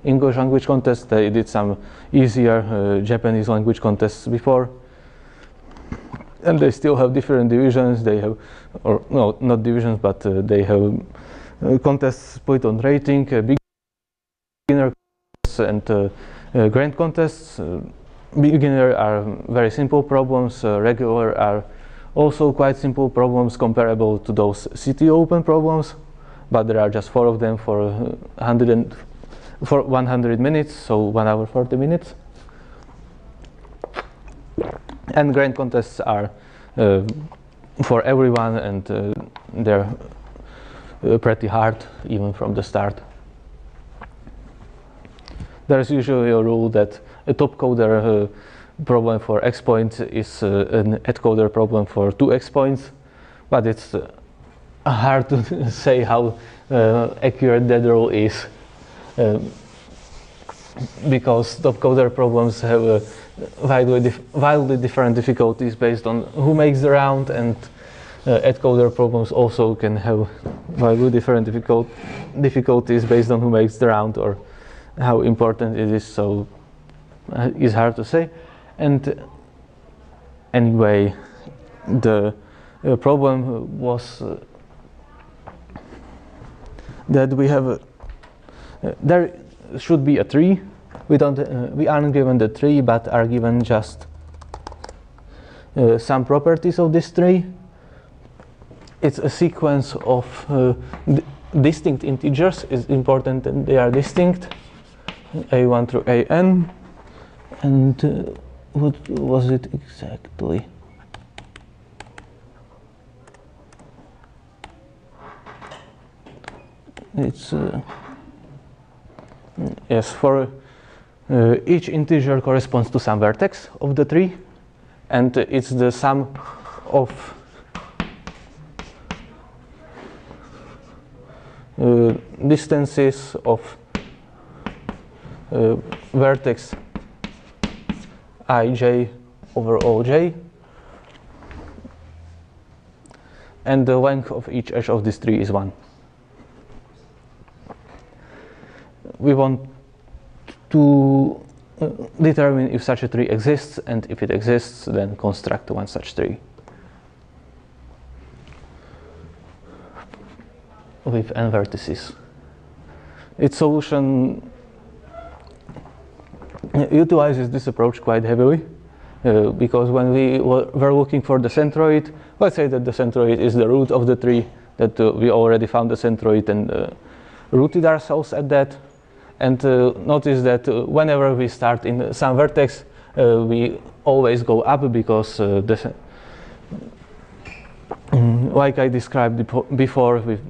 English language contests, they did some easier Japanese language contests before. And they still have different divisions. They have, or no, not divisions, but they have contests split on rating, beginner contests and grand contests. Beginner are very simple problems, regular are also quite simple problems comparable to those CT Open problems, but there are just 4 of them for 100 minutes, so 1 hour 40 minutes. And grand contests are for everyone, and they're pretty hard even from the start. There's usually a rule that a top coder problem for X points is an encoder problem for 2X points, but it's hard to say how accurate that rule is, because top coder problems have wildly different difficulties based on who makes the round, and encoder problems also can have wildly different difficulties based on who makes the round or how important it is, so it's hard to say. And anyway, the problem was that we have there should be a tree. We aren't given the tree, but are given just some properties of this tree. It's a sequence of distinct integers. It's important that they are distinct, a1 through an. And what was it exactly? It's yes, for each integer corresponds to some vertex of the tree, and it's the sum of distances of vertex ij over oj, and the length of each edge of this tree is 1. We want to determine if such a tree exists, and if it exists, then construct one such tree with n vertices. Its solution utilizes this approach quite heavily, because when we were looking for the centroid, let's say that the centroid is the root of the tree, that we already found the centroid and rooted ourselves at that. And notice that whenever we start in some vertex, we always go up, because like I described before with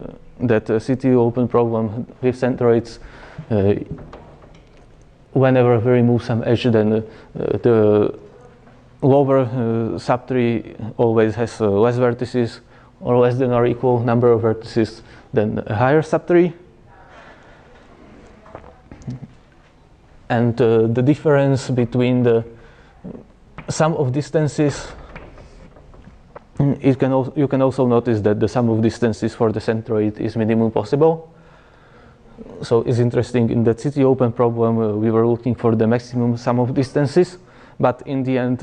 that CT Open problem with centroids, whenever we remove some edge, then the lower subtree always has less vertices, or less than or equal number of vertices than a higher subtree. And the difference between the sum of distances, you can also notice that the sum of distances for the centroid is minimum possible. So it's interesting, in the CT Open problem we were looking for the maximum sum of distances, but in the end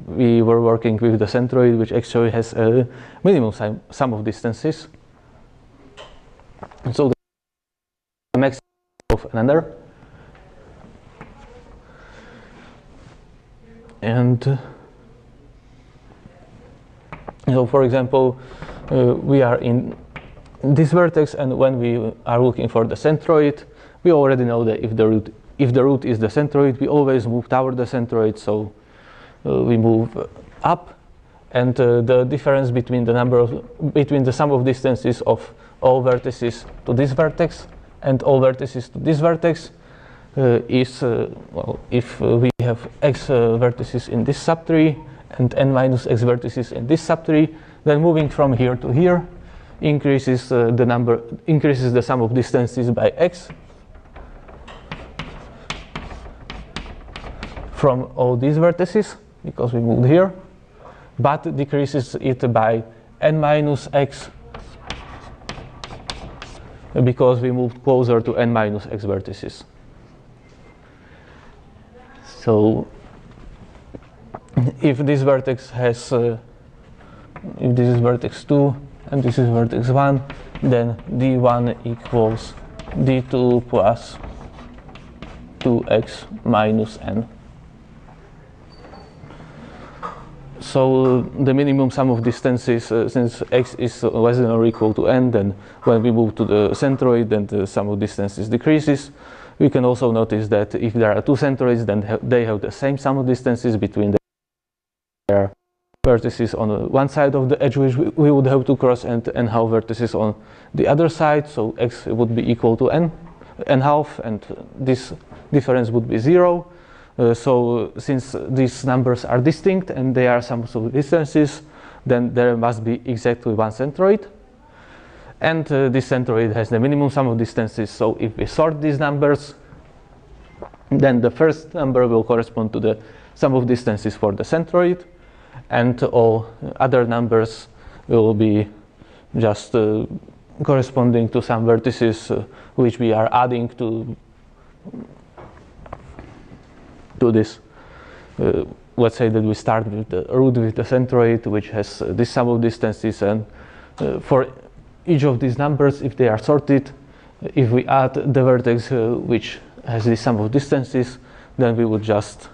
we were working with the centroid, which actually has a minimum sum of distances. And so the maximum of another. And so, for example, we are in this vertex, and when we are looking for the centroid, we already know that if the root is the centroid, we always move toward the centroid, so we move up, and the difference between the sum of distances of all vertices to this vertex and all vertices to this vertex is, well, if we have x vertices in this subtree and n minus x vertices in this subtree, then moving from here to here increases the sum of distances by x from all these vertices. because we moved here, but decreases it by n minus x because we moved closer to n minus x vertices. So if this vertex has, if this is vertex 2 and this is vertex 1, then d1 equals d2 plus 2x minus n. So the minimum sum of distances, since x is less than or equal to n, then when we move to the centroid, then the sum of distances decreases. We can also notice that if there are two centroids, then they have the same sum of distances between their vertices on one side of the edge which we would have to cross, and n-half vertices on the other side. So x would be equal to n-half, and this difference would be 0. So since these numbers are distinct and they are sums of distances, then there must be exactly one centroid. And this centroid has the minimum sum of distances. So if we sort these numbers, then the first number will correspond to the sum of distances for the centroid, and all other numbers will be just corresponding to some vertices which we are adding to this. Let's say that we start with the root with the centroid, which has this sum of distances, and for each of these numbers, if they are sorted, if we add the vertex which has this sum of distances, then we would just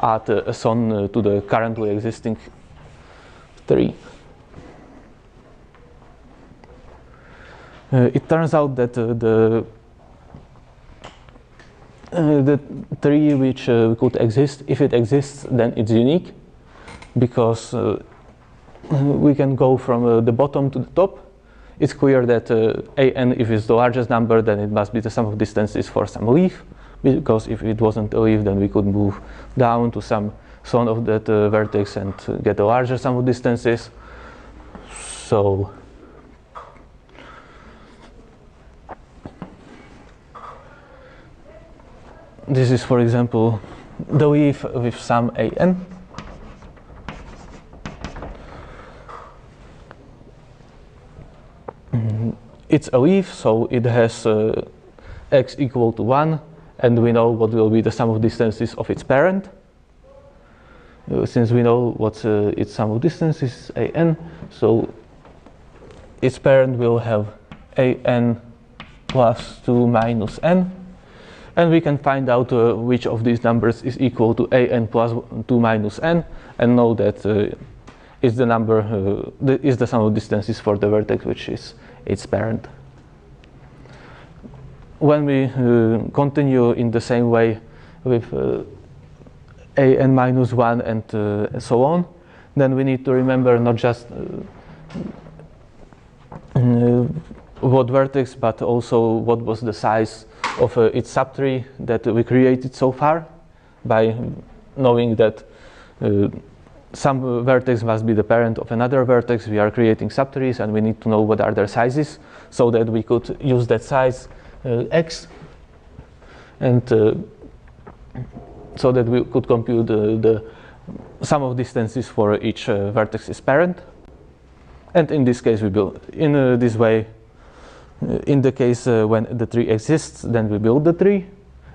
add a son to the currently existing 3. It turns out that the 3 which could exist, if it exists, then it's unique, because we can go from the bottom to the top. It's clear that an, if it's the largest number, then it must be the sum of distances for some leaf, because if it wasn't a leaf, then we could move down to some son of that vertex and get a larger sum of distances. So this is, for example, the leaf with some an. It's a leaf, so it has x equal to 1, and we know what will be the sum of distances of its parent. Since we know what its sum of distances, an, so its parent will have an plus 2 minus n, and we can find out which of these numbers is equal to an plus 2 minus n, and know that is the number is the sum of distances for the vertex which is its parent. When we continue in the same way with an minus 1 and so on, then we need to remember not just what vertex, but also what was the size of its subtree that we created so far, by knowing that some vertex must be the parent of another vertex. We are creating subtrees, and we need to know what are their sizes, so that we could use that size x, and so that we could compute the sum of distances for each vertex's parent. And in this case, we build in this way. In the case when the tree exists, then we build the tree.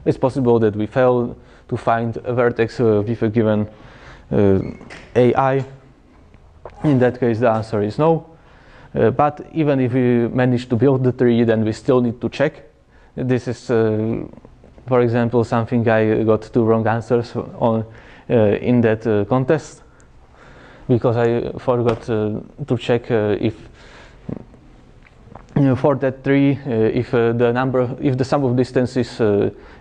It's possible that we fail to find a vertex with a given ai. In that case, the answer is no. But even if we manage to build the tree, then we still need to check. This is, for example, something I got 2 wrong answers on in that contest, because I forgot to check if for that tree if the sum of distances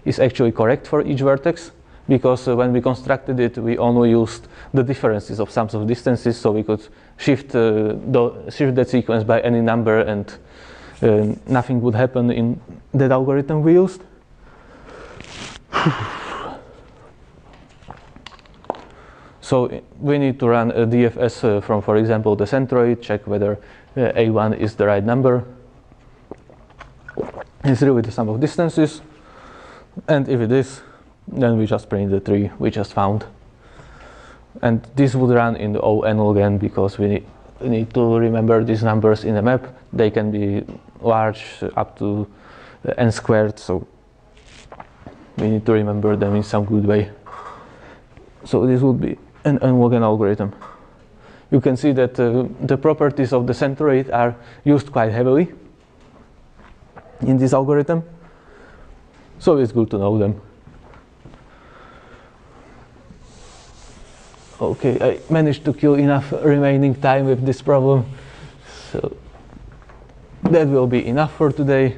is actually correct for each vertex. Because when we constructed it, we only used the differences of sums of distances, so we could shift that sequence by any number, and nothing would happen in that algorithm we used. So we need to run a DFS from, for example, the centroid, check whether a1 is the right number. It's really the sum of distances, and if it is, Then we just print the tree we just found. And this would run in the ON again because we need to remember these numbers in the map. They can be large, up to n squared, so we need to remember them in some good way. So this would be an n-log-n algorithm. You can see that the properties of the centroid are used quite heavily in this algorithm, so it's good to know them. Okay, I managed to kill enough remaining time with this problem, so that will be enough for today.